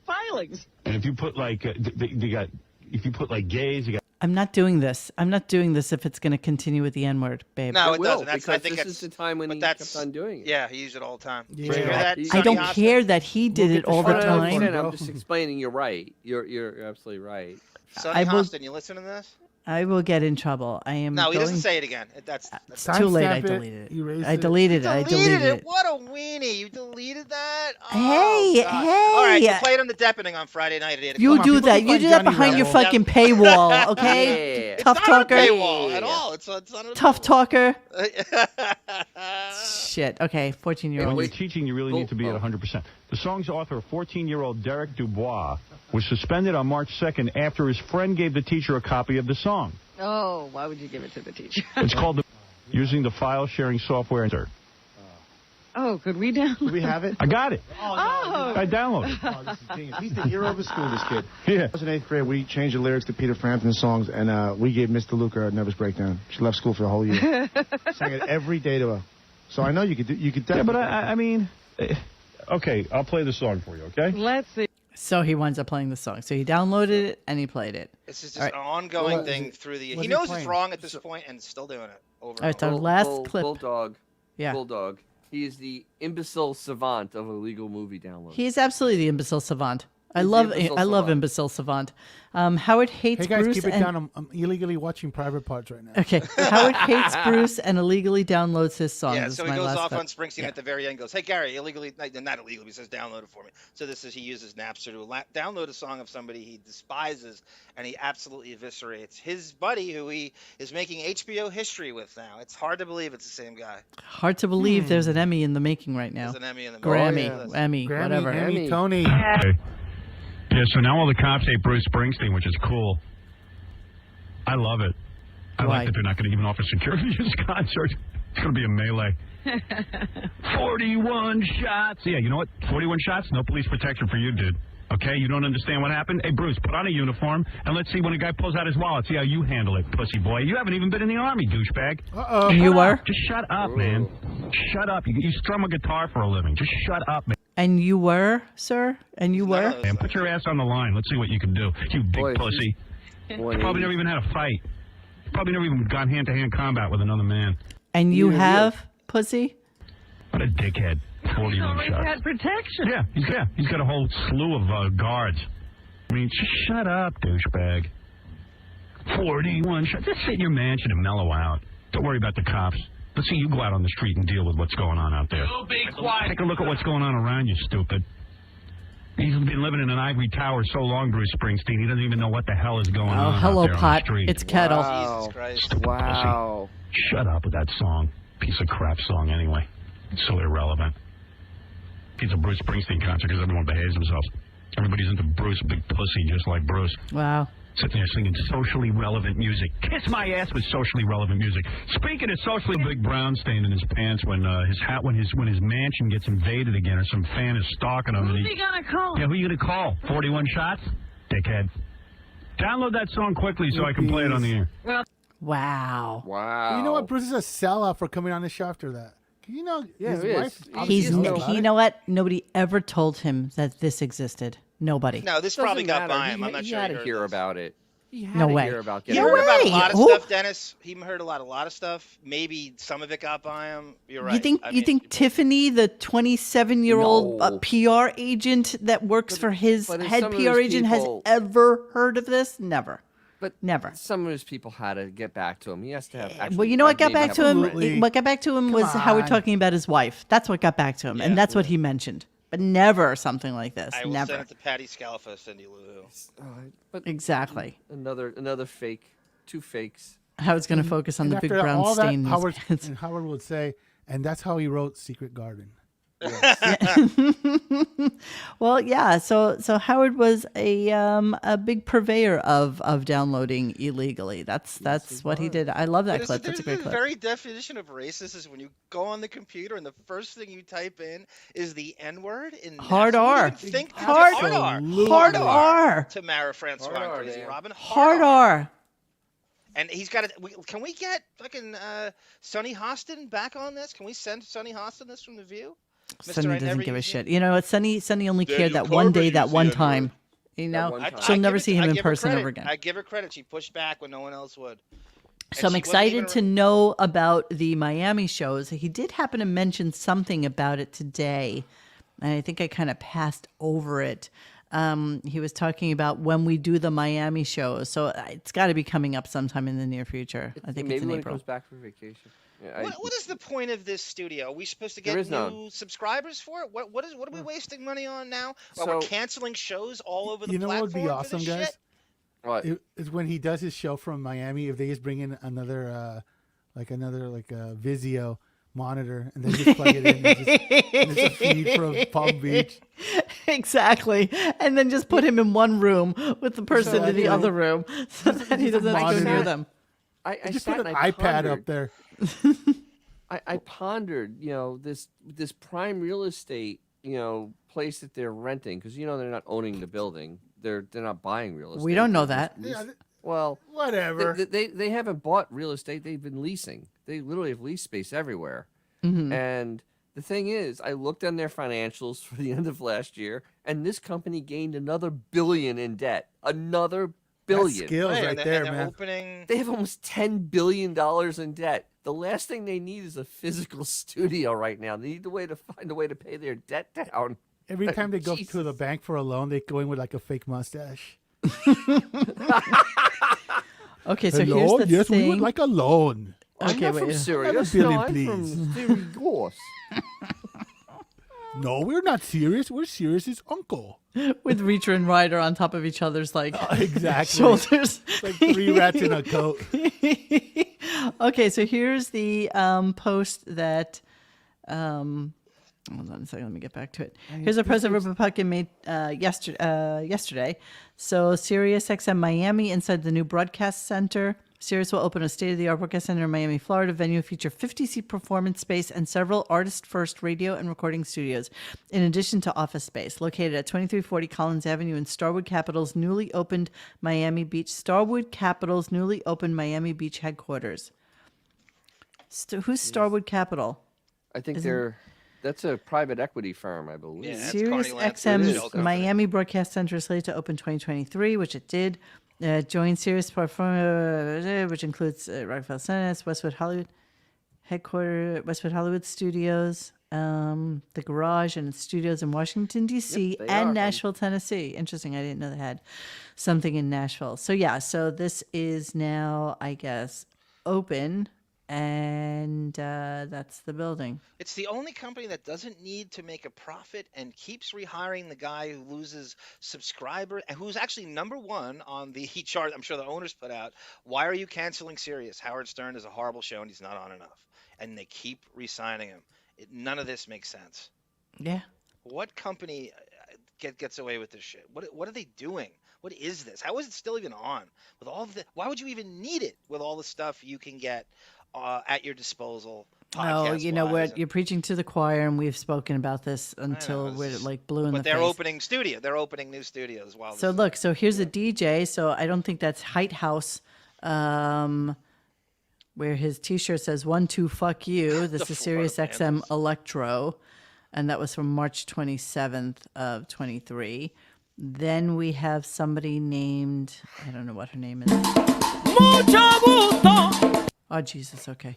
I: filings.
Q: And if you put if you put gays, you got.
A: I'm not doing this. I'm not doing this if it's going to continue with the N-word, babe.
B: No, it
D: will,
B: doesn't. That's, I
D: because
B: think
D: this
B: that's
D: is the time when
B: but
D: he
B: that's,
D: kept on doing it.
B: Yeah, he used it all the time.
C: Yeah.
B: Did you hear that?
A: I
B: Sonny
A: don't
B: Austin?
A: care that he did it all the
C: shut up.
A: time.
C: Bro.
D: I'm just explaining. You're right. You're absolutely right.
B: Sonny
A: I will-
B: Austin, you listen to this?
A: I will get in trouble. I am.
B: No, he doesn't
A: going-
B: say it again. That's
A: It's too late. I
C: Timestamp it,
A: deleted it.
C: erase
A: I
C: it.
A: deleted it. I deleted it.
B: What a weenie! You deleted that?
A: Hey,
B: God.
A: hey!
B: All right, you play it on the Deppening on Friday night at 8 o'clock.
A: You
C: on,
A: do
C: people
A: that.
C: can
A: You
C: find
A: do that
C: Johnny
A: behind your
C: Rebel.
A: fucking paywall, okay?
D: Yeah.
A: Tough
B: It's not
A: talker.
B: a paywall at all. It's not a
A: Tough talker.
B: paywall.
A: Shit. Okay, 14-year-old.
Q: When you're teaching, you really need to be at 100%. The song's author, 14-year-old Derek Dubois, was suspended on March 2nd after his friend gave the teacher a copy of the song.
I: Oh, why would you give it to the teacher?
Q: It's called using the file sharing software.
I: Oh, could we download?
O: Do we have it?
Q: I got it.
I: Oh.
Q: I downloaded it.
O: Oh, this is genius. He's the hero of the school, this kid.
Q: Yeah.
O: I was in 8th grade. We changed the lyrics to Peter Frampton's songs, and we gave Mr. Luca a nervous breakdown. She left school for a whole year. Sang it every day to her. So I know you could
Q: Yeah,
O: definitely.
Q: but I mean, okay, I'll play the song for you, okay?
I: Let's see.
A: So he winds up playing the song. So he downloaded it and he played it.
B: This is just
A: All right.
B: an ongoing
C: Well,
B: thing through the.
C: was
B: He
C: he
B: knows
C: playing?
B: it's wrong at this point and still doing it over.
A: All right,
B: And
A: so
B: over.
A: last clip.
D: Bulldog.
A: Yeah.
D: Bulldog. He is the imbecile savant of illegal movie downloads.
A: He is absolutely the imbecile savant. I
D: He's the
A: love
D: imbecile
A: imbecile savant. Howard hates
C: Hey guys,
A: Bruce
C: keep it
A: and
C: down. I'm illegally watching Private Parts right now.
A: okay. Howard hates Bruce and illegally downloads his song.
B: Yeah,
A: This
B: so
A: is
B: he
A: my
B: goes
A: last
B: off
A: clip.
B: on Springsteen at the very end. Goes, hey Gary, illegally, not illegally. He says download it for me. So this is he uses Napster to download a song of somebody he despises, and he absolutely eviscerates his buddy, who he is making HBO history with now. It's hard to believe it's the same guy.
A: Hard to believe there's an Emmy in the making right now.
B: There's an Emmy in the
A: Grammy,
B: making.
A: Emmy,
C: Grammy,
A: whatever.
C: Emmy, Tony.
N: Okay. Yeah, so now all the cops hate Bruce Springsteen, which is cool. I love it. I
A: Why?
N: like that they're not going to even offer security at his concert.
Q: It's going to be a melee. 41 shots. Yeah, you know what? 41 shots, no police protection for you, dude. Okay, you don't understand what happened? Hey, Bruce, put on a uniform, and let's see when a guy pulls out his wallet. See how you handle it, pussy boy. You haven't even been in the Army, douchebag.
C: Uh-oh.
A: You were?
Q: Just shut up, man. Shut up. You strum a guitar for a living. Just shut up, man.
A: And you were, sir? And you were?
Q: And put your ass on the line. Let's see what you can do. You big pussy. You probably never even had a fight. Probably never even gone hand-to-hand combat with another man.
A: And you have, pussy?
Q: What a dickhead. 41 shots.
I: Had protection.
Q: Yeah, he's got a whole slew of guards. I mean, just shut up, douchebag. 41 shots. Just sit in your mansion and mellow out. Don't worry about the cops. Let's see you go out on the street and deal with what's going on out there. Take a look at what's going on around you, stupid. He's been living in an ivory tower so long, Bruce Springsteen, he doesn't even know what the hell is going on.
A: Oh, hello,
Q: out there on
A: pot.
Q: the street.
A: It's Kettle.
D: Wow.
B: Jesus Christ.
Q: Stupid
D: Wow.
Q: pussy. Shut up with that song. Piece of crap song, anyway. It's so irrelevant. It's a Bruce Springsteen concert because everyone behaves themselves. Everybody's into Bruce, big pussy, just like Bruce.
A: Wow.
Q: Sitting there singing socially relevant music. Kiss my ass with socially relevant music. Speaking of socially, big brown stain in his pants when his mansion gets invaded again, or some fan is stalking him.
I: Who's he gonna call?
Q: Yeah, who you gonna call? 41 shots, dickhead. Download that song quickly so I can play it on the air.
A: Wow.
D: Wow.
C: You know what? Bruce is a sellout for coming on the show after that. You know,
D: Yeah,
C: his
D: he is.
C: wife.
A: He's,
C: obviously knows about
A: you
C: it.
A: know what? Nobody ever told him that this existed. Nobody.
B: No, this
D: Doesn't
B: probably got
D: matter.
B: by him. I'm not
D: he
B: sure.
D: had
B: he
D: to
B: heard
D: hear
B: this.
D: about it. He had
A: No
D: to
A: way.
D: hear about
B: He
D: getting
B: heard about a
A: way.
B: lot of
A: Oh.
B: stuff, Dennis. He heard a lot of stuff. Maybe some of it got by him. You're right.
A: You think Tiffany, the 27-year-old
D: No.
A: PR agent that works for his
D: but if
A: head
D: some of
A: PR
D: those
A: agent
D: people-
A: has ever heard of this? Never.
D: But
A: Never.
D: some of his people had to get back to him. He has to have. Actually,
A: Well, you know what got
D: maybe
A: back
D: have
A: to
D: a
A: him?
D: friend.
A: What got back to him
C: Come
A: was Howard
C: on.
A: talking about his wife. That's what got back to him, and that's what he mentioned. But never something like this.
B: I will
A: Never.
B: send it to Patty Scalfa, Cindy Lou Who.
D: But
A: Exactly.
D: another fake, two fakes.
A: Howard's going to focus on
C: And
A: the big
C: after
A: brown
C: all that,
A: stain in his
C: Howard,
A: pants.
C: and Howard would say, and that's how he wrote Secret Garden.
A: Well, yeah. So Howard was a big purveyor of downloading illegally. That's what he did. I love that
B: But
A: clip. That's a great
B: the
A: clip.
B: very definition of racist is when you go on the computer and the first thing you type in is the N word in
A: Hard
B: Nazi. You
A: R.
B: didn't think
A: Hard
B: hard R.
C: Absolutely.
A: Hard R.
B: Tamara Francois
D: Hard R,
B: Crazy
D: damn.
B: Robin.
A: Hard R.
B: And he's got it. Can we get fucking Sonny Hostin back on this? Can we send Sonny Hostin this from The View?
A: Sonny
B: I
A: doesn't
B: never
A: give a
B: use
A: shit.
B: him.
A: You know what? Sonny only
B: Daniel
A: cared that one day,
B: Corbett
A: that
B: used
A: one
B: the N-word.
A: time. You know,
D: one time.
A: she'll
B: I
A: never
B: give
A: see
B: it-
A: him
B: I
A: in
B: give her
A: person
B: credit.
A: ever again.
B: I give her credit. She pushed back when no one else would.
A: So I'm excited to know about the Miami shows. He did happen to mention something about it today, and I think I kind of passed over it. He was talking about when we do the Miami shows, so it's got to be coming up sometime in the near future. I think
D: maybe
A: it's in
D: when
A: April.
D: he comes back from vacation. Yeah,
B: What is the point of this studio? Are we supposed to
D: There
B: get
D: is
B: new
D: none.
B: subscribers for it? What are we wasting money on now? While
D: So-
B: we're canceling shows all over the
C: You know what would
B: platform
C: be
B: for
C: awesome,
B: this
C: guys?
B: shit?
D: What?
C: Is when he does his show from Miami. If they just bring in another Vizio monitor and then just plug it in, and it's a feed from Palm Beach.
A: Exactly, and then just put him in one room with the person in the other room, so that he doesn't have to go near them.
D: I
C: Just
D: sat
C: put
D: and
C: an
D: I
C: iPad
D: pondered.
C: up there.
D: I pondered, this prime real estate, place that they're renting, because they're not owning the building, they're not buying real estate.
A: We don't know
D: They're
A: that.
D: just well,
C: Whatever.
D: they haven't bought real estate; they've been leasing. They literally have lease space everywhere.
A: Mm-hmm.
D: And the thing is, I looked on their financials for the end of last year, and this company gained another $1 billion in debt. Another billion.
C: skills
B: Right,
C: right
B: and
C: there,
B: they're
C: man.
B: opening.
D: They have almost $10 billion in debt. The last thing they need is a physical studio right now. They need find a way to pay their debt down.
C: Every time they go
D: Jesus.
C: to the bank for a loan, they go in with like a fake mustache.
A: Okay, so
C: Hello,
A: here's the
C: yes,
A: thing.
C: we would like a loan.
D: I'm
A: Okay,
D: not
A: wait,
D: from
A: yeah.
D: Sirius.
C: Billion,
D: No, I'm
C: please.
D: from Sirius.
C: No, we're not serious. We're Sirius's uncle.
A: With Reacher and Ryder on top of each other's
C: Exactly.
A: shoulders.
C: Like 3 rats in a coat.
A: Okay, so here's the post that. Hold on a second. Let me get back to it. Here's a post that Republican made yesterday. So SiriusXM Miami inside the new broadcast center Sirius will open a state-of-the-art broadcast center in Miami, Florida. Venue will feature 50-seat performance space and several artist-first radio and recording studios, in addition to office space. Located at 2340 Collins Avenue in Starwood Capital's newly opened Miami Beach. Starwood Capital's newly opened Miami Beach headquarters. Who's Starwood Capital?
D: I think that's a private equity firm, I believe.
B: Yeah, that's
A: Sirius
B: Carney Lansford's shell
A: XM's
B: company.
A: Miami broadcast center is slated to open 2023, which it did. Join Sirius which includes Rockefeller Center, Westwood Hollywood headquarters, Westwood Hollywood Studios, the garage and studios in Washington D.C.
D: Yep,
A: and Nashville, Tennessee. Interesting, I didn't know they had something in Nashville. So yeah, so this is now, I guess, open, and that's the building.
B: It's the only company that doesn't need to make a profit and keeps rehiring the guy who loses subscribers and who's actually number one on the chart. I'm sure the owners put out. Why are you canceling Sirius? Howard Stern is a horrible show and he's not on enough. And they keep re-signing him. None of this makes sense.
A: Yeah.
B: What company gets away with this shit? What are they doing? What is this? How is it still even on? With all the, why would you even need it with all the stuff you can get at your disposal?
A: Oh, you know what? You're preaching to the choir, and we've spoken about this until we're like blue in the face.
B: But they're opening studio. They're opening new studios. While
A: so look, so here's a DJ. So I don't think that's Height House, where his T-shirt says "1, 2, fuck you." This is Sirius XM Electro, and that was from March 27th of 23. Then we have somebody named, I don't know what her name is. Oh Jesus! Okay.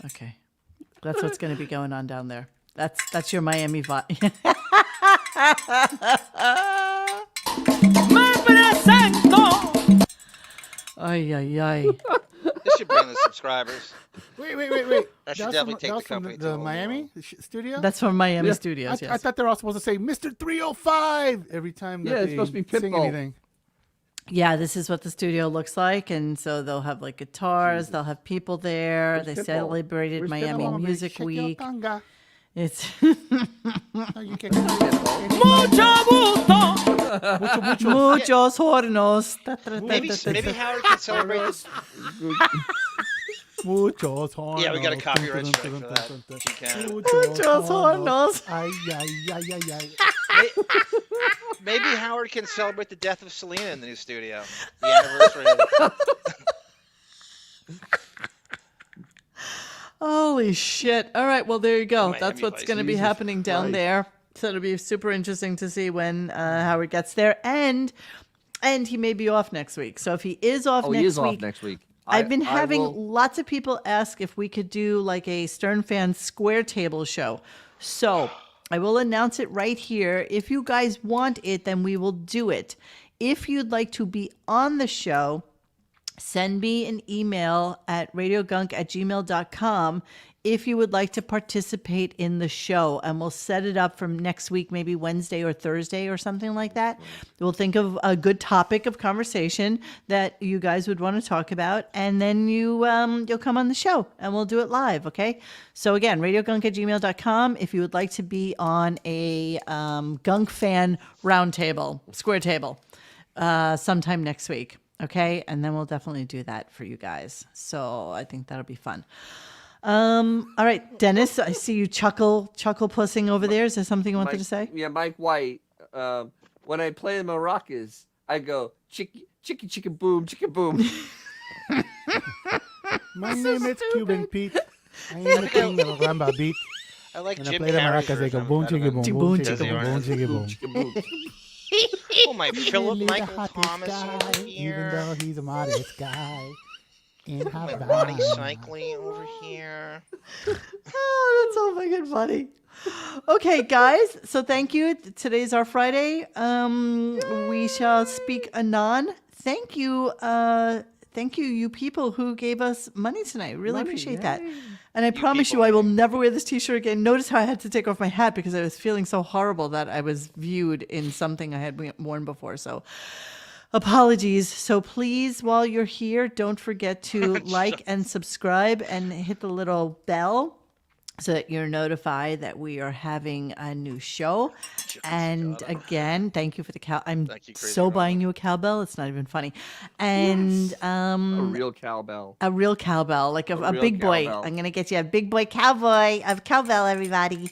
A: Okay, that's what's going to be going on down there. That's your Miami vibe. Ay, ay, ay.
B: This should bring the subscribers.
C: Wait.
B: That should
C: That's
B: definitely
C: from,
B: take
C: that
B: the
C: was from
B: company to
C: the
B: a whole
C: Miami studio?
A: That's from Miami Studios,
C: I
A: yes.
C: thought they were all supposed to say Mr. 305 every time that
D: it's
C: they
D: supposed to be
C: sing
D: Pitbull.
C: anything.
A: Yeah, this is what the studio looks like, and so they'll have like guitars, they'll have people there.
C: Where's
A: they
C: Pitbull?
A: celebrated
C: Where's
A: Miami
C: Pitbull?
A: Music
C: Shake your
A: Week.
C: conga.
A: It's
C: No, you can't.
A: muchos hornos.
B: Maybe Howard can celebrate this.
C: Muchos hornos.
B: Yeah, we got a copyright strike for that. You can.
A: Muchos hornos.
C: Ay, ay, ay, ay, ay.
B: Maybe Howard can celebrate the death of Selena in the new studio. The anniversary of it.
A: Holy shit. All right, well, there you go.
B: Miami
A: That's what's
B: Vice.
A: going to be
B: Jesus
A: happening down
B: Christ.
A: there. So it'll be super interesting to see when Howard gets there. And he may be off next week. So if he is off next
D: he is
A: week.
D: off next week.
A: I've been
D: I
A: having
D: will-
A: lots of people ask if we could do like a Stern Fan Square Table show. So I will announce it right here. If you guys want it, then we will do it. If you'd like to be on the show, send me an email at radiogunk@gmail.com if you would like to participate in the show, and we'll set it up from next week, maybe Wednesday or Thursday or something like that. We'll think of a good topic of conversation that you guys would want to talk about, and then you'll come on the show and we'll do it live. Okay. So again, radiogunk@gmail.com if you would like to be on a Gunk fan roundtable, square table, sometime next week. Okay. And then we'll definitely do that for you guys. So I think that'll be fun. All right, Dennis, I see you chuckle pussing over there. Is there something you wanted to say?
D: Yeah, Mike White. When I play the maracas, I go chicky chicky chicken boom chicken boom.
C: My name is Cuban Pete. I am the king of Ramba beat.
B: I like
C: When I
B: Jim
C: play the
B: Carrey's
C: maracas, they go
B: version
C: boom
B: of
C: chicka
B: that.
C: boom
A: Boom,
C: boom
A: chicka,
C: chicka boom chicka boom.
B: Oh, my Philip
C: Really the
B: Michael
C: hottest
B: Thomas
C: guy,
B: over
C: even
B: here.
C: though he's a modest guy. In
B: My
C: Havana.
B: Ronnie Cycling over here.
A: Oh, that's so fucking funny. Okay, guys. So thank you. Today's our Friday. We shall speak anon. Thank you. Thank you people who gave us money tonight. Really appreciate that. And I promise you, I will never wear this T-shirt again. Notice how I had to take off my hat because I was feeling so horrible that I was viewed in something I had worn before. So apologies. So please, while you're here, don't forget to like and subscribe and hit the little bell so that you're notified that we are having a new show. And again, thank you for the cow. I'm so buying you a cowbell. It's not even funny. And
D: A real cowbell.
A: a real cowbell, like a
D: real
A: big boy.
D: cowbell.
A: I'm going to get you a big boy cowboy. A cowbell, everybody.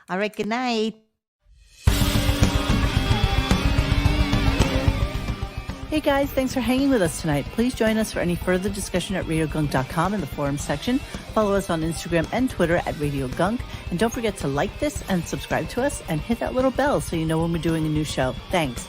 A: All right, good night. Hey guys, thanks for hanging with us tonight. Please join us for any further discussion at RadioGunk.com in the forum section. Follow us on Instagram and Twitter at RadioGunk. And don't forget to like this and subscribe to us and hit that little bell so you know when we're doing a new show. Thanks.